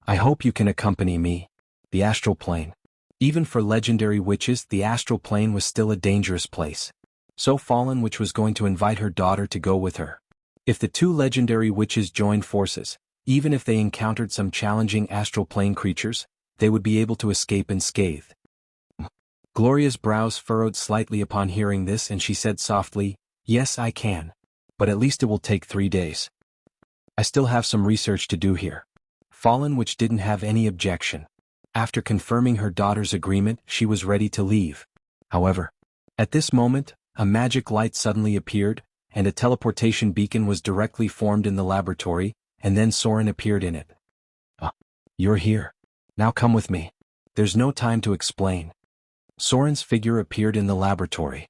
Speaker 1: I hope you can accompany me." The astral plane. Even for legendary witches, the astral plane was still a dangerous place. So Fallen Witch was going to invite her daughter to go with her. If the two legendary witches joined forces, even if they encountered some challenging astral plane creatures, they would be able to escape unscathed. Gloria's brows furrowed slightly upon hearing this, and she said softly, "Yes, I can. But at least it will take 3 days. I still have some research to do here." Fallen Witch didn't have any objection. After confirming her daughter's agreement, she was ready to leave. However, at this moment, a magic light suddenly appeared, and a teleportation beacon was directly formed in the laboratory, and then Soren appeared in it. You're here. Now come with me. There's no time to explain." Soren's figure appeared in the laboratory.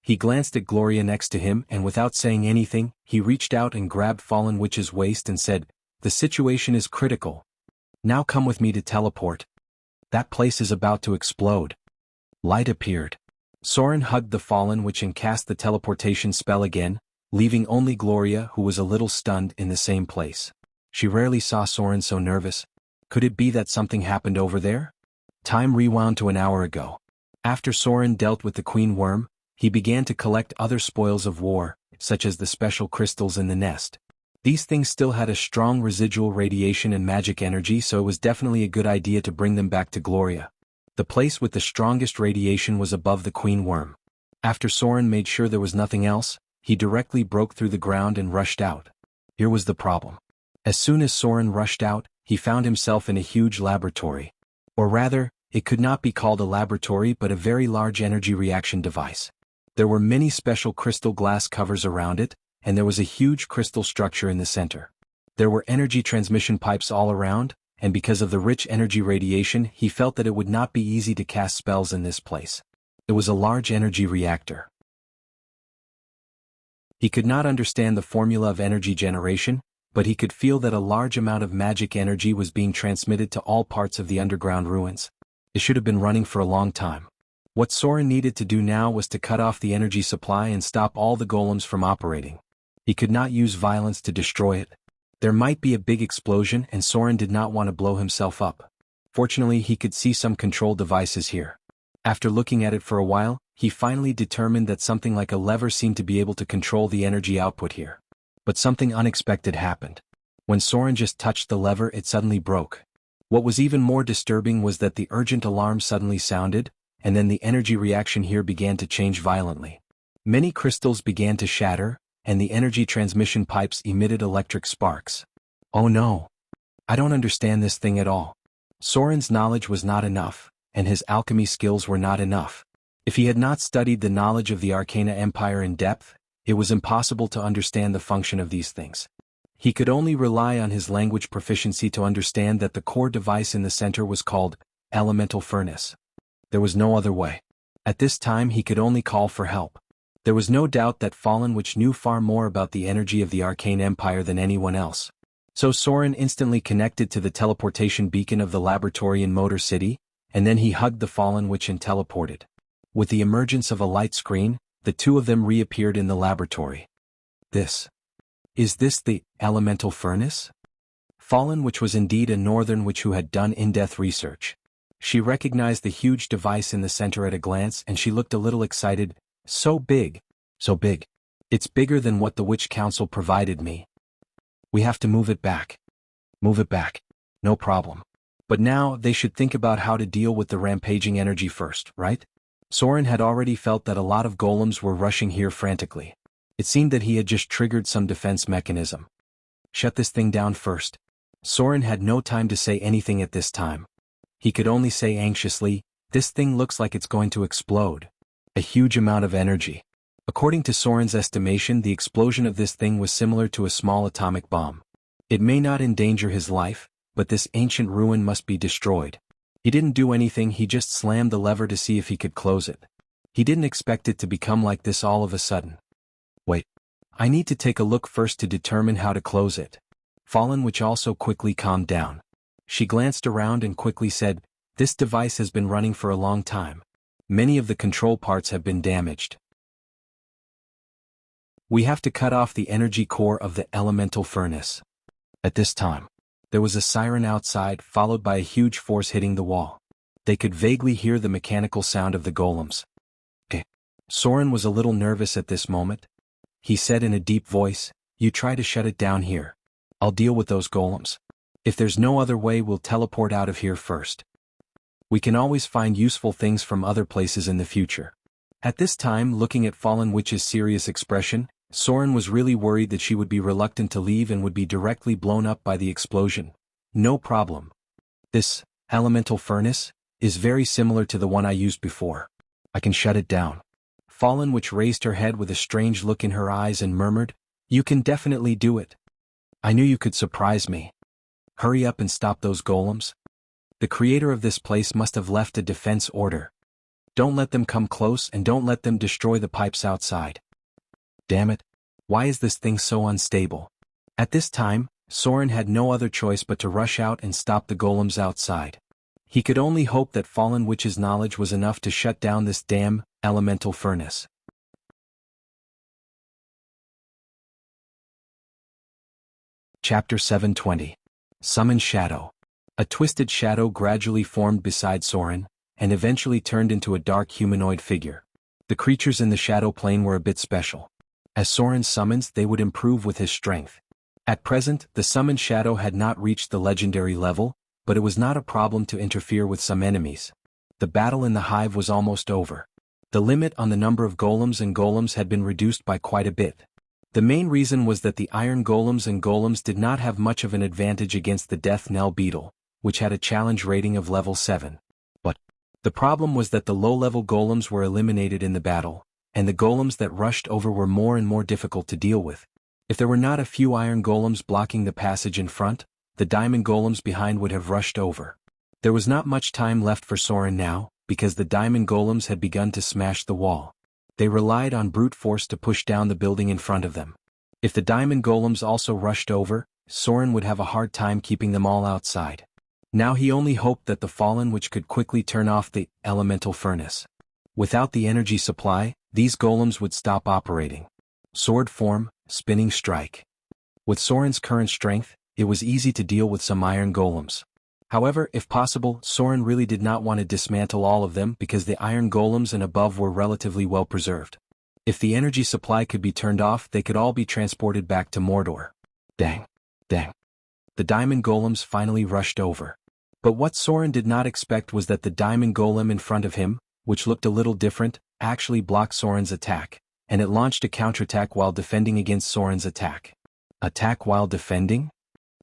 Speaker 1: He glanced at Gloria next to him, and without saying anything, he reached out and grabbed Fallen Witch's waist and said, "The situation is critical. Now come with me to teleport. That place is about to explode." Light appeared. Soren hugged the Fallen Witch and cast the teleportation spell again, leaving only Gloria, who was a little stunned, in the same place. She rarely saw Soren so nervous. Could it be that something happened over there? Time rewound to an hour ago. After Soren dealt with the queen worm, he began to collect other spoils of war, such as the special crystals in the nest. These things still had a strong residual radiation and magic energy, so it was definitely a good idea to bring them back to Gloria. The place with the strongest radiation was above the queen worm. After Soren made sure there was nothing else, he directly broke through the ground and rushed out. Here was the problem. As soon as Soren rushed out, he found himself in a huge laboratory. Or rather, it could not be called a laboratory but a very large energy reaction device. There were many special crystal glass covers around it, and there was a huge crystal structure in the center. There were energy transmission pipes all around, and because of the rich energy radiation, he felt that it would not be easy to cast spells in this place. It was a large energy reactor. He could not understand the formula of energy generation, but he could feel that a large amount of magic energy was being transmitted to all parts of the underground ruins. It should have been running for a long time. What Soren needed to do now was to cut off the energy supply and stop all the golems from operating. He could not use violence to destroy it. There might be a big explosion, and Soren did not want to blow himself up. Fortunately, he could see some control devices here. After looking at it for a while, he finally determined that something like a lever seemed to be able to control the energy output here. But something unexpected happened. When Soren just touched the lever, it suddenly broke. What was even more disturbing was that the urgent alarm suddenly sounded, and then the energy reaction here began to change violently. Many crystals began to shatter, and the energy transmission pipes emitted electric sparks. Oh no! I don't understand this thing at all. Soren's knowledge was not enough, and his alchemy skills were not enough. If he had not studied the knowledge of the Arcana Empire in depth, it was impossible to understand the function of these things. He could only rely on his language proficiency to understand that the core device in the center was called elemental furnace. There was no other way. At this time he could only call for help. There was no doubt that Fallen Witch knew far more about the energy of the Arcane Empire than anyone else. So Soren instantly connected to the teleportation beacon of the laboratory in Motor City, and then he hugged the Fallen Witch and teleported. With the emergence of a light screen, the two of them reappeared in the laboratory. Is this the elemental furnace? Fallen Witch was indeed a northern witch who had done in-depth research. She recognized the huge device in the center at a glance, and she looked a little excited. So big. So big. It's bigger than what the Witch Council provided me. We have to move it back. Move it back. No problem. But now they should think about how to deal with the rampaging energy first, right? Soren had already felt that a lot of golems were rushing here frantically. It seemed that he had just triggered some defense mechanism. Shut this thing down first. Soren had no time to say anything at this time. He could only say anxiously, "This thing looks like it's going to explode." A huge amount of energy. According to Soren's estimation, the explosion of this thing was similar to a small atomic bomb. It may not endanger his life, but this ancient ruin must be destroyed. He didn't do anything, he just slammed the lever to see if he could close it. He didn't expect it to become like this all of a sudden. Wait. I need to take a look first to determine how to close it. Fallen Witch also quickly calmed down. She glanced around and quickly said, "This device has been running for a long time. Many of the control parts have been damaged. We have to cut off the energy core of the elemental furnace." At this time, there was a siren outside, followed by a huge force hitting the wall. They could vaguely hear the mechanical sound of the golems. "Okay." Soren was a little nervous at this moment. He said in a deep voice, "You try to shut it down here. I'll deal with those golems. If there's no other way, we'll teleport out of here first. We can always find useful things from other places in the future." At this time, looking at Fallen Witch's serious expression, Soren was really worried that she would be reluctant to leave and would be directly blown up by the explosion. "No problem. This elemental furnace is very similar to the one I used before. I can shut it down." Fallen Witch raised her head with a strange look in her eyes and murmured, "You can definitely do it. I knew you could surprise me. Hurry up and stop those golems. The creator of this place must have left a defense order. Don't let them come close and don't let them destroy the pipes outside. Damn it. Why is this thing so unstable?" At this time, Soren had no other choice but to rush out and stop the golems outside. He could only hope that Fallen Witch's knowledge was enough to shut down this damn elemental furnace. Chapter 720. Summon Shadow. A twisted shadow gradually formed beside Soren, and eventually turned into a dark humanoid figure. The creatures in the shadow plane were a bit special. As Soren's summons, they would improve with his strength. At present, the summoned shadow had not reached the legendary level, but it was not a problem to interfere with some enemies. The battle in the hive was almost over. The limit on the number of golems and golems had been reduced by quite a bit. The main reason was that the iron golems and golems did not have much of an advantage against the death knell beetle, which had a challenge rating of level 7. But the problem was that the low-level golems were eliminated in the battle, and the golems that rushed over were more and more difficult to deal with. If there were not a few iron golems blocking the passage in front, the diamond golems behind would have rushed over. There was not much time left for Soren now, because the diamond golems had begun to smash the wall. They relied on brute force to push down the building in front of them. If the diamond golems also rushed over, Soren would have a hard time keeping them all outside. Now he only hoped that the Fallen Witch could quickly turn off the elemental furnace. Without the energy supply, these golems would stop operating. Sword form, spinning strike. With Soren's current strength, it was easy to deal with some iron golems. However, if possible, Soren really did not want to dismantle all of them because the iron golems and above were relatively well preserved. If the energy supply could be turned off, they could all be transported back to Mordor. Dang. Dang. The diamond golems finally rushed over. But what Soren did not expect was that the diamond golem in front of him, which looked a little different, actually blocked Soren's attack, and it launched a counterattack while defending against Soren's attack. Attack while defending?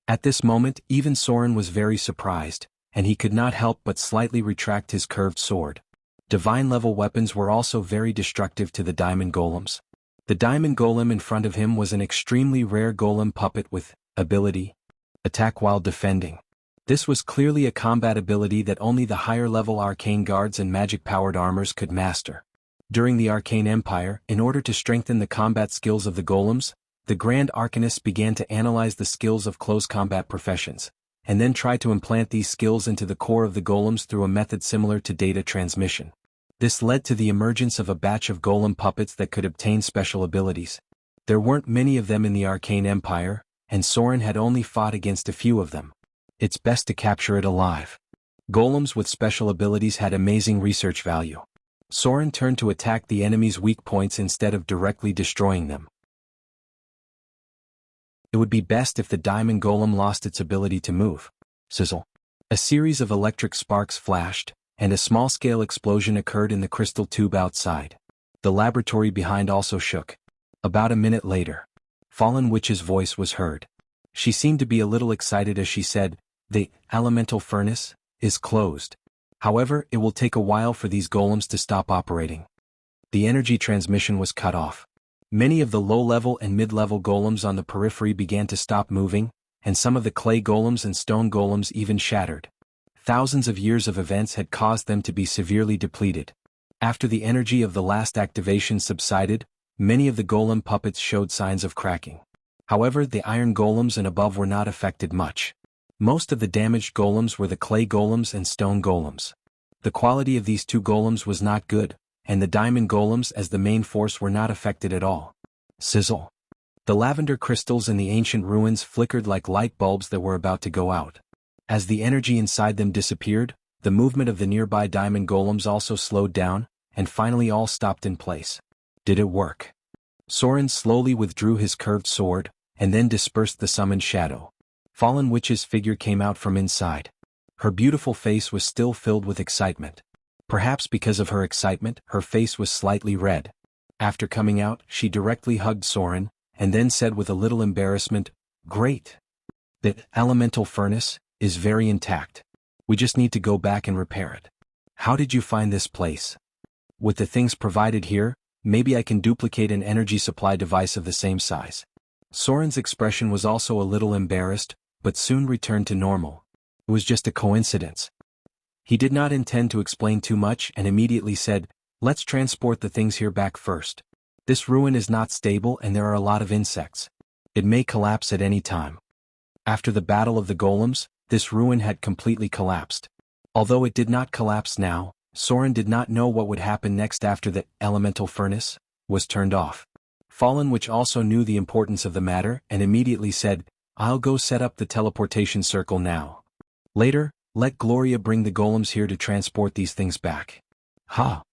Speaker 1: At this moment, even Soren was very surprised, and he could not help but slightly retract his curved sword. Divine-level weapons were also very destructive to the diamond golems. The diamond golem in front of him was an extremely rare golem puppet with ability, attack while defending. This was clearly a combat ability that only the higher-level arcane guards and magic-powered armors could master. During the Arcane Empire, in order to strengthen the combat skills of the golems, the Grand Arcanists began to analyze the skills of close combat professions, and then try to implant these skills into the core of the golems through a method similar to data transmission. This led to the emergence of a batch of golem puppets that could obtain special abilities. There weren't many of them in the Arcane Empire, and Soren had only fought against a few of them. It's best to capture it alive. Golems with special abilities had amazing research value. Soren turned to attack the enemy's weak points instead of directly destroying them. It would be best if the diamond golem lost its ability to move. Sizzle. A series of electric sparks flashed, and a small-scale explosion occurred in the crystal tube outside. The laboratory behind also shook. About a minute later, Fallen Witch's voice was heard. She seemed to be a little excited as she said, "The elemental furnace is closed. However, it will take a while for these golems to stop operating." The energy transmission was cut off. Many of the low-level and mid-level golems on the periphery began to stop moving, and some of the clay golems and stone golems even shattered. Thousands of years of events had caused them to be severely depleted. After the energy of the last activation subsided, many of the golem puppets showed signs of cracking. However, the iron golems and above were not affected much. Most of the damaged golems were the clay golems and stone golems. The quality of these two golems was not good, and the diamond golems as the main force were not affected at all. Sizzle. The lavender crystals in the ancient ruins flickered like light bulbs that were about to go out. As the energy inside them disappeared, the movement of the nearby diamond golems also slowed down, and finally all stopped in place. Did it work? Soren slowly withdrew his curved sword, and then dispersed the summoned shadow. Fallen Witch's figure came out from inside. Her beautiful face was still filled with excitement. Perhaps because of her excitement, her face was slightly red. After coming out, she directly hugged Soren, and then said with a little embarrassment, "Great. The elemental furnace is very intact. We just need to go back and repair it. How did you find this place? With the things provided here, maybe I can duplicate an energy supply device of the same size." Soren's expression was also a little embarrassed, but soon returned to normal. It was just a coincidence. He did not intend to explain too much and immediately said, "Let's transport the things here back first. This ruin is not stable and there are a lot of insects. It may collapse at any time." After the Battle of the Golems, this ruin had completely collapsed. Although it did not collapse now, Soren did not know what would happen next after the elemental furnace was turned off. Fallen Witch also knew the importance of the matter and immediately said, "I'll go set up the teleportation circle now. Later, let Gloria bring the golems here to transport these things back." "Ha!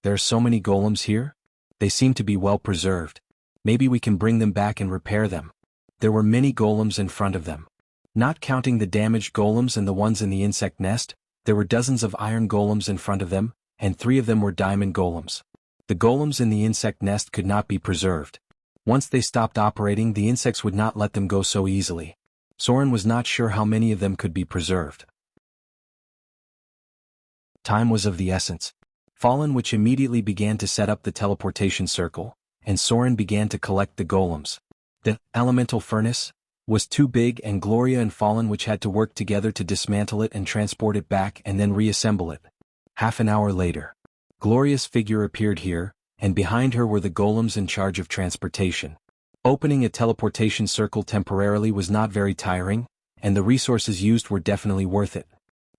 Speaker 1: There are so many golems here? They seem to be well preserved. Maybe we can bring them back and repair them." There were many golems in front of them. Not counting the damaged golems and the ones in the insect nest, there were dozens of iron golems in front of them, and 3 of them were diamond golems. The golems in the insect nest could not be preserved. Once they stopped operating, the insects would not let them go so easily. Soren was not sure how many of them could be preserved. Time was of the essence. Fallen Witch immediately began to set up the teleportation circle, and Soren began to collect the golems. The elemental furnace was too big and Gloria and Fallen Witch had to work together to dismantle it and transport it back and then reassemble it. Half an hour later, Gloria's figure appeared here, and behind her were the golems in charge of transportation. Opening a teleportation circle temporarily was not very tiring, and the resources used were definitely worth it.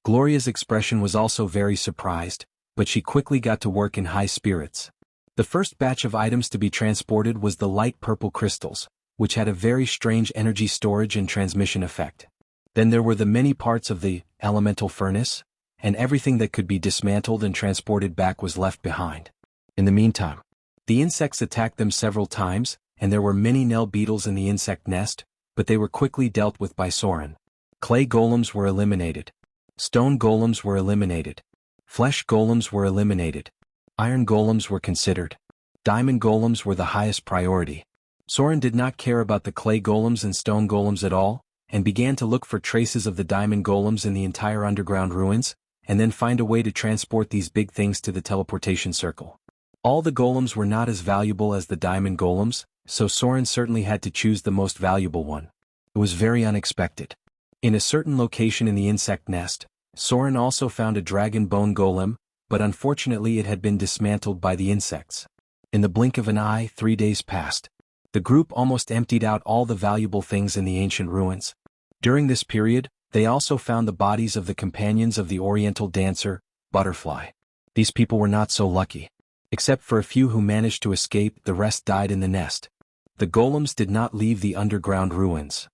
Speaker 1: Gloria's expression was also very surprised, but she quickly got to work in high spirits. The first batch of items to be transported was the light purple crystals, which had a very strange energy storage and transmission effect. Then there were the many parts of the elemental furnace, and everything that could be dismantled and transported back was left behind. In the meantime, the insects attacked them several times, and there were many Nell beetles in the insect nest, but they were quickly dealt with by Soren. Clay golems were eliminated. Stone golems were eliminated. Flesh golems were eliminated. Iron golems were considered. Diamond golems were the highest priority. Soren did not care about the clay golems and stone golems at all, and began to look for traces of the diamond golems in the entire underground ruins, and then find a way to transport these big things to the teleportation circle. All the golems were not as valuable as the diamond golems, so Soren certainly had to choose the most valuable one. It was very unexpected. In a certain location in the insect nest, Soren also found a dragon bone golem, but unfortunately it had been dismantled by the insects. In the blink of an eye, 3 days passed. The group almost emptied out all the valuable things in the ancient ruins. During this period, they also found the bodies of the companions of the Oriental dancer, Butterfly. These people were not so lucky. Except for a few who managed to escape, the rest died in the nest. The golems did not leave the underground ruins.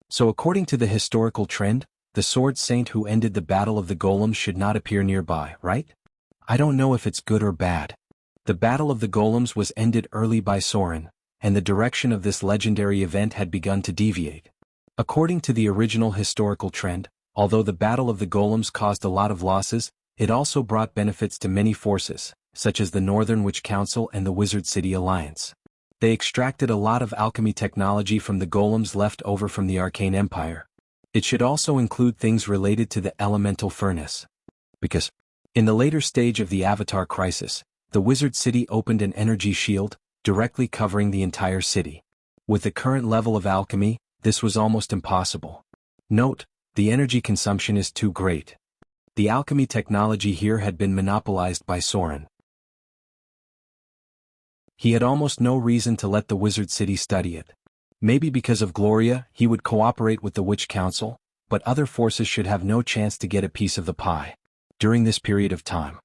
Speaker 1: So according to the historical trend, the sword saint who ended the battle of the golems should not appear nearby, right? I don't know if it's good or bad. The battle of the golems was ended early by Soren, and the direction of this legendary event had begun to deviate. According to the original historical trend, although the battle of the golems caused a lot of losses, it also brought benefits to many forces, such as the Northern Witch Council and the Wizard City Alliance. They extracted a lot of alchemy technology from the golems left over from the Arcane Empire. It should also include things related to the elemental furnace. Because, in the later stage of the Avatar Crisis, the Wizard City opened an energy shield, directly covering the entire city. With the current level of alchemy, this was almost impossible. Note, the energy consumption is too great. The alchemy technology here had been monopolized by Soren. He had almost no reason to let the Wizard City study it. Maybe because of Gloria, he would cooperate with the Witch Council, but other forces should have no chance to get a piece of the pie. During this period of time,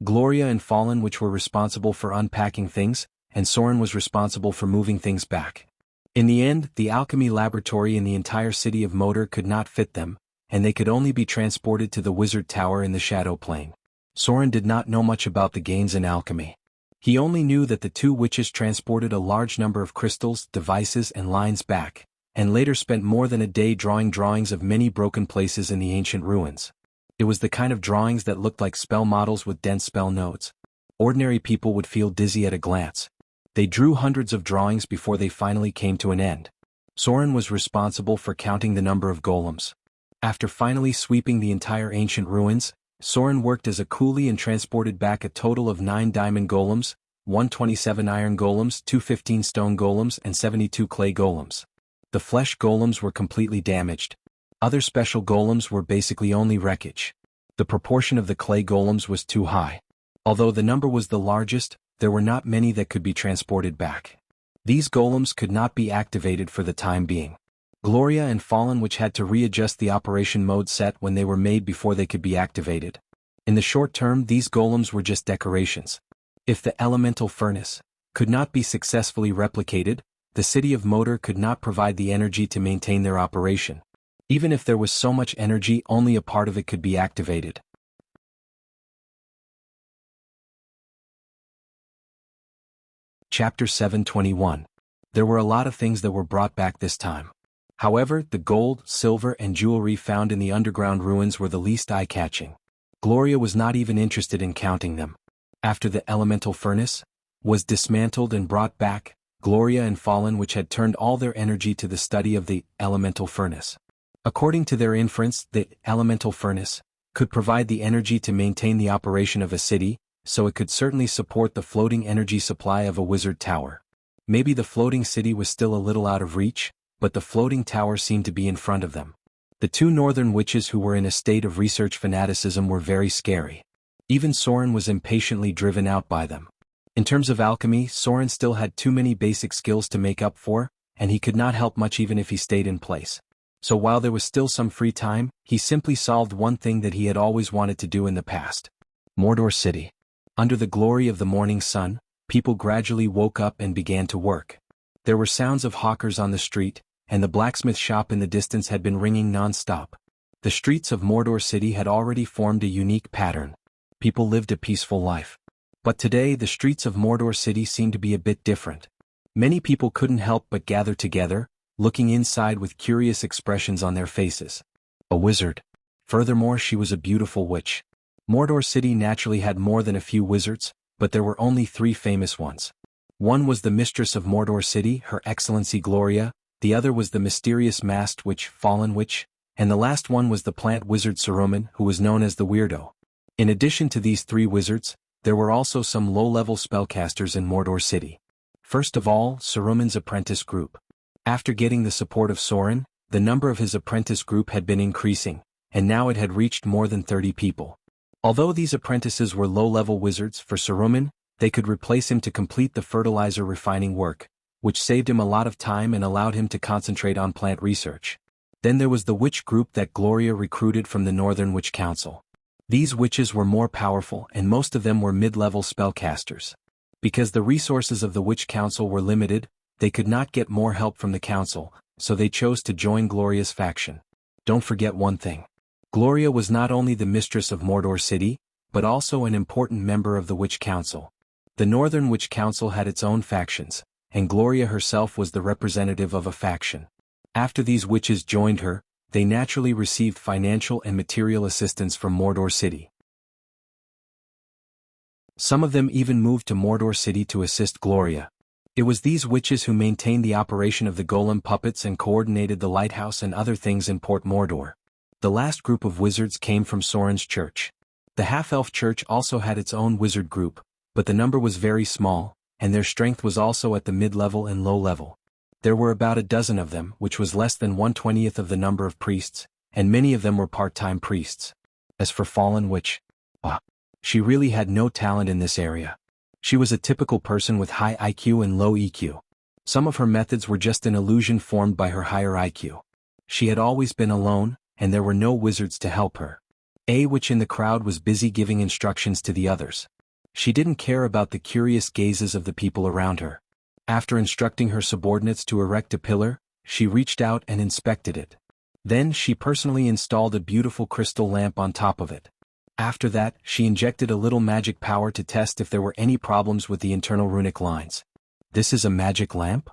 Speaker 1: Gloria and Fallen which were responsible for unpacking things, and Soren was responsible for moving things back. In the end, the alchemy laboratory in the entire city of Motor could not fit them, and they could only be transported to the wizard tower in the Shadow Plane. Soren did not know much about the gains in alchemy. He only knew that the two witches transported a large number of crystals, devices and lines back, and later spent more than a day drawing drawings of many broken places in the ancient ruins. It was the kind of drawings that looked like spell models with dense spell nodes. Ordinary people would feel dizzy at a glance. They drew hundreds of drawings before they finally came to an end. Soren was responsible for counting the number of golems. After finally sweeping the entire ancient ruins, Soren worked as a coolie and transported back a total of 9 diamond golems, 127 iron golems, 215 stone golems and 72 clay golems. The flesh golems were completely damaged. Other special golems were basically only wreckage. The proportion of the clay golems was too high. Although the number was the largest, there were not many that could be transported back. These golems could not be activated for the time being. Gloria and Fallen which had to readjust the operation mode set when they were made before they could be activated. In the short term, these golems were just decorations. If the elemental furnace could not be successfully replicated, the city of Motor could not provide the energy to maintain their operation. Even if there was so much energy, only a part of it could be activated. Chapter 721. There were a lot of things that were brought back this time. However, the gold, silver and jewelry found in the underground ruins were the least eye-catching. Gloria was not even interested in counting them. After the elemental furnace was dismantled and brought back, Gloria and Fallen which had turned all their energy to the study of the elemental furnace. According to their inference, the elemental furnace could provide the energy to maintain the operation of a city, so it could certainly support the floating energy supply of a wizard tower. Maybe the floating city was still a little out of reach, but the floating tower seemed to be in front of them. The two northern witches who were in a state of research fanaticism were very scary. Even Soren was impatiently driven out by them. In terms of alchemy, Soren still had too many basic skills to make up for, and he could not help much even if he stayed in place. So while there was still some free time, he simply solved one thing that he had always wanted to do in the past. Mordor City. Under the glory of the morning sun, people gradually woke up and began to work. There were sounds of hawkers on the street, and the blacksmith shop in the distance had been ringing non-stop. The streets of Mordor City had already formed a unique pattern. People lived a peaceful life. But today the streets of Mordor City seemed to be a bit different. Many people couldn't help but gather together, looking inside with curious expressions on their faces. A wizard. Furthermore, she was a beautiful witch. Mordor City naturally had more than a few wizards, but there were only 3 famous ones. One was the mistress of Mordor City, Her Excellency Gloria, the other was the mysterious masked witch, Fallen Witch, and the last one was the plant wizard Saruman, who was known as the Weirdo. In addition to these 3 wizards, there were also some low-level spellcasters in Mordor City. First of all, Saruman's apprentice group. After getting the support of Soren, the number of his apprentice group had been increasing, and now it had reached more than 30 people. Although these apprentices were low-level wizards, for Saruman, they could replace him to complete the fertilizer refining work, which saved him a lot of time and allowed him to concentrate on plant research. Then there was the witch group that Gloria recruited from the Northern Witch Council. These witches were more powerful and most of them were mid-level spellcasters. Because the resources of the Witch Council were limited, they could not get more help from the council, so they chose to join Gloria's faction. Don't forget one thing. Gloria was not only the mistress of Mordor City, but also an important member of the Witch Council. The Northern Witch Council had its own factions, and Gloria herself was the representative of a faction. After these witches joined her, they naturally received financial and material assistance from Mordor City. Some of them even moved to Mordor City to assist Gloria. It was these witches who maintained the operation of the golem puppets and coordinated the lighthouse and other things in Port Mordor. The last group of wizards came from Soren's church. The half-elf church also had its own wizard group, but the number was very small, and their strength was also at the mid-level and low-level. There were about a dozen of them, which was less than 1/20th of the number of priests, and many of them were part-time priests. As for Fallen Witch, she really had no talent in this area. She was a typical person with high IQ and low EQ. Some of her methods were just an illusion formed by her higher IQ. She had always been alone, and there were no wizards to help her. A witch in the crowd was busy giving instructions to the others. She didn't care about the curious gazes of the people around her. After instructing her subordinates to erect a pillar, she reached out and inspected it. Then she personally installed a beautiful crystal lamp on top of it. After that, she injected a little magic power to test if there were any problems with the internal runic lines. This is a magic lamp?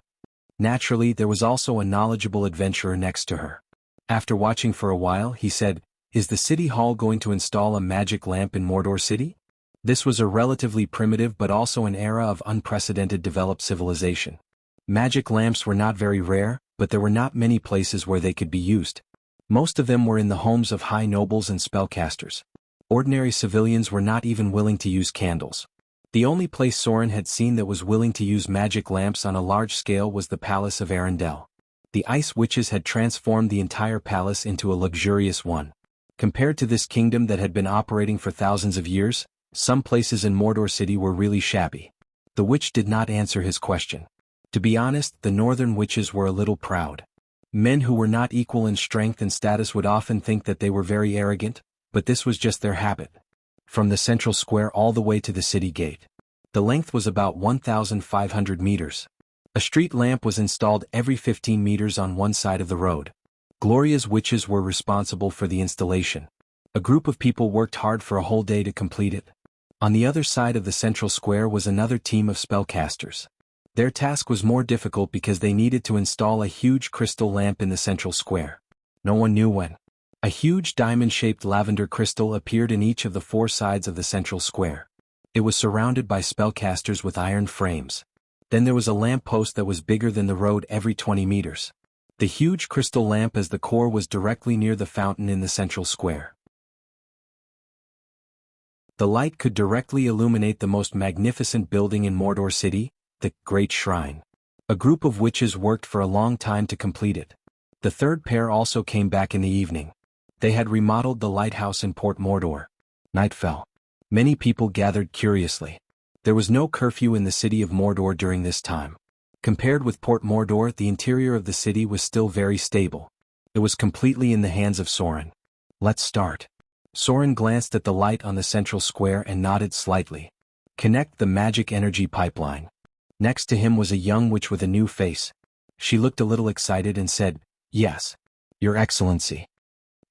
Speaker 1: Naturally, there was also a knowledgeable adventurer next to her. After watching for a while, he said, "Is the city hall going to install a magic lamp in Mordor City?" This was a relatively primitive but also an era of unprecedented developed civilization. Magic lamps were not very rare, but there were not many places where they could be used. Most of them were in the homes of high nobles and spellcasters. Ordinary civilians were not even willing to use candles. The only place Soren had seen that was willing to use magic lamps on a large scale was the palace of Arendelle. The ice witches had transformed the entire palace into a luxurious one. Compared to this kingdom that had been operating for thousands of years, some places in Mordor City were really shabby. The witch did not answer his question. To be honest, the northern witches were a little proud. Men who were not equal in strength and status would often think that they were very arrogant, but this was just their habit. From the central square all the way to the city gate. The length was about 1,500 meters. A street lamp was installed every 15 meters on one side of the road. Gloria's witches were responsible for the installation. A group of people worked hard for a whole day to complete it. On the other side of the central square was another team of spellcasters. Their task was more difficult because they needed to install a huge crystal lamp in the central square. No one knew when. A huge diamond-shaped lavender crystal appeared in each of the four sides of the central square. It was surrounded by spellcasters with iron frames. Then there was a lamp post that was bigger than the road every 20 meters. The huge crystal lamp as the core was directly near the fountain in the central square. The light could directly illuminate the most magnificent building in Mordor City, the Great Shrine. A group of witches worked for a long time to complete it. The third pair also came back in the evening. They had remodeled the lighthouse in Port Mordor. Night fell. Many people gathered curiously. There was no curfew in the city of Mordor during this time. Compared with Port Mordor, the interior of the city was still very stable. It was completely in the hands of Soren. Let's start. Soren glanced at the light on the central square and nodded slightly. Connect the magic energy pipeline. Next to him was a young witch with a new face. She looked a little excited and said, "Yes, Your Excellency."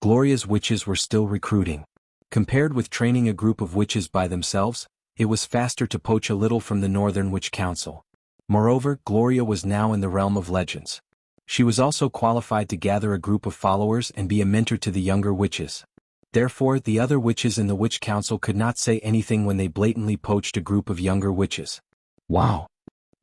Speaker 1: Gloria's witches were still recruiting. Compared with training a group of witches by themselves, it was faster to poach a little from the Northern Witch Council. Moreover, Gloria was now in the realm of legends. She was also qualified to gather a group of followers and be a mentor to the younger witches. Therefore, the other witches in the Witch Council could not say anything when they blatantly poached a group of younger witches. Wow!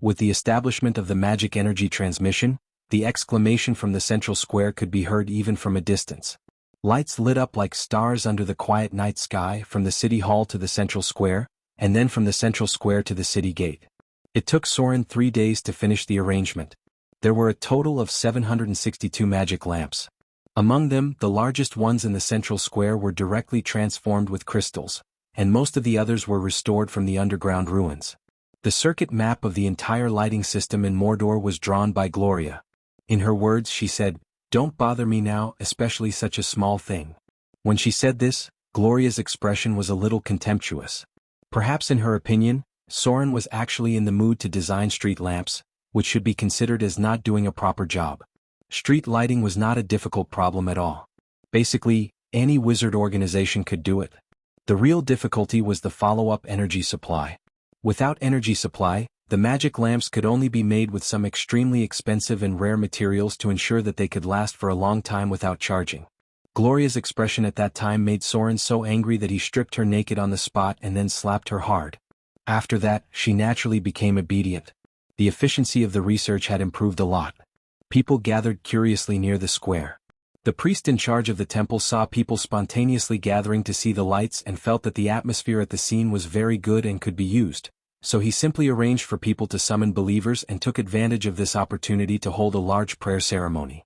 Speaker 1: With the establishment of the magic energy transmission, the exclamation from the central square could be heard even from a distance. Lights lit up like stars under the quiet night sky from the city hall to the central square, and then from the central square to the city gate. It took Soren 3 days to finish the arrangement. There were a total of 762 magic lamps. Among them, the largest ones in the central square were directly transformed with crystals, and most of the others were restored from the underground ruins. The circuit map of the entire lighting system in Mordor was drawn by Gloria. In her words she said, "Don't bother me now, especially such a small thing." When she said this, Gloria's expression was a little contemptuous. Perhaps in her opinion, Soren was actually in the mood to design street lamps, which should be considered as not doing a proper job. Street lighting was not a difficult problem at all. Basically, any wizard organization could do it. The real difficulty was the follow-up energy supply. Without energy supply, the magic lamps could only be made with some extremely expensive and rare materials to ensure that they could last for a long time without charging. Gloria's expression at that time made Soren so angry that he stripped her naked on the spot and then slapped her hard. After that, she naturally became obedient. The efficiency of the research had improved a lot. People gathered curiously near the square. The priest in charge of the temple saw people spontaneously gathering to see the lights and felt that the atmosphere at the scene was very good and could be used, so he simply arranged for people to summon believers and took advantage of this opportunity to hold a large prayer ceremony.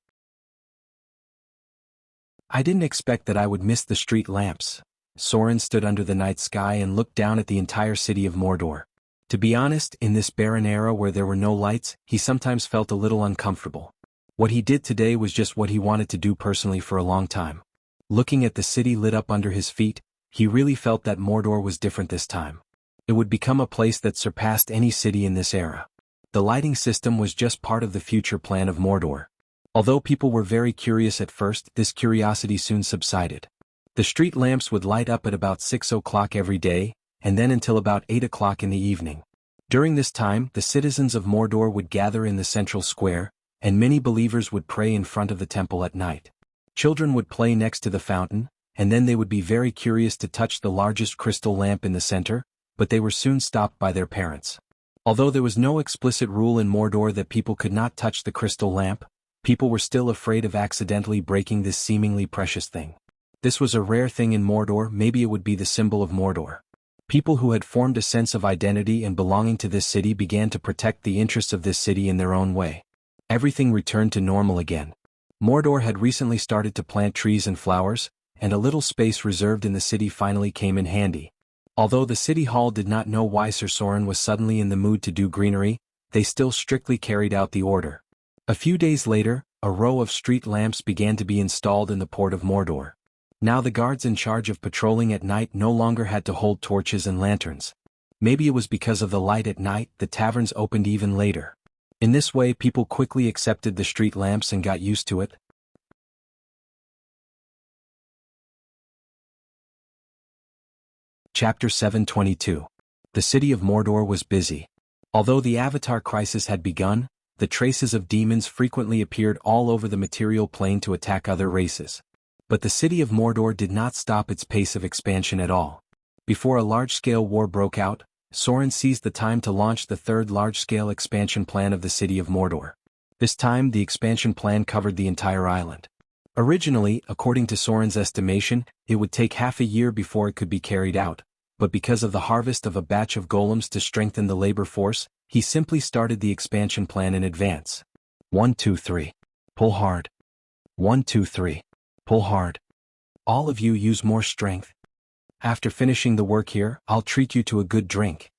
Speaker 1: I didn't expect that I would miss the street lamps. Soren stood under the night sky and looked down at the entire city of Mordor. To be honest, in this barren era where there were no lights, he sometimes felt a little uncomfortable. What he did today was just what he wanted to do personally for a long time. Looking at the city lit up under his feet, he really felt that Mordor was different this time. It would become a place that surpassed any city in this era. The lighting system was just part of the future plan of Mordor. Although people were very curious at first, this curiosity soon subsided. The street lamps would light up at about 6 o'clock every day, and then until about 8 o'clock in the evening. During this time, the citizens of Mordor would gather in the central square, and many believers would pray in front of the temple at night. Children would play next to the fountain, and then they would be very curious to touch the largest crystal lamp in the center, but they were soon stopped by their parents. Although there was no explicit rule in Mordor that people could not touch the crystal lamp, people were still afraid of accidentally breaking this seemingly precious thing. This was a rare thing in Mordor. Maybe it would be the symbol of Mordor. People who had formed a sense of identity and belonging to this city began to protect the interests of this city in their own way. Everything returned to normal again. Mordor had recently started to plant trees and flowers, and a little space reserved in the city finally came in handy. Although the city hall did not know why Sir Soren was suddenly in the mood to do greenery, they still strictly carried out the order. A few days later, a row of street lamps began to be installed in the port of Mordor. Now the guards in charge of patrolling at night no longer had to hold torches and lanterns. Maybe it was because of the light at night the taverns opened even later. In this way people quickly accepted the street lamps and got used to it. Chapter 722. The city of Mordor was busy. Although the Avatar crisis had begun, the traces of demons frequently appeared all over the material plane to attack other races. But the city of Mordor did not stop its pace of expansion at all. Before a large-scale war broke out, Soren seized the time to launch the third large-scale expansion plan of the city of Mordor. This time the expansion plan covered the entire island. Originally, according to Soren's estimation, it would take half a year before it could be carried out, but because of the harvest of a batch of golems to strengthen the labor force, he simply started the expansion plan in advance. 1 2 3. Pull hard. 1 2 3. Pull hard. All of you use more strength. After finishing the work here, I'll treat you to a good drink.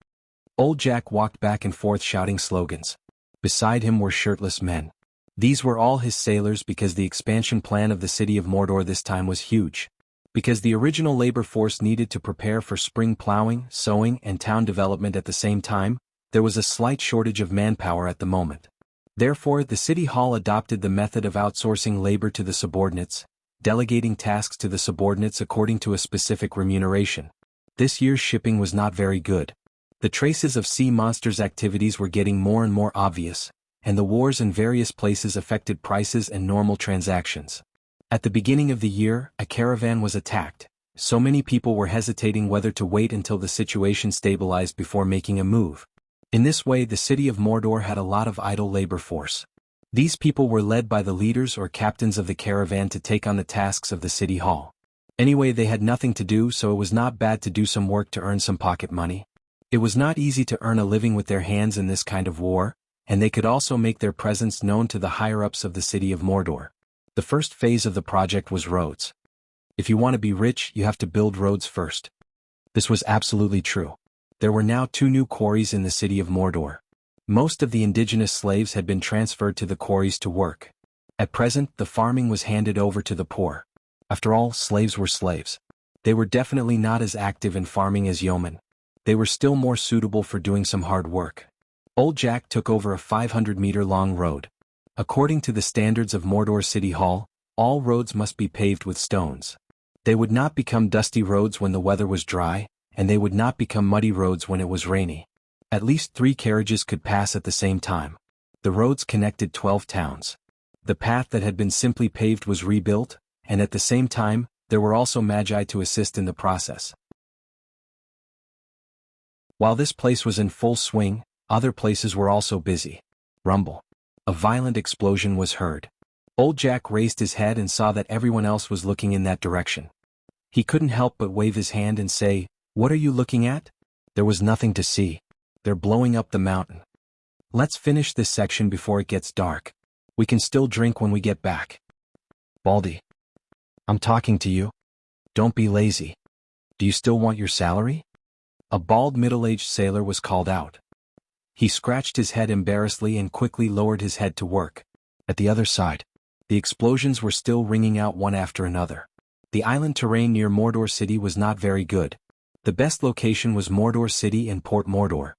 Speaker 1: Old Jack walked back and forth shouting slogans. Beside him were shirtless men. These were all his sailors because the expansion plan of the city of Mordor this time was huge. Because the original labor force needed to prepare for spring plowing, sowing, and town development at the same time, there was a slight shortage of manpower at the moment. Therefore, the city hall adopted the method of outsourcing labor to the subordinates, delegating tasks to the subordinates according to a specific remuneration. This year's shipping was not very good. The traces of sea monsters' activities were getting more and more obvious, and the wars in various places affected prices and normal transactions. At the beginning of the year, a caravan was attacked. So many people were hesitating whether to wait until the situation stabilized before making a move. In this way, the city of Mordor had a lot of idle labor force. These people were led by the leaders or captains of the caravan to take on the tasks of the city hall. Anyway, they had nothing to do, so it was not bad to do some work to earn some pocket money. It was not easy to earn a living with their hands in this kind of war, and they could also make their presence known to the higher-ups of the city of Mordor. The first phase of the project was roads. If you want to be rich, you have to build roads first. This was absolutely true. There were now 2 new quarries in the city of Mordor. Most of the indigenous slaves had been transferred to the quarries to work. At present, the farming was handed over to the poor. After all, slaves were slaves. They were definitely not as active in farming as yeomen. They were still more suitable for doing some hard work. Old Jack took over a 500-meter-long road. According to the standards of Mordor City Hall, all roads must be paved with stones. They would not become dusty roads when the weather was dry, and they would not become muddy roads when it was rainy. At least 3 carriages could pass at the same time. The roads connected 12 towns. The path that had been simply paved was rebuilt, and at the same time, there were also magi to assist in the process. While this place was in full swing, other places were also busy. Rumble. A violent explosion was heard. Old Jack raised his head and saw that everyone else was looking in that direction. He couldn't help but wave his hand and say, "What are you looking at?" There was nothing to see. They're blowing up the mountain. Let's finish this section before it gets dark. We can still drink when we get back. Baldy. I'm talking to you. Don't be lazy. Do you still want your salary? A bald middle-aged sailor was called out. He scratched his head embarrassedly and quickly lowered his head to work. At the other side, the explosions were still ringing out one after another. The island terrain near Mordor City was not very good. The best location was Mordor City and Port Mordor.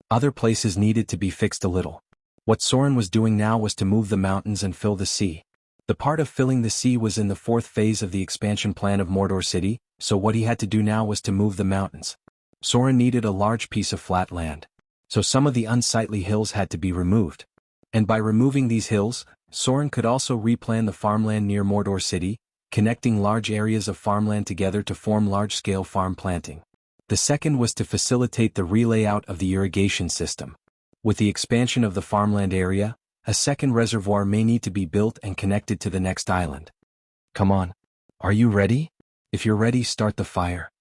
Speaker 1: Other places needed to be fixed a little. What Soren was doing now was to move the mountains and fill the sea. The part of filling the sea was in the fourth phase of the expansion plan of Mordor City, so what he had to do now was to move the mountains. Soren needed a large piece of flat land. So some of the unsightly hills had to be removed. And by removing these hills, Soren could also replan the farmland near Mordor City, connecting large areas of farmland together to form large-scale farm planting. The second was to facilitate the relayout of the irrigation system. With the expansion of the farmland area, a second reservoir may need to be built and connected to the next island. Come on. Are you ready? If you're ready, start the fire.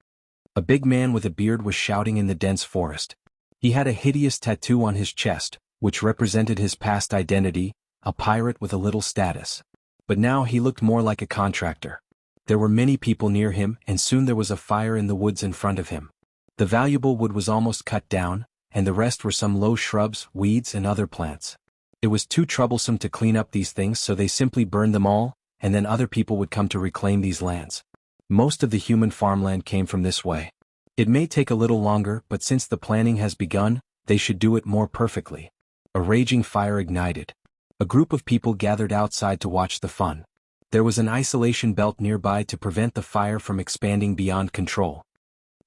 Speaker 1: A big man with a beard was shouting in the dense forest. He had a hideous tattoo on his chest, which represented his past identity, a pirate with a little status. But now he looked more like a contractor. There were many people near him, and soon there was a fire in the woods in front of him. The valuable wood was almost cut down, and the rest were some low shrubs, weeds, and other plants. It was too troublesome to clean up these things, so they simply burned them all, and then other people would come to reclaim these lands. Most of the human farmland came from this way. It may take a little longer, but since the planning has begun, they should do it more perfectly. A raging fire ignited. A group of people gathered outside to watch the fun. There was an isolation belt nearby to prevent the fire from expanding beyond control.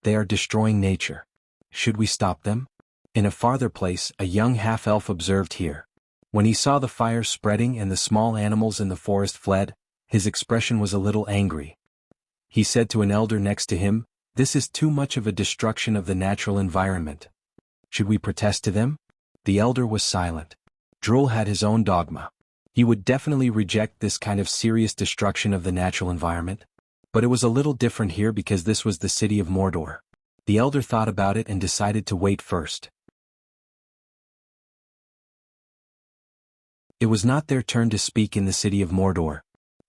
Speaker 1: They are destroying nature. Should we stop them? In a farther place, a young half-elf observed here. When he saw the fire spreading and the small animals in the forest fled, his expression was a little angry. He said to an elder next to him, "This is too much of a destruction of the natural environment. Should we protest to them?" The elder was silent. Droll had his own dogma. He would definitely reject this kind of serious destruction of the natural environment. But it was a little different here because this was the city of Mordor. The elder thought about it and decided to wait first. It was not their turn to speak in the city of Mordor.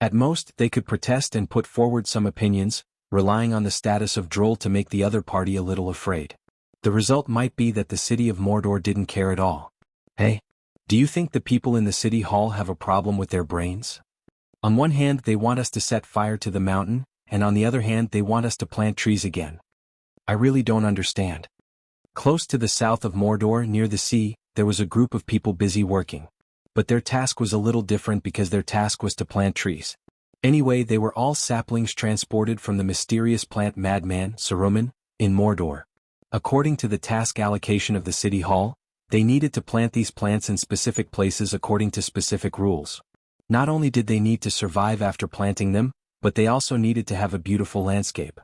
Speaker 1: At most, they could protest and put forward some opinions, relying on the status of Droll to make the other party a little afraid. The result might be that the city of Mordor didn't care at all. Hey, do you think the people in the city hall have a problem with their brains? On one hand, they want us to set fire to the mountain, and on the other hand, they want us to plant trees again. I really don't understand. Close to the south of Mordor, near the sea, there was a group of people busy working. But their task was a little different because their task was to plant trees. Anyway, they were all saplings transported from the mysterious plant madman, Saruman, in Mordor. According to the task allocation of the city hall, they needed to plant these plants in specific places according to specific rules. Not only did they need to survive after planting them, but they also needed to have a beautiful landscape.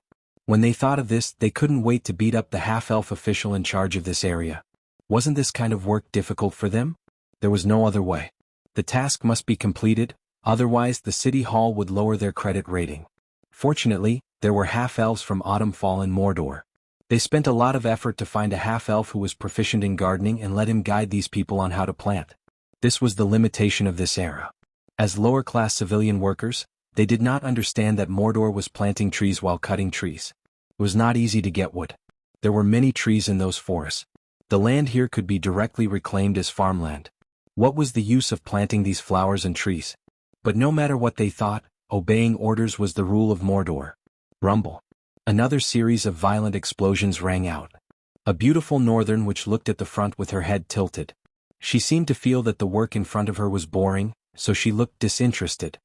Speaker 1: When they thought of this, they couldn't wait to beat up the half-elf official in charge of this area. Wasn't this kind of work difficult for them? There was no other way. The task must be completed, otherwise the city hall would lower their credit rating. Fortunately, there were half-elves from Autumnfall in Mordor. They spent a lot of effort to find a half-elf who was proficient in gardening and let him guide these people on how to plant. This was the limitation of this era. As lower-class civilian workers, they did not understand that Mordor was planting trees while cutting trees. It was not easy to get wood. There were many trees in those forests. The land here could be directly reclaimed as farmland. What was the use of planting these flowers and trees? But no matter what they thought, obeying orders was the rule of Mordor. Rumble. Another series of violent explosions rang out. A beautiful northern witch looked at the front with her head tilted. She seemed to feel that the work in front of her was boring, so she looked disinterested.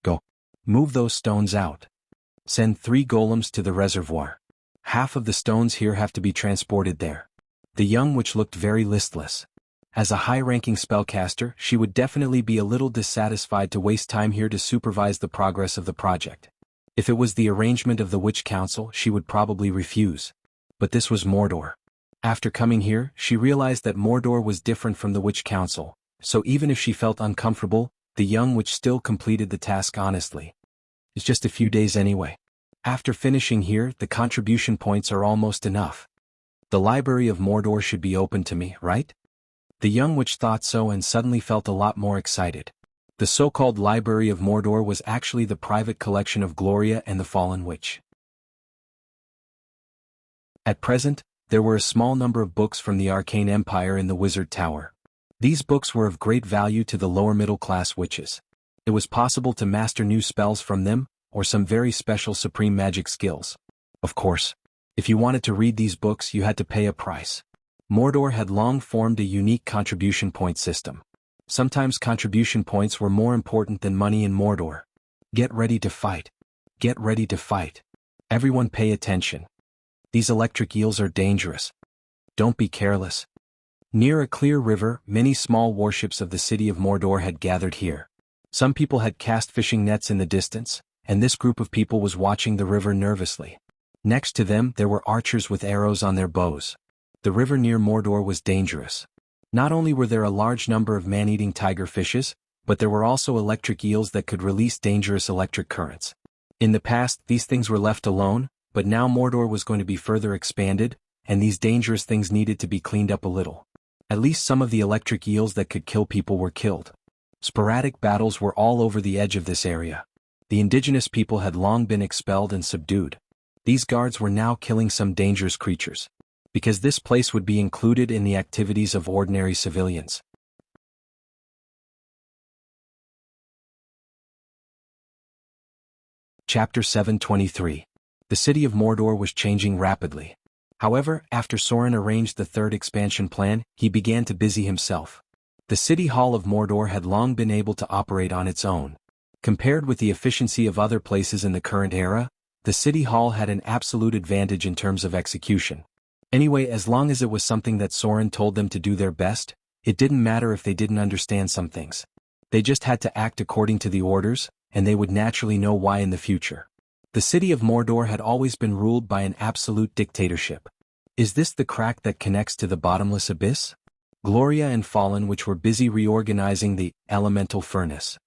Speaker 1: Go. Move those stones out. Send 3 golems to the reservoir. Half of the stones here have to be transported there. The young witch looked very listless. As a high-ranking spellcaster, she would definitely be a little dissatisfied to waste time here to supervise the progress of the project. If it was the arrangement of the Witch Council, she would probably refuse. But this was Mordor. After coming here, she realized that Mordor was different from the Witch Council, so even if she felt uncomfortable, the young witch still completed the task honestly. It's just a few days anyway. After finishing here, the contribution points are almost enough. The Library of Mordor should be open to me, right? The young witch thought so and suddenly felt a lot more excited. The so-called Library of Mordor was actually the private collection of Gloria and the Fallen Witch. At present, there were a small number of books from the Arcane Empire in the Wizard Tower. These books were of great value to the lower middle-class witches. It was possible to master new spells from them, or some very special supreme magic skills. Of course, if you wanted to read these books you had to pay a price. Mordor had long formed a unique contribution point system. Sometimes contribution points were more important than money in Mordor. Get ready to fight. Get ready to fight. Everyone pay attention. These electric eels are dangerous. Don't be careless. Near a clear river, many small warships of the city of Mordor had gathered here. Some people had cast fishing nets in the distance, and this group of people was watching the river nervously. Next to them there were archers with arrows on their bows. The river near Mordor was dangerous. Not only were there a large number of man-eating tiger fishes, but there were also electric eels that could release dangerous electric currents. In the past, these things were left alone, but now Mordor was going to be further expanded, and these dangerous things needed to be cleaned up a little. At least some of the electric eels that could kill people were killed. Sporadic battles were all over the edge of this area. The indigenous people had long been expelled and subdued. These guards were now killing some dangerous creatures, because this place would be included in the activities of ordinary civilians. Chapter 723. The city of Mordor was changing rapidly. However, after Sauron arranged the third expansion plan, he began to busy himself. The city hall of Mordor had long been able to operate on its own. Compared with the efficiency of other places in the current era, the city hall had an absolute advantage in terms of execution. Anyway, as long as it was something that Sauron told them to do their best, it didn't matter if they didn't understand some things. They just had to act according to the orders, and they would naturally know why in the future. The city of Mordor had always been ruled by an absolute dictatorship. Is this the crack that connects to the bottomless abyss? Gloria and Fallen, which were busy reorganizing the elemental furnace.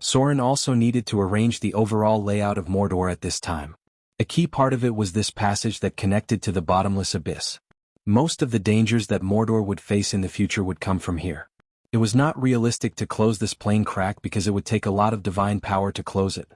Speaker 1: Sauron also needed to arrange the overall layout of Mordor at this time. A key part of it was this passage that connected to the bottomless abyss. Most of the dangers that Mordor would face in the future would come from here. It was not realistic to close this plain crack because it would take a lot of divine power to close it.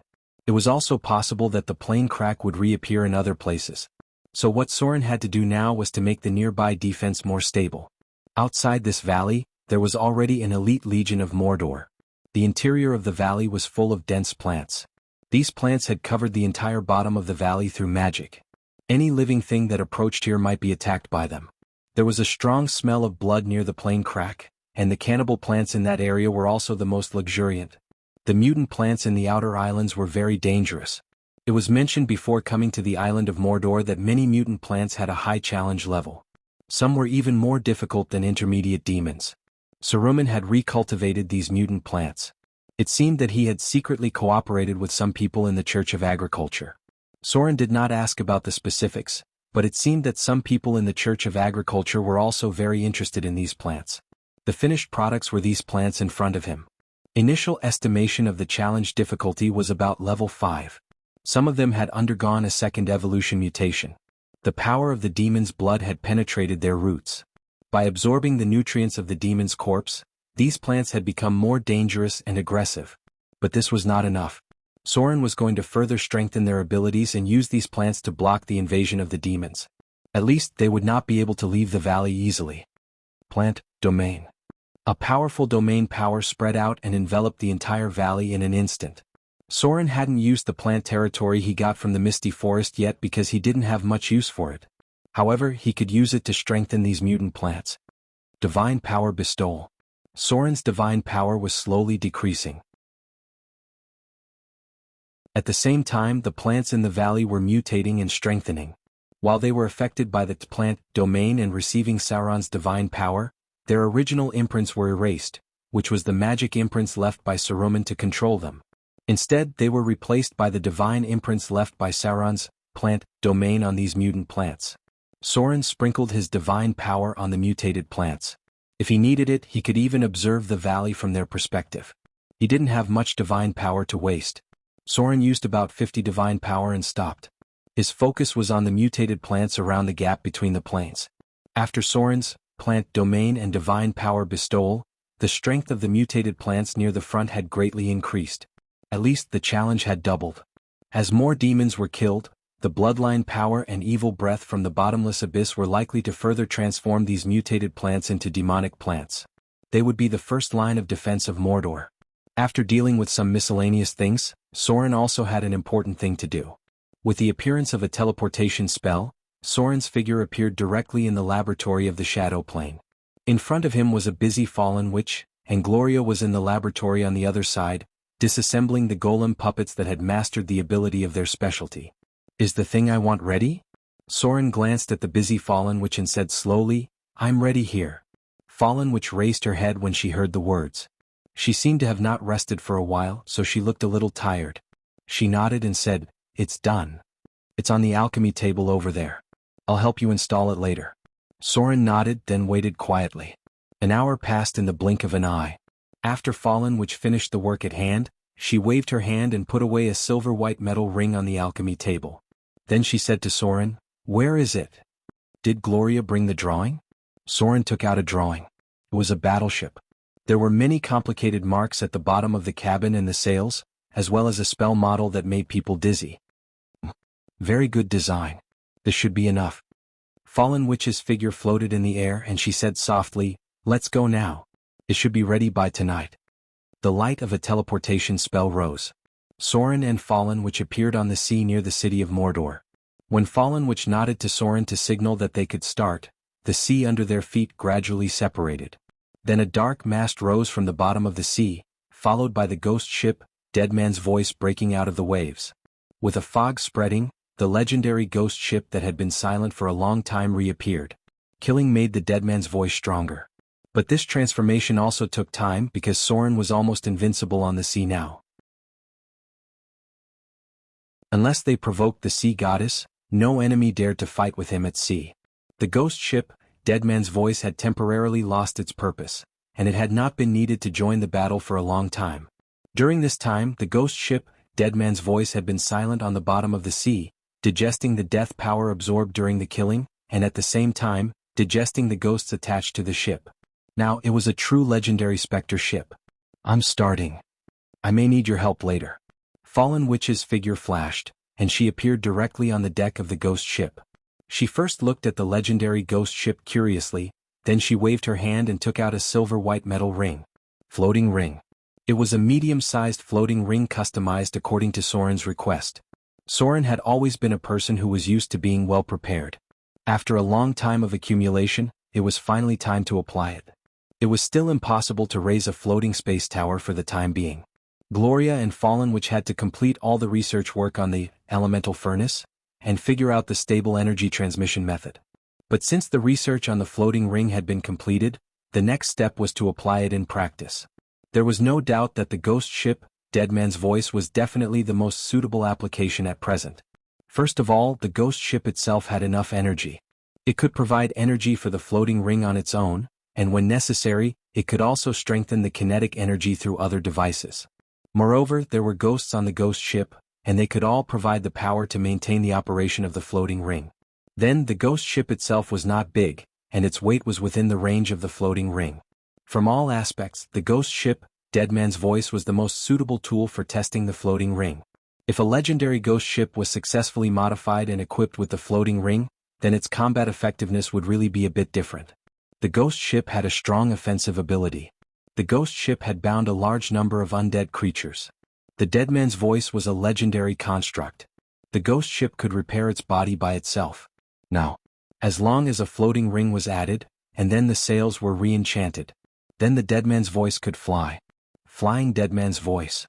Speaker 1: It was also possible that the plain crack would reappear in other places. So what Sauron had to do now was to make the nearby defense more stable. Outside this valley, there was already an elite legion of Mordor. The interior of the valley was full of dense plants. These plants had covered the entire bottom of the valley through magic. Any living thing that approached here might be attacked by them. There was a strong smell of blood near the plain crack, and the cannibal plants in that area were also the most luxuriant. The mutant plants in the outer islands were very dangerous. It was mentioned before coming to the island of Mordor that many mutant plants had a high challenge level. Some were even more difficult than intermediate demons. Saruman had recultivated these mutant plants. It seemed that he had secretly cooperated with some people in the Church of Agriculture. Sauron did not ask about the specifics, but it seemed that some people in the Church of Agriculture were also very interested in these plants. The finished products were these plants in front of him. Initial estimation of the challenge difficulty was about level 5. Some of them had undergone a second evolution mutation. The power of the demon's blood had penetrated their roots. By absorbing the nutrients of the demon's corpse, these plants had become more dangerous and aggressive. But this was not enough. Sauron was going to further strengthen their abilities and use these plants to block the invasion of the demons. At least they would not be able to leave the valley easily. Plant domain. A powerful domain power spread out and enveloped the entire valley in an instant. Sauron hadn't used the plant territory he got from the Misty Forest yet because he didn't have much use for it. However, he could use it to strengthen these mutant plants. Divine power bestowal. Sauron's divine power was slowly decreasing. At the same time, the plants in the valley were mutating and strengthening. While they were affected by the plant domain and receiving Sauron's divine power, their original imprints were erased, which was the magic imprints left by Saruman to control them. Instead, they were replaced by the divine imprints left by Sauron's plant domain on these mutant plants. Sauron sprinkled his divine power on the mutated plants. If he needed it, he could even observe the valley from their perspective. He didn't have much divine power to waste. Sauron used about 50 divine power and stopped. His focus was on the mutated plants around the gap between the planes. After Sauron's plant domain and divine power bestowal, the strength of the mutated plants near the front had greatly increased. At least the challenge had doubled. As more demons were killed, the bloodline power and evil breath from the bottomless abyss were likely to further transform these mutated plants into demonic plants. They would be the first line of defense of Mordor. After dealing with some miscellaneous things, Soren also had an important thing to do. With the appearance of a teleportation spell, Soren's figure appeared directly in the laboratory of the shadow plane. In front of him was a busy fallen witch, and Gloria was in the laboratory on the other side, disassembling the golem puppets that had mastered the ability of their specialty. "Is the thing I want ready?" Soren glanced at the busy fallen witch and said slowly, "I'm ready here." Fallen witch raised her head when she heard the words. She seemed to have not rested for a while, so she looked a little tired. She nodded and said, "It's done. It's on the alchemy table over there. I'll help you install it later." Soren nodded, then waited quietly. An hour passed in the blink of an eye. After Fallen Witch finished the work at hand, she waved her hand and put away a silver-white metal ring on the alchemy table. Then she said to Soren, "Where is it?" "Did Gloria bring the drawing?" Soren took out a drawing. It was a battleship. There were many complicated marks at the bottom of the cabin and the sails, as well as a spell model that made people dizzy. "Very good design. This should be enough." Fallen Witch's figure floated in the air and she said softly, "Let's go now. It should be ready by tonight." The light of a teleportation spell rose. Soren and Fallen Witch appeared on the sea near the city of Mordor. When Fallen Witch nodded to Soren to signal that they could start, the sea under their feet gradually separated. Then a dark mast rose from the bottom of the sea, followed by the ghost ship, Dead Man's voice breaking out of the waves. With a fog spreading, the legendary ghost ship that had been silent for a long time reappeared. Killing made the Dead Man's voice stronger. But this transformation also took time because Soren was almost invincible on the sea now. Unless they provoked the sea goddess, no enemy dared to fight with him at sea. The ghost ship, Dead Man's voice had temporarily lost its purpose, and it had not been needed to join the battle for a long time. During this time, the ghost ship, Dead Man's voice had been silent on the bottom of the sea, digesting the death power absorbed during the killing, and at the same time, digesting the ghosts attached to the ship. Now it was a true legendary specter ship. "I'm starting. I may need your help later." Fallen Witch's figure flashed, and she appeared directly on the deck of the ghost ship. She first looked at the legendary ghost ship curiously, then she waved her hand and took out a silver-white metal ring. Floating ring. It was a medium-sized floating ring customized according to Soren's request. Soren had always been a person who was used to being well prepared. After a long time of accumulation, it was finally time to apply it. It was still impossible to raise a floating space tower for the time being. Gloria and Fallen Witch had to complete all the research work on the elemental furnace, and figure out the stable energy transmission method. But since the research on the floating ring had been completed, the next step was to apply it in practice. There was no doubt that the ghost ship, Dead Man's voice was definitely the most suitable application at present. First of all, the ghost ship itself had enough energy. It could provide energy for the floating ring on its own, and when necessary, it could also strengthen the kinetic energy through other devices. Moreover, there were ghosts on the ghost ship, and they could all provide the power to maintain the operation of the floating ring. Then the ghost ship itself was not big, and its weight was within the range of the floating ring. From all aspects, the ghost ship, Dead Man's voice was the most suitable tool for testing the floating ring. If a legendary ghost ship was successfully modified and equipped with the floating ring, then its combat effectiveness would really be a bit different. The ghost ship had a strong offensive ability. The ghost ship had bound a large number of undead creatures. The Dead Man's voice was a legendary construct. The ghost ship could repair its body by itself. Now, as long as a floating ring was added, and then the sails were re-enchanted, then the Dead Man's voice could fly. Flying Dead Man's voice.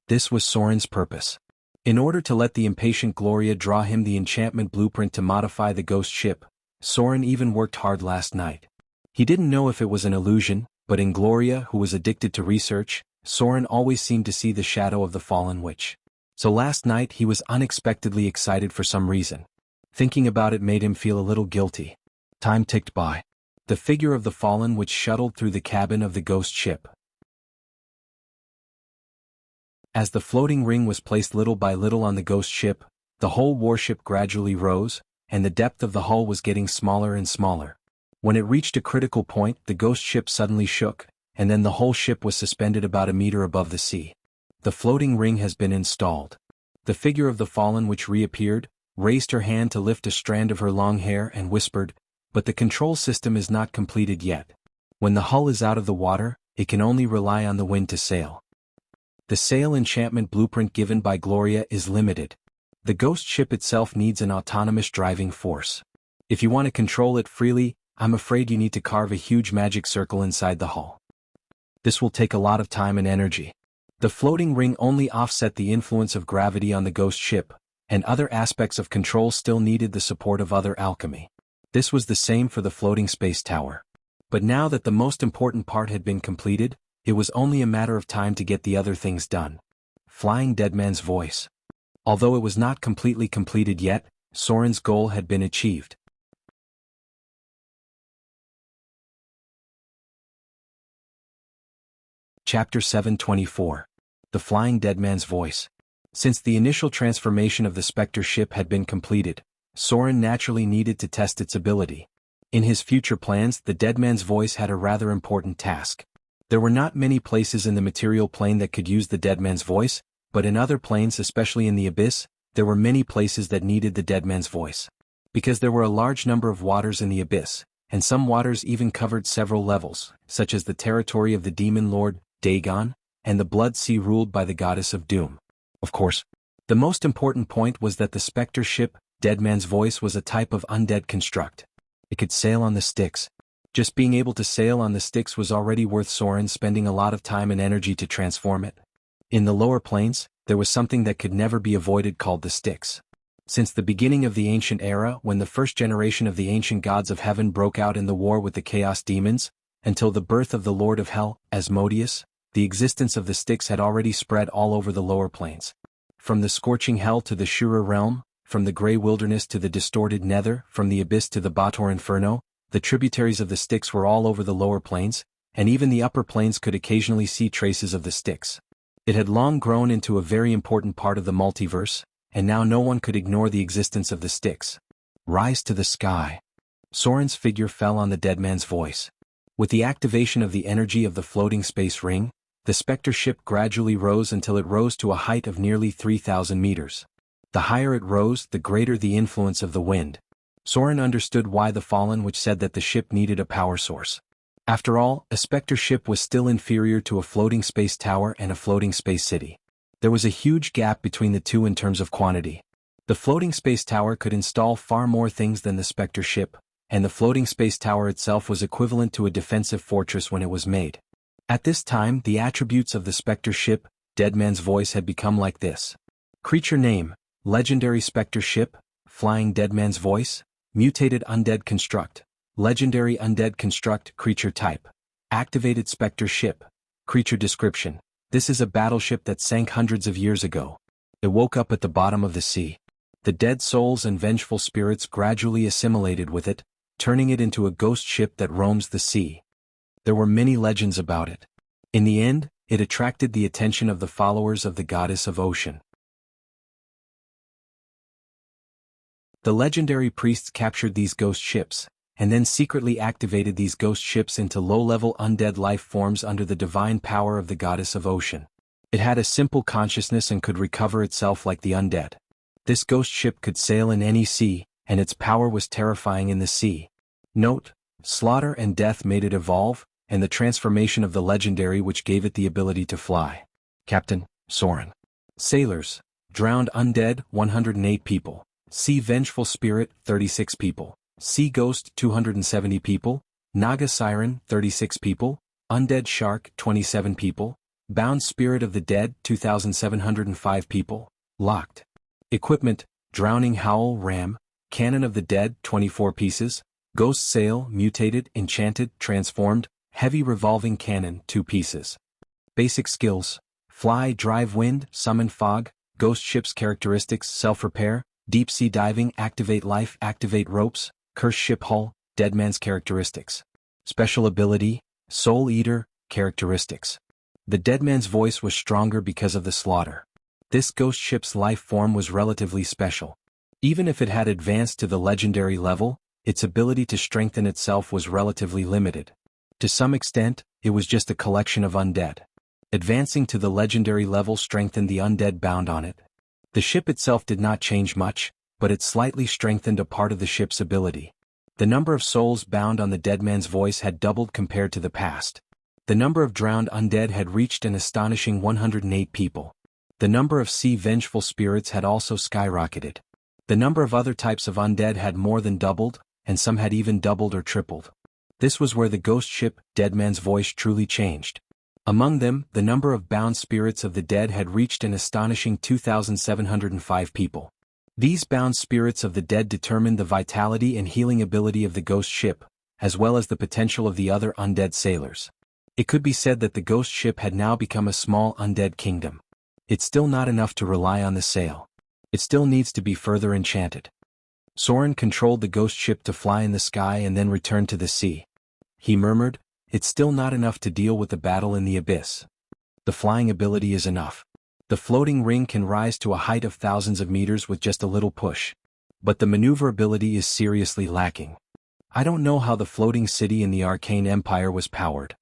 Speaker 1: This was Soren's purpose. In order to let the impatient Gloria draw him the enchantment blueprint to modify the ghost ship, Soren even worked hard last night. He didn't know if it was an illusion, but in Gloria, who was addicted to research, Soren always seemed to see the shadow of the fallen witch. So last night he was unexpectedly excited for some reason. Thinking about it made him feel a little guilty. Time ticked by. The figure of the fallen witch shuttled through the cabin of the ghost ship. As the floating ring was placed little by little on the ghost ship, the whole warship gradually rose, and the depth of the hull was getting smaller and smaller. When it reached a critical point, the ghost ship suddenly shook, and then the whole ship was suspended about a meter above the sea. The floating ring has been installed. The figure of the fallen witch reappeared, raised her hand to lift a strand of her long hair and whispered, "But the control system is not completed yet. When the hull is out of the water, it can only rely on the wind to sail." The sail enchantment blueprint given by Gloria is limited. The ghost ship itself needs an autonomous driving force. If you want to control it freely, I'm afraid you need to carve a huge magic circle inside the hull. This will take a lot of time and energy. The floating ring only offset the influence of gravity on the ghost ship, and other aspects of control still needed the support of other alchemy. This was the same for the floating space tower. But now that the most important part had been completed, it was only a matter of time to get the other things done. Flying Deadman's voice. Although it was not completely completed yet, Soren's goal had been achieved. Chapter 724. The Flying Deadman's Voice. Since the initial transformation of the Spectre ship had been completed, Soren naturally needed to test its ability. In his future plans, the Deadman's Voice had a rather important task. There were not many places in the material plane that could use the Deadman's Voice, but in other planes, especially in the Abyss, there were many places that needed the Deadman's Voice. Because there were a large number of waters in the Abyss, and some waters even covered several levels, such as the territory of the Demon Lord, Dagon, and the Blood Sea ruled by the Goddess of Doom. Of course, the most important point was that the Spectre ship, Deadman's Voice, was a type of undead construct. It could sail on the Styx. Just being able to sail on the Styx was already worth Soren spending a lot of time and energy to transform it. In the lower planes, there was something that could never be avoided called the Styx. Since the beginning of the ancient era, when the first generation of the ancient gods of heaven broke out in the war with the Chaos Demons, until the birth of the Lord of Hell, Asmodeus, the existence of the Styx had already spread all over the lower planes. From the scorching hell to the Shura realm, from the grey wilderness to the distorted nether, from the abyss to the Bator Inferno, the tributaries of the Styx were all over the lower planes, and even the upper planes could occasionally see traces of the Styx. It had long grown into a very important part of the multiverse, and now no one could ignore the existence of the Styx. Rise to the sky. Soren's figure fell on the Deadman's Voice. With the activation of the energy of the floating space ring, the Spectre ship gradually rose until it rose to a height of nearly 3,000 meters. The higher it rose, the greater the influence of the wind. Soren understood why the Fallen which said that the ship needed a power source. After all, a Spectre ship was still inferior to a floating space tower and a floating space city. There was a huge gap between the two in terms of quantity. The floating space tower could install far more things than the Spectre ship, and the floating space tower itself was equivalent to a defensive fortress when it was made. At this time, the attributes of the Spectre ship, Deadman's Voice, had become like this. Creature name: Legendary Spectre ship, Flying Deadman's Voice, Mutated Undead Construct, Legendary Undead Construct. Creature type: Activated Spectre ship. Creature description: This is a battleship that sank hundreds of years ago. It woke up at the bottom of the sea. The dead souls and vengeful spirits gradually assimilated with it, turning it into a ghost ship that roams the sea. There were many legends about it. In the end, it attracted the attention of the followers of the Goddess of Ocean. The legendary priests captured these ghost ships, and then secretly activated these ghost ships into low-level undead life forms under the divine power of the Goddess of Ocean. It had a simple consciousness and could recover itself like the undead. This ghost ship could sail in any sea, and its power was terrifying in the sea. Note: slaughter and death made it evolve, and the transformation of the legendary which gave it the ability to fly. Captain: Soren. Sailors: drowned undead, 108 people. Sea vengeful spirit, 36 people. Sea ghost, 270 people. Naga siren, 36 people. Undead shark, 27 people. Bound spirit of the dead, 2,705 people. Locked. Equipment: drowning howl ram. Cannon of the dead, 24 pieces. Ghost sail, mutated, enchanted, transformed. Heavy revolving cannon, 2 pieces. Basic skills: fly, drive wind, summon fog. Ghost ship's characteristics: self-repair, deep sea diving, activate life, activate ropes. Curse ship hull, Deadman's characteristics. Special ability: Soul Eater. Characteristics: the Deadman's Voice was stronger because of the slaughter. This ghost ship's life form was relatively special. Even if it had advanced to the legendary level, its ability to strengthen itself was relatively limited. To some extent, it was just a collection of undead. Advancing to the legendary level strengthened the undead bound on it. The ship itself did not change much, but it slightly strengthened a part of the ship's ability. The number of souls bound on the Deadman's Voice had doubled compared to the past. The number of drowned undead had reached an astonishing 108 people. The number of sea vengeful spirits had also skyrocketed. The number of other types of undead had more than doubled, and some had even doubled or tripled. This was where the ghost ship, Deadman's voice truly changed. Among them, the number of bound spirits of the dead had reached an astonishing 2,705 people. These bound spirits of the dead determined the vitality and healing ability of the ghost ship, as well as the potential of the other undead sailors. It could be said that the ghost ship had now become a small undead kingdom. It's still not enough to rely on the sail. It still needs to be further enchanted. Soren controlled the ghost ship to fly in the sky and then return to the sea. He murmured, "It's still not enough to deal with the battle in the abyss. The flying ability is enough. The floating ring can rise to a height of thousands of meters with just a little push. But the maneuverability is seriously lacking. I don't know how the floating city in the Arcane Empire was powered."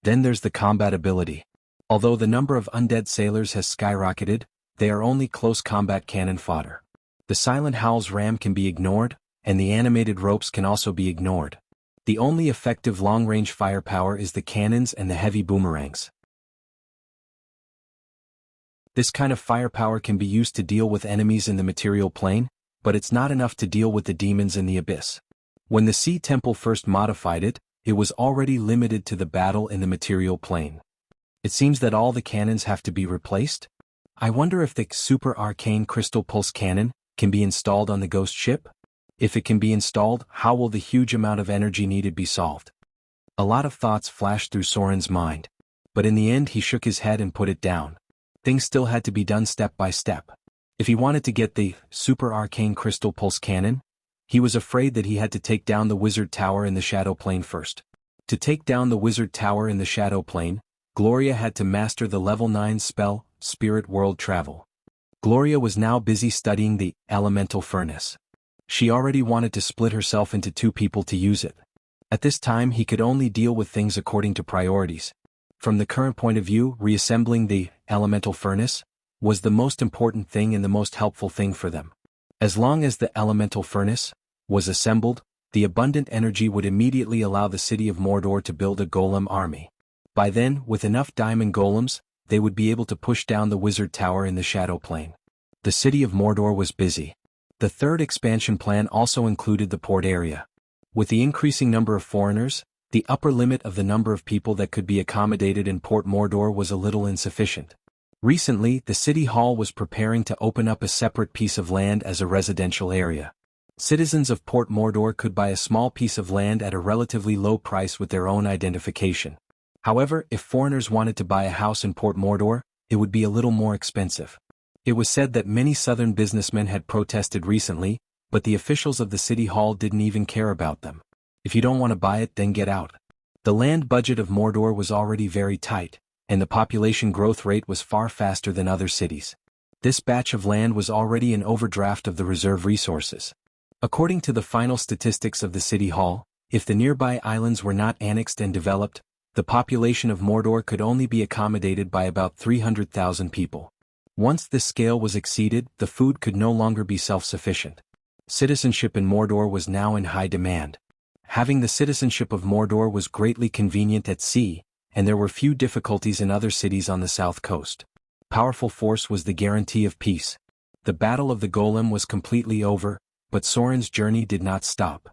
Speaker 1: Then there's the combat ability. Although the number of undead sailors has skyrocketed, they are only close combat cannon fodder. The Silent Howl's ram can be ignored, and the animated ropes can also be ignored. The only effective long-range firepower is the cannons and the heavy boomerangs. This kind of firepower can be used to deal with enemies in the material plane, but it's not enough to deal with the demons in the abyss. When the Sea Temple first modified it, it was already limited to the battle in the material plane. It seems that all the cannons have to be replaced? I wonder if the Super Arcane Crystal Pulse Cannon can be installed on the ghost ship? If it can be installed, how will the huge amount of energy needed be solved? A lot of thoughts flashed through Soren's mind. But in the end he shook his head and put it down. Things still had to be done step by step. If he wanted to get the Super Arcane Crystal Pulse Cannon, he was afraid that he had to take down the Wizard Tower in the Shadow Plane first. To take down the Wizard Tower in the Shadow Plane, Gloria had to master the level 9 spell, Spirit World Travel. Gloria was now busy studying the Elemental Furnace. She already wanted to split herself into two people to use it. At this time he could only deal with things according to priorities. From the current point of view, reassembling the Elemental Furnace was the most important thing and the most helpful thing for them. As long as the Elemental Furnace was assembled, the abundant energy would immediately allow the city of Mordor to build a golem army. By then, with enough diamond golems, they would be able to push down the Wizard Tower in the Shadow Plane. The city of Mordor was busy. The third expansion plan also included the port area. With the increasing number of foreigners, the upper limit of the number of people that could be accommodated in Port Mordor was a little insufficient. Recently, the City Hall was preparing to open up a separate piece of land as a residential area. Citizens of Port Mordor could buy a small piece of land at a relatively low price with their own identification. However, if foreigners wanted to buy a house in Port Mordor, it would be a little more expensive. It was said that many southern businessmen had protested recently, but the officials of the City Hall didn't even care about them. If you don't want to buy it, then get out. The land budget of Mordor was already very tight, and the population growth rate was far faster than other cities. This batch of land was already in overdraft of the reserve resources. According to the final statistics of the City Hall, if the nearby islands were not annexed and developed, the population of Mordor could only be accommodated by about 300,000 people. Once this scale was exceeded, the food could no longer be self-sufficient. Citizenship in Mordor was now in high demand. Having the citizenship of Mordor was greatly convenient at sea, and there were few difficulties in other cities on the south coast. Powerful force was the guarantee of peace. The Battle of the Golem was completely over, but Soren's journey did not stop.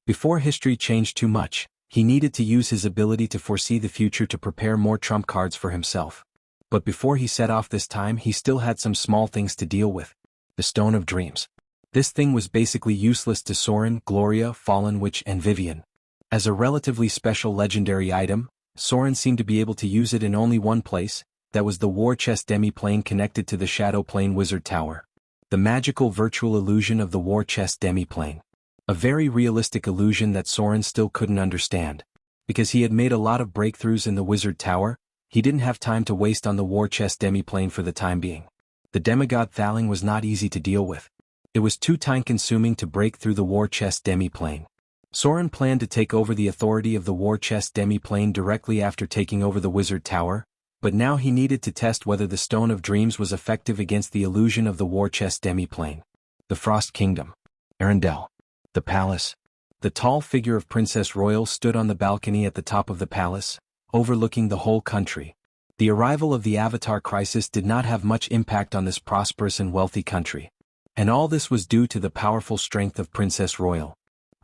Speaker 1: Before history changed too much, he needed to use his ability to foresee the future to prepare more trump cards for himself. But before he set off this time he still had some small things to deal with. The Stone of Dreams. This thing was basically useless to Soren, Gloria, Fallen Witch and Vivian. As a relatively special legendary item, Soren seemed to be able to use it in only one place, that was the War Chest Demi-Plane connected to the Shadow Plane Wizard Tower. The magical virtual illusion of the War Chest Demi-Plane. A very realistic illusion that Soren still couldn't understand. Because he had made a lot of breakthroughs in the Wizard Tower, he didn't have time to waste on the War Chest Demi-Plane for the time being. The demigod Thaling was not easy to deal with. It was too time-consuming to break through the War Chest Demi-Plane. Soren planned to take over the authority of the War Chest Demi-Plane directly after taking over the Wizard Tower, but now he needed to test whether the Stone of Dreams was effective against the illusion of the War Chest Demi-Plane. The Frost Kingdom. Arendelle. The Palace. The tall figure of Princess Royal stood on the balcony at the top of the palace, overlooking the whole country. The arrival of the Avatar crisis did not have much impact on this prosperous and wealthy country. And all this was due to the powerful strength of Princess Royal.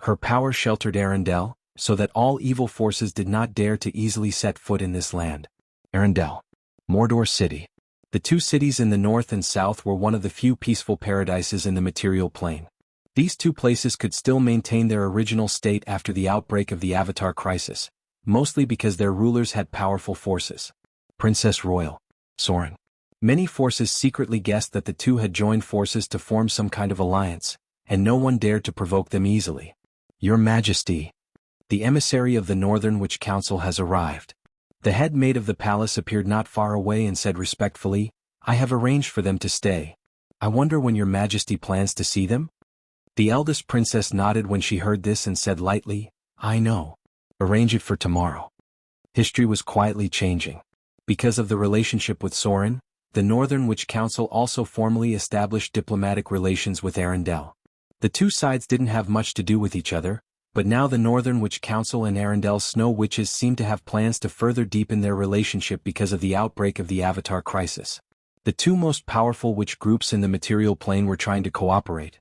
Speaker 1: Her power sheltered Arendelle, so that all evil forces did not dare to easily set foot in this land. Arendelle. Mordor City. The two cities in the north and south were one of the few peaceful paradises in the material plane. These two places could still maintain their original state after the outbreak of the Avatar crisis, mostly because their rulers had powerful forces. Princess Royal. Soren. Many forces secretly guessed that the two had joined forces to form some kind of alliance, and no one dared to provoke them easily. Your Majesty. The emissary of the Northern Witch Council has arrived. The head maid of the palace appeared not far away and said respectfully, I have arranged for them to stay. I wonder when your Majesty plans to see them? The eldest princess nodded when she heard this and said lightly, I know. Arrange it for tomorrow. History was quietly changing. Because of the relationship with Soren, the Northern Witch Council also formally established diplomatic relations with Arendelle. The two sides didn't have much to do with each other, but now the Northern Witch Council and Arendelle's Snow Witches seemed to have plans to further deepen their relationship because of the outbreak of the Avatar crisis. The two most powerful witch groups in the material plane were trying to cooperate.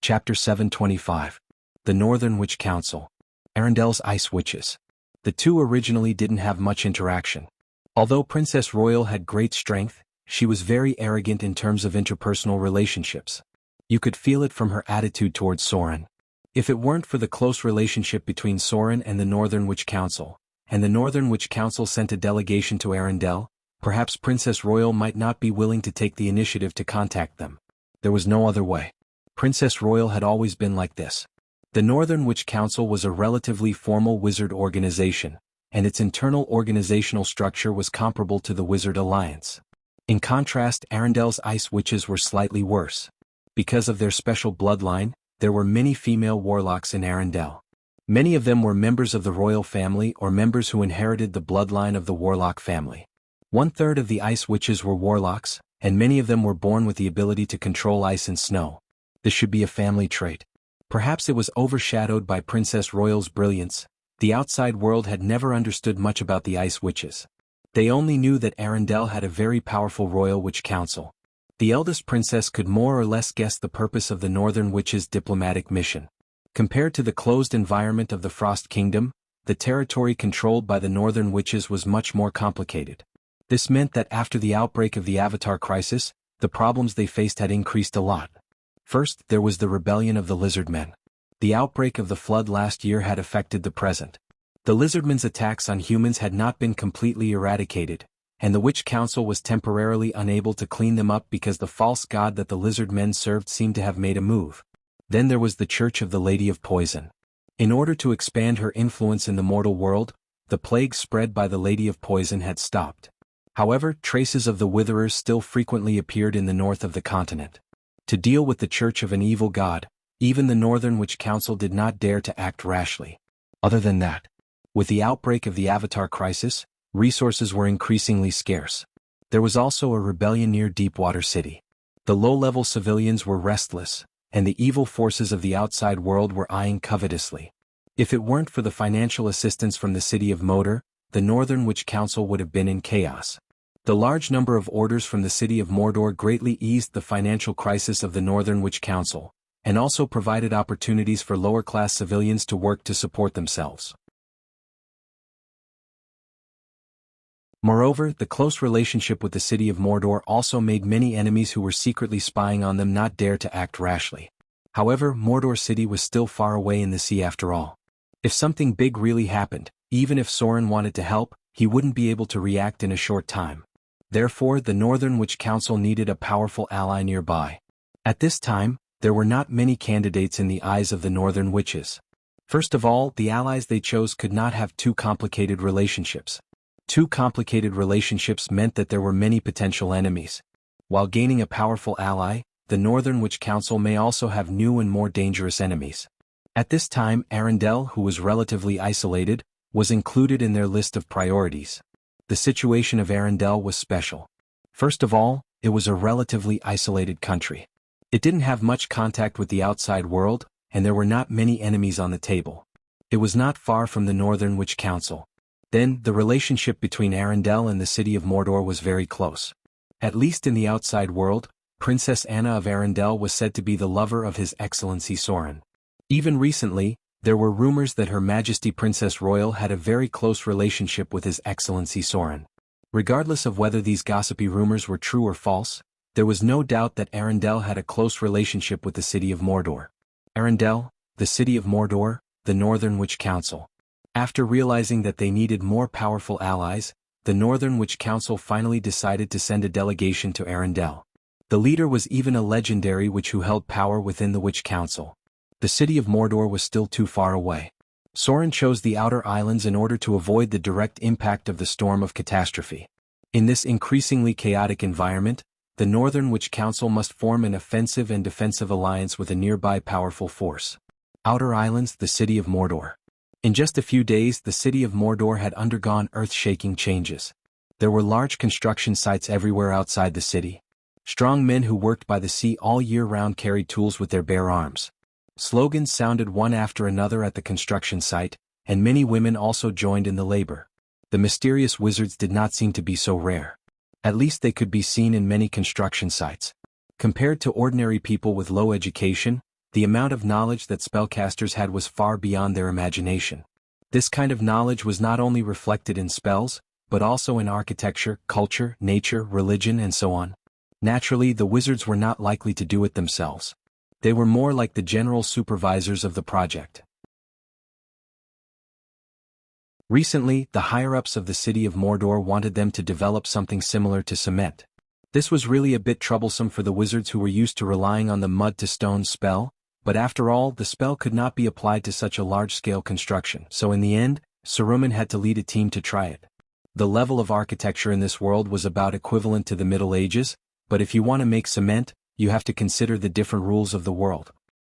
Speaker 1: Chapter 725. The Northern Witch Council. Arendelle's Ice Witches. The two originally didn't have much interaction. Although Princess Royal had great strength, she was very arrogant in terms of interpersonal relationships. You could feel it from her attitude towards Soren. If it weren't for the close relationship between Soren and the Northern Witch Council, and the Northern Witch Council sent a delegation to Arendelle, perhaps Princess Royal might not be willing to take the initiative to contact them. There was no other way. Princess Royal had always been like this. The Northern Witch Council was a relatively formal wizard organization, and its internal organizational structure was comparable to the Wizard Alliance. In contrast, Arendelle's Ice Witches were slightly worse. Because of their special bloodline, there were many female warlocks in Arendelle. Many of them were members of the royal family or members who inherited the bloodline of the warlock family. 1/3 of the Ice Witches were warlocks, and many of them were born with the ability to control ice and snow. This should be a family trait. Perhaps it was overshadowed by Princess Royal's brilliance. The outside world had never understood much about the Ice Witches. They only knew that Arendelle had a very powerful royal witch council. The eldest princess could more or less guess the purpose of the Northern Witches' diplomatic mission. Compared to the closed environment of the Frost Kingdom, the territory controlled by the Northern Witches was much more complicated. This meant that after the outbreak of the Avatar crisis, the problems they faced had increased a lot. First, there was the rebellion of the Lizardmen. The outbreak of the flood last year had affected the present. The Lizardmen's attacks on humans had not been completely eradicated, and the Witch Council was temporarily unable to clean them up because the false god that the Lizardmen served seemed to have made a move. Then there was the Church of the Lady of Poison. In order to expand her influence in the mortal world, the plague spread by the Lady of Poison had stopped. However, traces of the Witherers still frequently appeared in the north of the continent. To deal with the Church of an evil god, even the Northern Witch Council did not dare to act rashly. Other than that, with the outbreak of the Avatar crisis, resources were increasingly scarce. There was also a rebellion near Deepwater City. The low-level civilians were restless, and the evil forces of the outside world were eyeing covetously. If it weren't for the financial assistance from the city of Moder, the Northern Witch Council would have been in chaos. The large number of orders from the city of Mordor greatly eased the financial crisis of the Northern Witch Council, and also provided opportunities for lower-class civilians to work to support themselves. Moreover, the close relationship with the city of Mordor also made many enemies who were secretly spying on them not dare to act rashly. However, Mordor City was still far away in the sea after all. If something big really happened, even if Soren wanted to help, he wouldn't be able to react in a short time. Therefore, the Northern Witch Council needed a powerful ally nearby. At this time, there were not many candidates in the eyes of the Northern Witches. First of all, the allies they chose could not have too complicated relationships. Too complicated relationships meant that there were many potential enemies. While gaining a powerful ally, the Northern Witch Council may also have new and more dangerous enemies. At this time Arendelle, who was relatively isolated, was included in their list of priorities. The situation of Arendelle was special. First of all, it was a relatively isolated country. It didn't have much contact with the outside world, and there were not many enemies on the table. It was not far from the Northern Witch Council. Then, the relationship between Arendelle and the city of Mordor was very close. At least in the outside world, Princess Anna of Arendelle was said to be the lover of His Excellency Sauron. Even recently, there were rumors that Her Majesty Princess Royal had a very close relationship with His Excellency Sauron. Regardless of whether these gossipy rumors were true or false, there was no doubt that Arendelle had a close relationship with the city of Mordor. Arendelle, the city of Mordor, the Northern Witch Council. After realizing that they needed more powerful allies, the Northern Witch Council finally decided to send a delegation to Arendelle. The leader was even a legendary witch who held power within the Witch Council. The city of Mordor was still too far away. Sauron chose the outer islands in order to avoid the direct impact of the storm of catastrophe. In this increasingly chaotic environment, the Northern Witch Council must form an offensive and defensive alliance with a nearby powerful force. Outer Islands, the city of Mordor. In just a few days, the city of Mordor had undergone earth-shaking changes. There were large construction sites everywhere outside the city. Strong men who worked by the sea all year round carried tools with their bare arms. Slogans sounded one after another at the construction site, and many women also joined in the labor. The mysterious wizards did not seem to be so rare. At least they could be seen in many construction sites. Compared to ordinary people with low education, the amount of knowledge that spellcasters had was far beyond their imagination. This kind of knowledge was not only reflected in spells, but also in architecture, culture, nature, religion, and so on. Naturally, the wizards were not likely to do it themselves. They were more like the general supervisors of the project. Recently, the higher-ups of the city of Mordor wanted them to develop something similar to cement. This was really a bit troublesome for the wizards who were used to relying on the mud-to-stone spell, but after all, the spell could not be applied to such a large-scale construction, so in the end, Saruman had to lead a team to try it. The level of architecture in this world was about equivalent to the Middle Ages, but if you want to make cement, you have to consider the different rules of the world.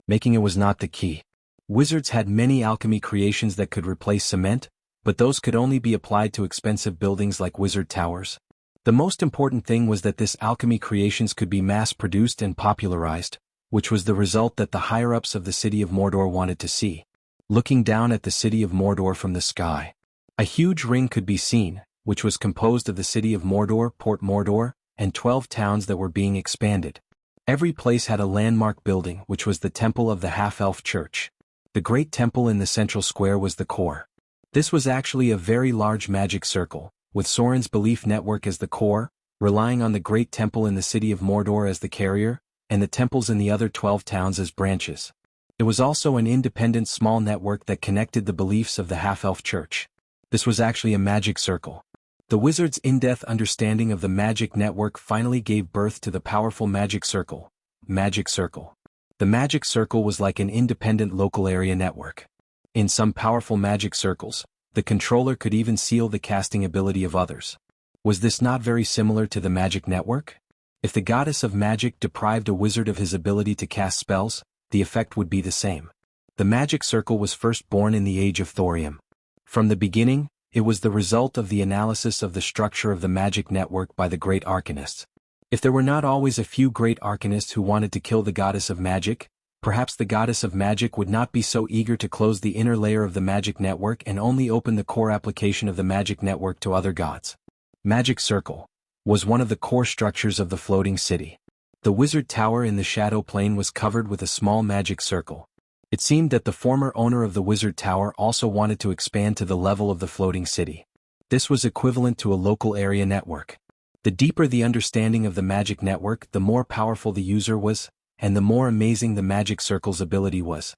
Speaker 1: Making it was not the key. Wizards had many alchemy creations that could replace cement, but those could only be applied to expensive buildings like wizard towers. The most important thing was that this alchemy creations could be mass-produced and popularized, which was the result that the higher-ups of the city of Mordor wanted to see. Looking down at the city of Mordor from the sky, a huge ring could be seen, which was composed of the city of Mordor, Port Mordor, and 12 towns that were being expanded. Every place had a landmark building, which was the temple of the half-elf church. The great temple in the central square was the core. This was actually a very large magic circle, with Sauron's belief network as the core, relying on the great temple in the city of Mordor as the carrier, and the temples in the other 12 towns as branches. It was also an independent small network that connected the beliefs of the half-elf church. This was actually a magic circle. The wizard's in-depth understanding of the magic network finally gave birth to the powerful magic circle. Magic circle. The magic circle was like an independent local area network. In some powerful magic circles, the controller could even seal the casting ability of others. Was this not very similar to the magic network? If the goddess of magic deprived a wizard of his ability to cast spells, the effect would be the same. The magic circle was first born in the Age of Thorium. From the beginning, it was the result of the analysis of the structure of the magic network by the great arcanists. If there were not always a few great arcanists who wanted to kill the goddess of magic, perhaps the goddess of magic would not be so eager to close the inner layer of the magic network and only open the core application of the magic network to other gods. Magic circle was one of the core structures of the floating city. The wizard tower in the shadow plane was covered with a small magic circle. It seemed that the former owner of the wizard tower also wanted to expand to the level of the floating city. This was equivalent to a local area network. The deeper the understanding of the magic network, the more powerful the user was, and the more amazing the magic circle's ability was.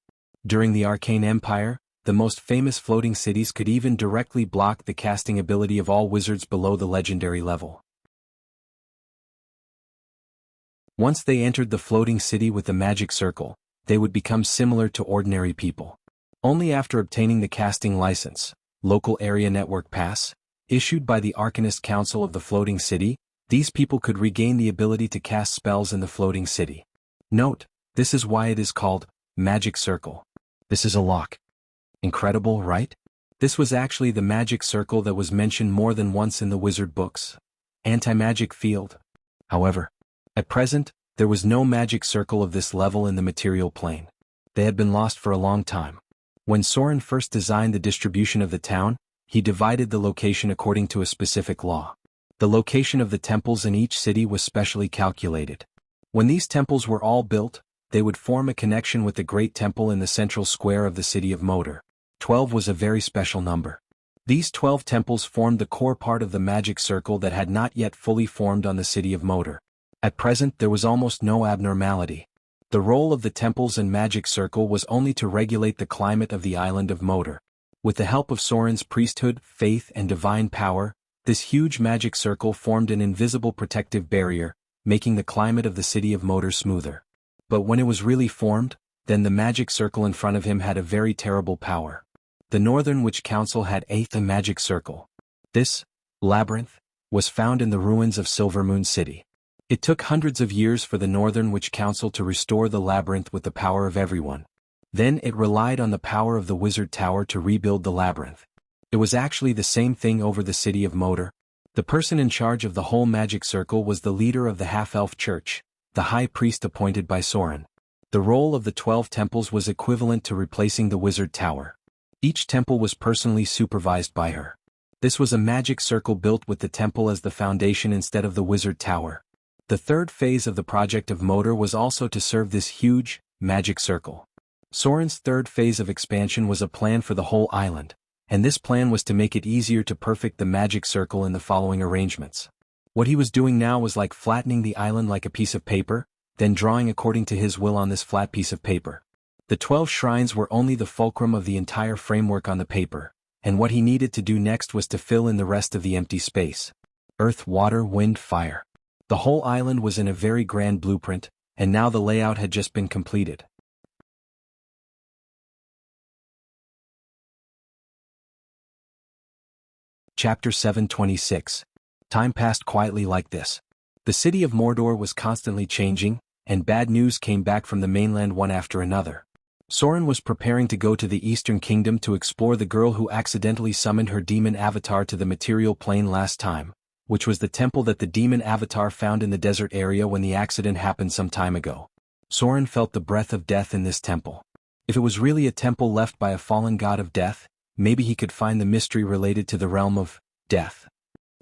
Speaker 1: During the Arcane Empire, the most famous floating cities could even directly block the casting ability of all wizards below the legendary level. Once they entered the floating city with the magic circle, they would become similar to ordinary people. Only after obtaining the casting license, local area network pass, issued by the Arcanist Council of the floating city, these people could regain the ability to cast spells in the floating city. Note, this is why it is called magic circle. This is a lock. Incredible, right? This was actually the magic circle that was mentioned more than once in the wizard books. Anti-magic field. However, at present, there was no magic circle of this level in the material plane. They had been lost for a long time. When Soren first designed the distribution of the town, he divided the location according to a specific law. The location of the temples in each city was specially calculated. When these temples were all built, they would form a connection with the great temple in the central square of the city of Moder. 12 was a very special number. These 12 temples formed the core part of the magic circle that had not yet fully formed on the city of Moder. At present there was almost no abnormality. The role of the temples and magic circle was only to regulate the climate of the island of Moder. With the help of Soren's priesthood, faith and divine power, this huge magic circle formed an invisible protective barrier, making the climate of the city of Moder smoother. But when it was really formed, then the magic circle in front of him had a very terrible power. The Northern Witch Council had a magic circle. This labyrinth was found in the ruins of Silvermoon City. It took hundreds of years for the Northern Witch Council to restore the labyrinth with the power of everyone. Then it relied on the power of the Wizard Tower to rebuild the labyrinth. It was actually the same thing over the city of Moder. The person in charge of the whole magic circle was the leader of the half-elf church, the high priest appointed by Soren. The role of the 12 temples was equivalent to replacing the Wizard Tower. Each temple was personally supervised by her. This was a magic circle built with the temple as the foundation instead of the Wizard Tower. The third phase of the project of Moder was also to serve this huge, magic circle. Soren's third phase of expansion was a plan for the whole island, and this plan was to make it easier to perfect the magic circle in the following arrangements. What he was doing now was like flattening the island like a piece of paper, then drawing according to his will on this flat piece of paper. The 12 shrines were only the fulcrum of the entire framework on the paper, and what he needed to do next was to fill in the rest of the empty space. Earth, water, wind, fire. The whole island was in a very grand blueprint, and now the layout had just been completed. Chapter 726. Time passed quietly like this. The city of Mordor was constantly changing, and bad news came back from the mainland one after another. Soren was preparing to go to the Eastern Kingdom to explore the girl who accidentally summoned her demon avatar to the material plane last time, which was the temple that the demon avatar found in the desert area when the accident happened some time ago. Soren felt the breath of death in this temple. If it was really a temple left by a fallen god of death, maybe he could find the mystery related to the realm of death.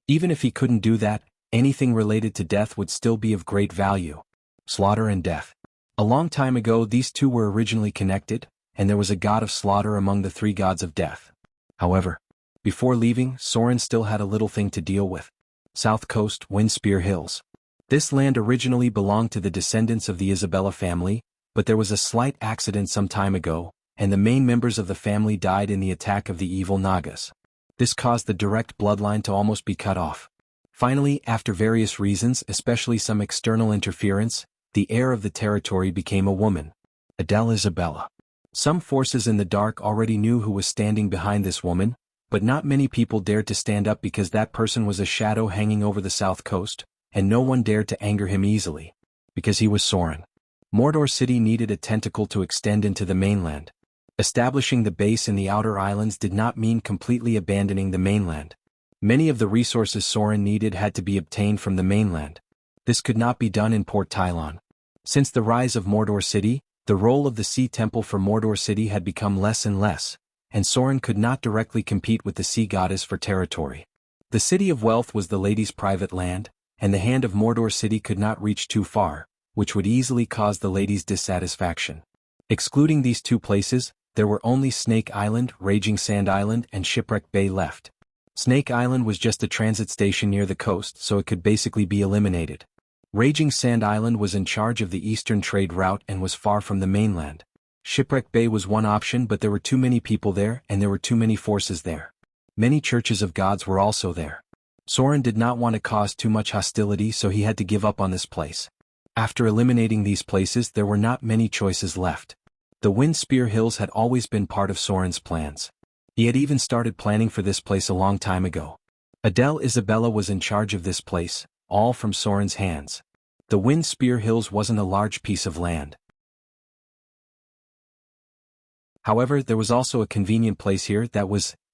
Speaker 1: Even if he couldn't do that, anything related to death would still be of great value. Slaughter and death. A long time ago these two were originally connected, and there was a god of slaughter among the 3 gods of death. However, before leaving, Soren still had a little thing to deal with. South Coast, Windspear Hills. This land originally belonged to the descendants of the Isabella family, but there was a slight accident some time ago, and the main members of the family died in the attack of the evil Nagas. This caused the direct bloodline to almost be cut off. Finally, after various reasons, especially some external interference, the heir of the territory became a woman. Adele Isabella. Some forces in the dark already knew who was standing behind this woman, but not many people dared to stand up because that person was a shadow hanging over the south coast, and no one dared to anger him easily. Because he was Soren. Mordor City needed a tentacle to extend into the mainland. Establishing the base in the outer islands did not mean completely abandoning the mainland. Many of the resources Soren needed had to be obtained from the mainland. This could not be done in Port Tylon. Since the rise of Mordor City, the role of the Sea Temple for Mordor City had become less and less, and Soren could not directly compete with the Sea Goddess for territory. The City of Wealth was the lady's private land, and the hand of Mordor City could not reach too far, which would easily cause the lady's dissatisfaction. Excluding these 2 places, there were only Snake Island, Raging Sand Island, and Shipwreck Bay left. Snake Island was just a transit station near the coast, so it could basically be eliminated. Raging Sand Island was in charge of the eastern trade route and was far from the mainland. Shipwreck Bay was one option, but there were too many people there and there were too many forces there. Many churches of gods were also there. Soren did not want to cause too much hostility, so he had to give up on this place. After eliminating these places, there were not many choices left. The Windspear Hills had always been part of Soren's plans. He had even started planning for this place a long time ago. Adele Isabella was in charge of this place, all from Soren's hands. The Windspear Hills wasn't a large piece of land. However, there was also a convenient place here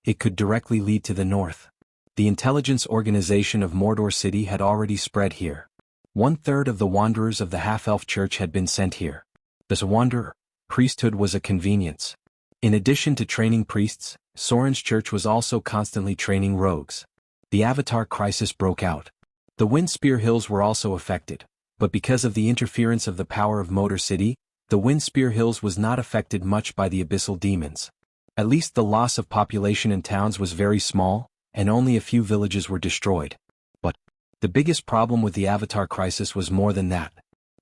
Speaker 1: it could directly lead to the north. The intelligence organization of Mordor City had already spread here. 1/3 of the wanderers of the half-elf church had been sent here. This wanderer priesthood was a convenience. In addition to training priests, Soren's church was also constantly training rogues. The Avatar crisis broke out. The Windspear Hills were also affected, but because of the interference of the power of Mordor City, the Windspear Hills was not affected much by the abyssal demons. At least the loss of population in towns was very small, and only a few villages were destroyed. But the biggest problem with the Avatar crisis was more than that.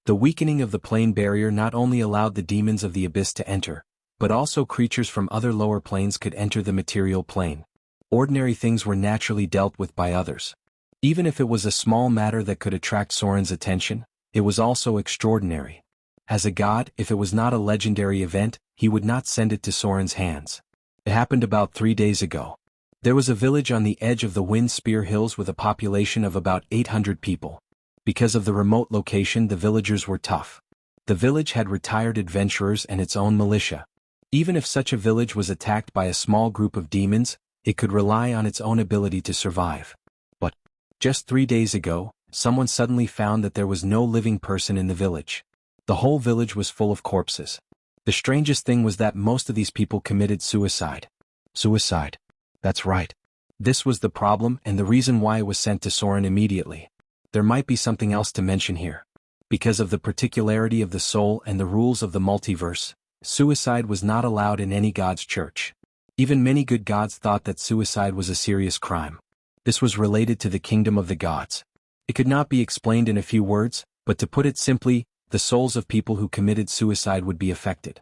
Speaker 1: The weakening of the plane barrier not only allowed the demons of the abyss to enter, but also creatures from other lower planes could enter the material plane. Ordinary things were naturally dealt with by others. Even if it was a small matter that could attract Soren's attention, it was also extraordinary. As a god, if it was not a legendary event, he would not send it to Soren's hands. It happened about 3 days ago. There was a village on the edge of the Windspear Hills with a population of about 800 people. Because of the remote location, the villagers were tough. The village had retired adventurers and its own militia. Even if such a village was attacked by a small group of demons, it could rely on its own ability to survive. But just 3 days ago, someone suddenly found that there was no living person in the village. The whole village was full of corpses. The strangest thing was that most of these people committed suicide. Suicide. That's right. This was the problem and the reason why it was sent to Soren immediately. There might be something else to mention here. Because of the particularity of the soul and the rules of the multiverse, suicide was not allowed in any god's church. Even many good gods thought that suicide was a serious crime. This was related to the kingdom of the gods. It could not be explained in a few words, but to put it simply, the souls of people who committed suicide would be affected.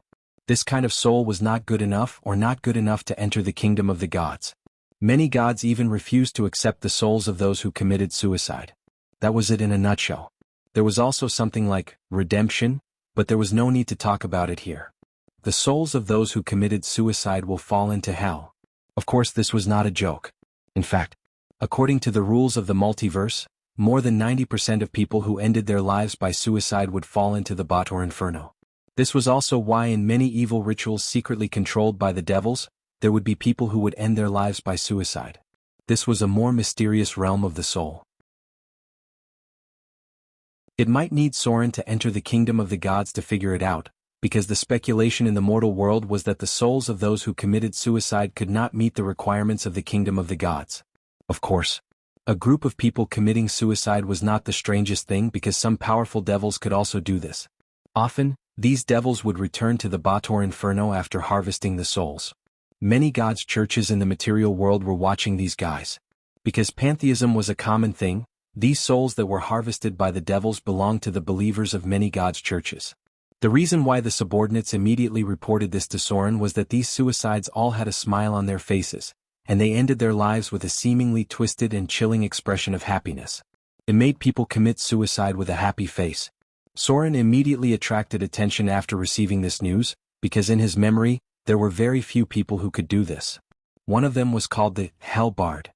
Speaker 1: This kind of soul was not good enough or not good enough to enter the kingdom of the gods. Many gods even refused to accept the souls of those who committed suicide. That was it in a nutshell. There was also something like redemption, but there was no need to talk about it here. The souls of those who committed suicide will fall into hell. Of course, this was not a joke. In fact, according to the rules of the multiverse, more than 90% of people who ended their lives by suicide would fall into the Bot or Inferno. This was also why in many evil rituals secretly controlled by the devils, there would be people who would end their lives by suicide. This was a more mysterious realm of the soul. It might need Soren to enter the kingdom of the gods to figure it out, because the speculation in the mortal world was that the souls of those who committed suicide could not meet the requirements of the kingdom of the gods. Of course, a group of people committing suicide was not the strangest thing because some powerful devils could also do this. Often, these devils would return to the Bot or Inferno after harvesting the souls. Many gods' churches in the material world were watching these guys. Because pantheism was a common thing, these souls that were harvested by the devils belonged to the believers of many gods' churches. The reason why the subordinates immediately reported this to Soren was that these suicides all had a smile on their faces, and they ended their lives with a seemingly twisted and chilling expression of happiness. It made people commit suicide with a happy face. Soren immediately attracted attention after receiving this news, because in his memory, there were very few people who could do this. One of them was called the Hellbard.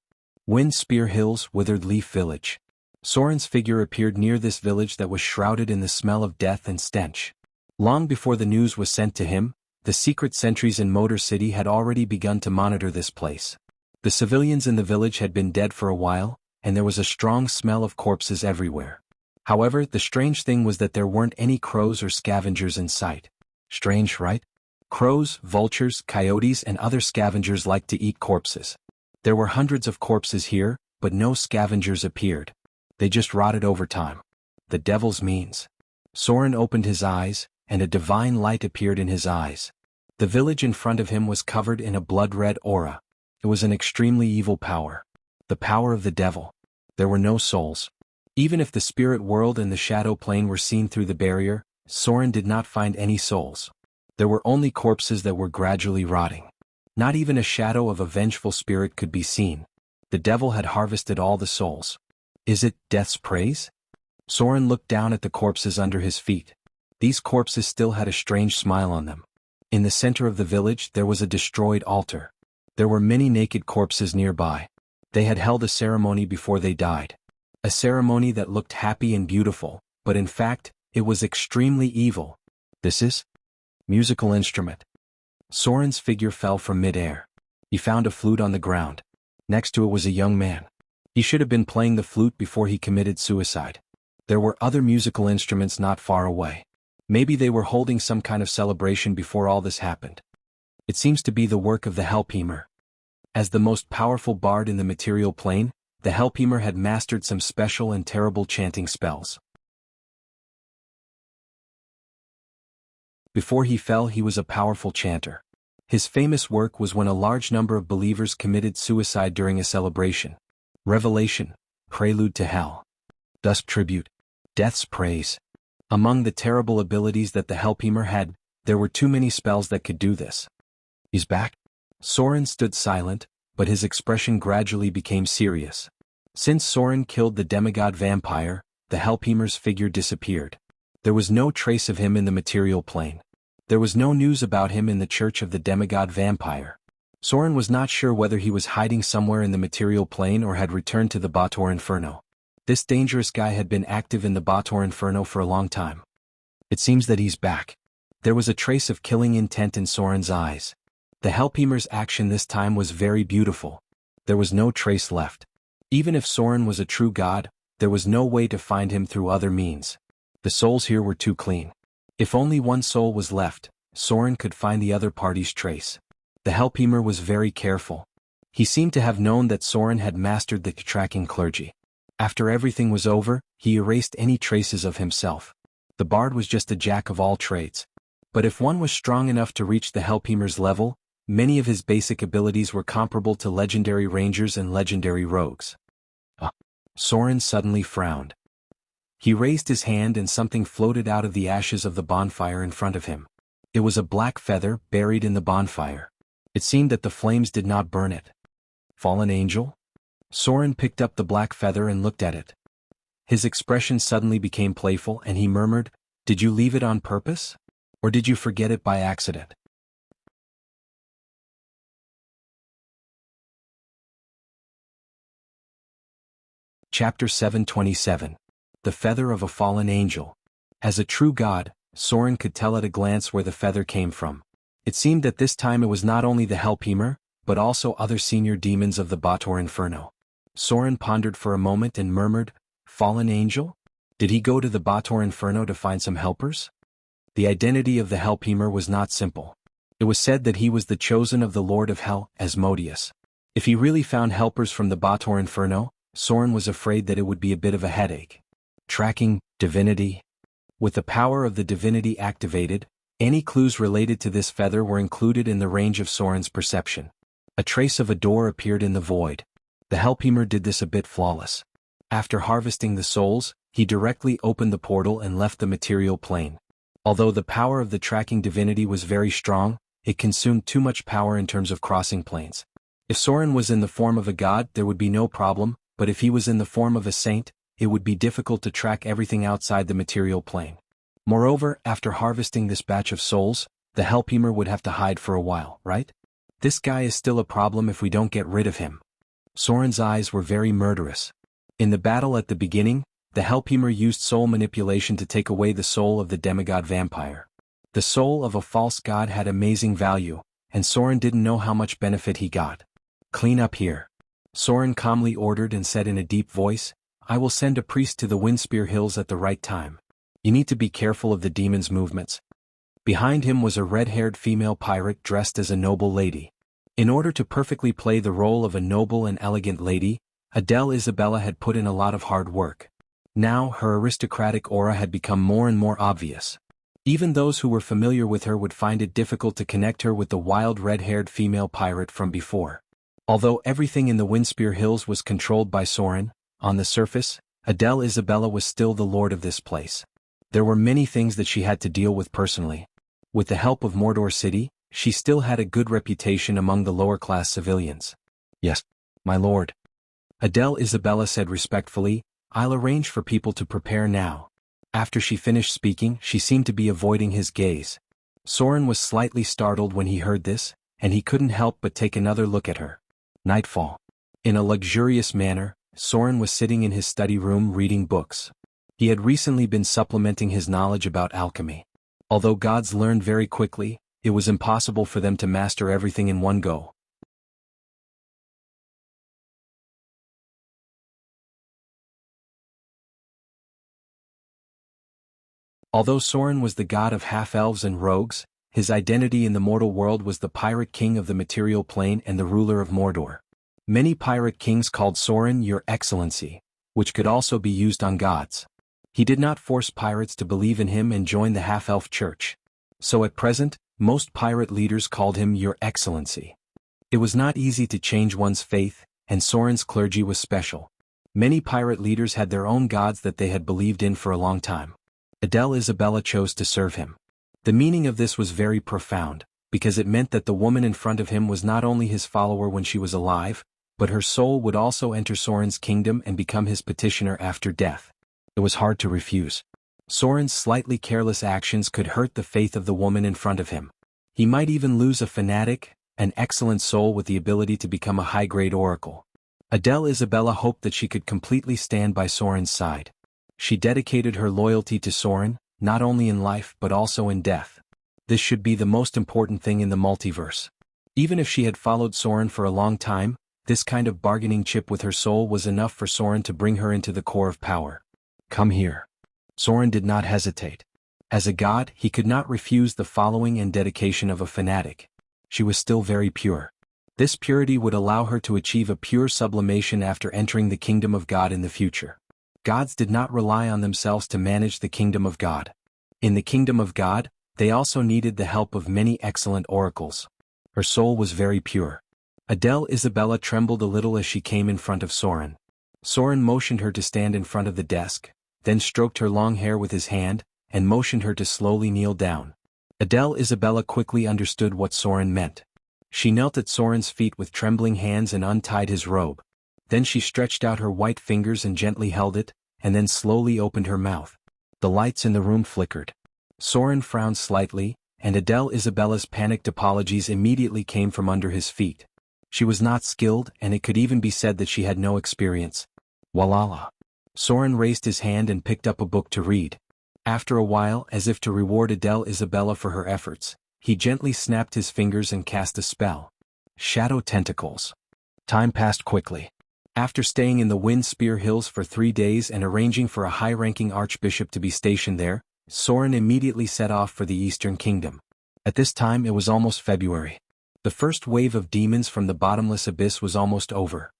Speaker 1: Windspear Hills, Withered Leaf Village. Soren's figure appeared near this village that was shrouded in the smell of death and stench. Long before the news was sent to him, the secret sentries in Mordor City had already begun to monitor this place. The civilians in the village had been dead for a while, and there was a strong smell of corpses everywhere. However, the strange thing was that there weren't any crows or scavengers in sight. Strange, right? Crows, vultures, coyotes, and other scavengers like to eat corpses. There were hundreds of corpses here, but no scavengers appeared. They just rotted over time. The devil's means. Soren opened his eyes, and a divine light appeared in his eyes. The village in front of him was covered in a blood-red aura. It was an extremely evil power. The power of the devil. There were no souls. Even if the spirit world and the shadow plane were seen through the barrier, Soren did not find any souls. There were only corpses that were gradually rotting. Not even a shadow of a vengeful spirit could be seen. The devil had harvested all the souls. Is it death's praise? Soren looked down at the corpses under his feet. These corpses still had a strange smile on them. In the center of the village there was a destroyed altar. There were many naked corpses nearby. They had held a ceremony before they died. A ceremony that looked happy and beautiful, but in fact, it was extremely evil. This is musical instrument. Soren's figure fell from mid-air. He found a flute on the ground. Next to it was a young man. He should have been playing the flute before he committed suicide. There were other musical instruments not far away. Maybe they were holding some kind of celebration before all this happened. It seems to be the work of the Helpheimer. As the most powerful bard in the material plane, the Helpheimer had mastered some special and terrible chanting spells. Before he fell, he was a powerful chanter. His famous work was when a large number of believers committed suicide during a celebration. Revelation, Prelude to Hell. Dusk Tribute, Death's Praise. Among the terrible abilities that the Helpheimer had, there were too many spells that could do this. He's back? Soren stood silent, but his expression gradually became serious. Since Soren killed the demigod vampire, the Helpheimer's figure disappeared. There was no trace of him in the material plane. There was no news about him in the church of the demigod vampire. Soren was not sure whether he was hiding somewhere in the material plane or had returned to the Bator Inferno. This dangerous guy had been active in the Bator Inferno for a long time. It seems that he's back. There was a trace of killing intent in Soren's eyes. The Helpheimer's action this time was very beautiful. There was no trace left. Even if Soren was a true god, there was no way to find him through other means. The souls here were too clean. If only one soul was left, Soren could find the other party's trace. The Helpheimer was very careful. He seemed to have known that Soren had mastered the tracking clergy. After everything was over, he erased any traces of himself. The bard was just a jack of all trades. But if one was strong enough to reach the Helpheimer's level, many of his basic abilities were comparable to legendary rangers and legendary rogues. Soren suddenly frowned. He raised his hand and something floated out of the ashes of the bonfire in front of him. It was a black feather buried in the bonfire. It seemed that the flames did not burn it. Fallen angel? Soren picked up the black feather and looked at it. His expression suddenly became playful and he murmured, "Did you leave it on purpose? Or did you forget it by accident?" Chapter 727. The Feather of a Fallen Angel. As a true god, Soren could tell at a glance where the feather came from. It seemed that this time it was not only the Helpheimer, but also other senior demons of the Bator Inferno. Soren pondered for a moment and murmured, "Fallen angel? Did he go to the Bator Inferno to find some helpers?" The identity of the Helpheimer was not simple. It was said that he was the chosen of the Lord of Hell, Asmodeus. If he really found helpers from the Bator Inferno, Soren was afraid that it would be a bit of a headache. Tracking, divinity. With the power of the divinity activated, any clues related to this feather were included in the range of Soren's perception. A trace of a door appeared in the void. The Helpheimer did this a bit flawless. After harvesting the souls, he directly opened the portal and left the material plane. Although the power of the tracking divinity was very strong, it consumed too much power in terms of crossing planes. If Soren was in the form of a god, there would be no problem, but if he was in the form of a saint, it would be difficult to track everything outside the material plane. Moreover, after harvesting this batch of souls, the Helpheimer would have to hide for a while, right? This guy is still a problem if we don't get rid of him. Soren's eyes were very murderous. In the battle at the beginning, the Helpheimer used soul manipulation to take away the soul of the demigod vampire. The soul of a false god had amazing value, and Soren didn't know how much benefit he got. "Clean up here," Soren calmly ordered and said in a deep voice, "I will send a priest to the Windspear Hills at the right time. You need to be careful of the demon's movements." Behind him was a red-haired female pirate dressed as a noble lady. In order to perfectly play the role of a noble and elegant lady, Adele Isabella had put in a lot of hard work. Now, her aristocratic aura had become more and more obvious. Even those who were familiar with her would find it difficult to connect her with the wild red-haired female pirate from before. Although everything in the Windspear Hills was controlled by Soren, on the surface, Adele Isabella was still the lord of this place. There were many things that she had to deal with personally. With the help of Mordor City, she still had a good reputation among the lower-class civilians. "Yes, my lord," Adele Isabella said respectfully, "I'll arrange for people to prepare now." After she finished speaking, she seemed to be avoiding his gaze. Soren was slightly startled when he heard this, and he couldn't help but take another look at her. Nightfall. In a luxurious manner, Soren was sitting in his study room reading books. He had recently been supplementing his knowledge about alchemy. Although gods learned very quickly, it was impossible for them to master everything in one go. Although Soren was the god of half-elves and rogues, his identity in the mortal world was the pirate king of the material plane and the ruler of Mordor. Many pirate kings called Soren Your Excellency, which could also be used on gods. He did not force pirates to believe in him and join the half-elf church. So at present, most pirate leaders called him Your Excellency. It was not easy to change one's faith, and Soren's clergy was special. Many pirate leaders had their own gods that they had believed in for a long time. Adele Isabella chose to serve him. The meaning of this was very profound, because it meant that the woman in front of him was not only his follower when she was alive, but her soul would also enter Soren's kingdom and become his petitioner after death. It was hard to refuse. Soren's slightly careless actions could hurt the faith of the woman in front of him. He might even lose a fanatic, an excellent soul with the ability to become a high-grade oracle. Adele Isabella hoped that she could completely stand by Soren's side. She dedicated her loyalty to Soren, not only in life but also in death. This should be the most important thing in the multiverse. Even if she had followed Soren for a long time, this kind of bargaining chip with her soul was enough for Soren to bring her into the core of power. Come here. Soren did not hesitate. As a god, he could not refuse the following and dedication of a fanatic. She was still very pure. This purity would allow her to achieve a pure sublimation after entering the kingdom of God in the future. Gods did not rely on themselves to manage the kingdom of God. In the kingdom of God, they also needed the help of many excellent oracles. Her soul was very pure. Adele Isabella trembled a little as she came in front of Soren. Soren motioned her to stand in front of the desk, then stroked her long hair with his hand, and motioned her to slowly kneel down. Adele Isabella quickly understood what Soren meant. She knelt at Soren's feet with trembling hands and untied his robe. Then she stretched out her white fingers and gently held it, and then slowly opened her mouth. The lights in the room flickered. Soren frowned slightly, and Adele Isabella's panicked apologies immediately came from under his feet. She was not skilled, and it could even be said that she had no experience. Walala. Soren raised his hand and picked up a book to read. After a while, as if to reward Adele Isabella for her efforts, he gently snapped his fingers and cast a spell. Shadow tentacles. Time passed quickly. After staying in the Wind Spear Hills for 3 days and arranging for a high-ranking archbishop to be stationed there, Soren immediately set off for the Eastern Kingdom. At this time it was almost February. The first wave of demons from the bottomless abyss was almost over.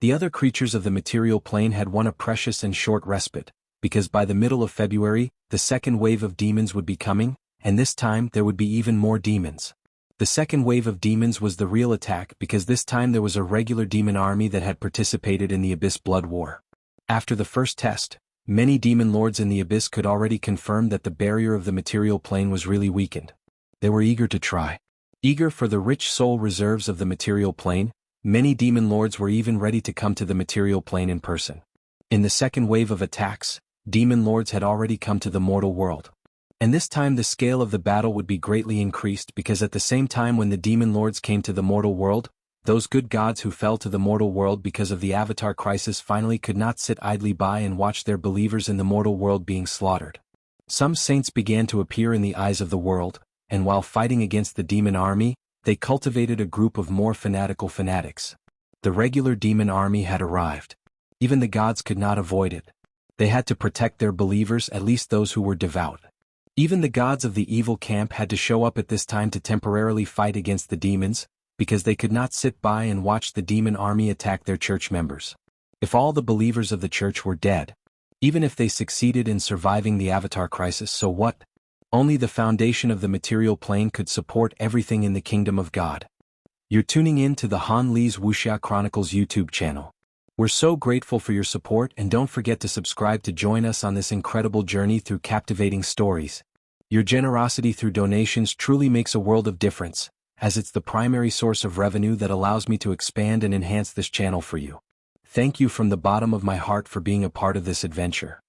Speaker 1: The other creatures of the material plane had won a precious and short respite, because by the middle of February, the second wave of demons would be coming, and this time there would be even more demons. The second wave of demons was the real attack because this time there was a regular demon army that had participated in the Abyss Blood War. After the first test, many demon lords in the Abyss could already confirm that the barrier of the material plane was really weakened. They were eager to try. Eager for the rich soul reserves of the material plane, many demon lords were even ready to come to the material plane in person. In the second wave of attacks, demon lords had already come to the mortal world. And this time the scale of the battle would be greatly increased because at the same time when the demon lords came to the mortal world, those good gods who fell to the mortal world because of the Avatar crisis finally could not sit idly by and watch their believers in the mortal world being slaughtered. Some saints began to appear in the eyes of the world, and while fighting against the demon army, they cultivated a group of more fanatical fanatics. The regular demon army had arrived. Even the gods could not avoid it. They had to protect their believers, at least those who were devout. Even the gods of the evil camp had to show up at this time to temporarily fight against the demons, because they could not sit by and watch the demon army attack their church members. If all the believers of the church were dead, even if they succeeded in surviving the Avatar crisis, so what? Only the foundation of the material plane could support everything in the kingdom of God. You're tuning in to the Han Lee's Wuxia Chronicles YouTube channel. We're so grateful for your support, and don't forget to subscribe to join us on this incredible journey through captivating stories. Your generosity through donations truly makes a world of difference, as it's the primary source of revenue that allows me to expand and enhance this channel for you. Thank you from the bottom of my heart for being a part of this adventure.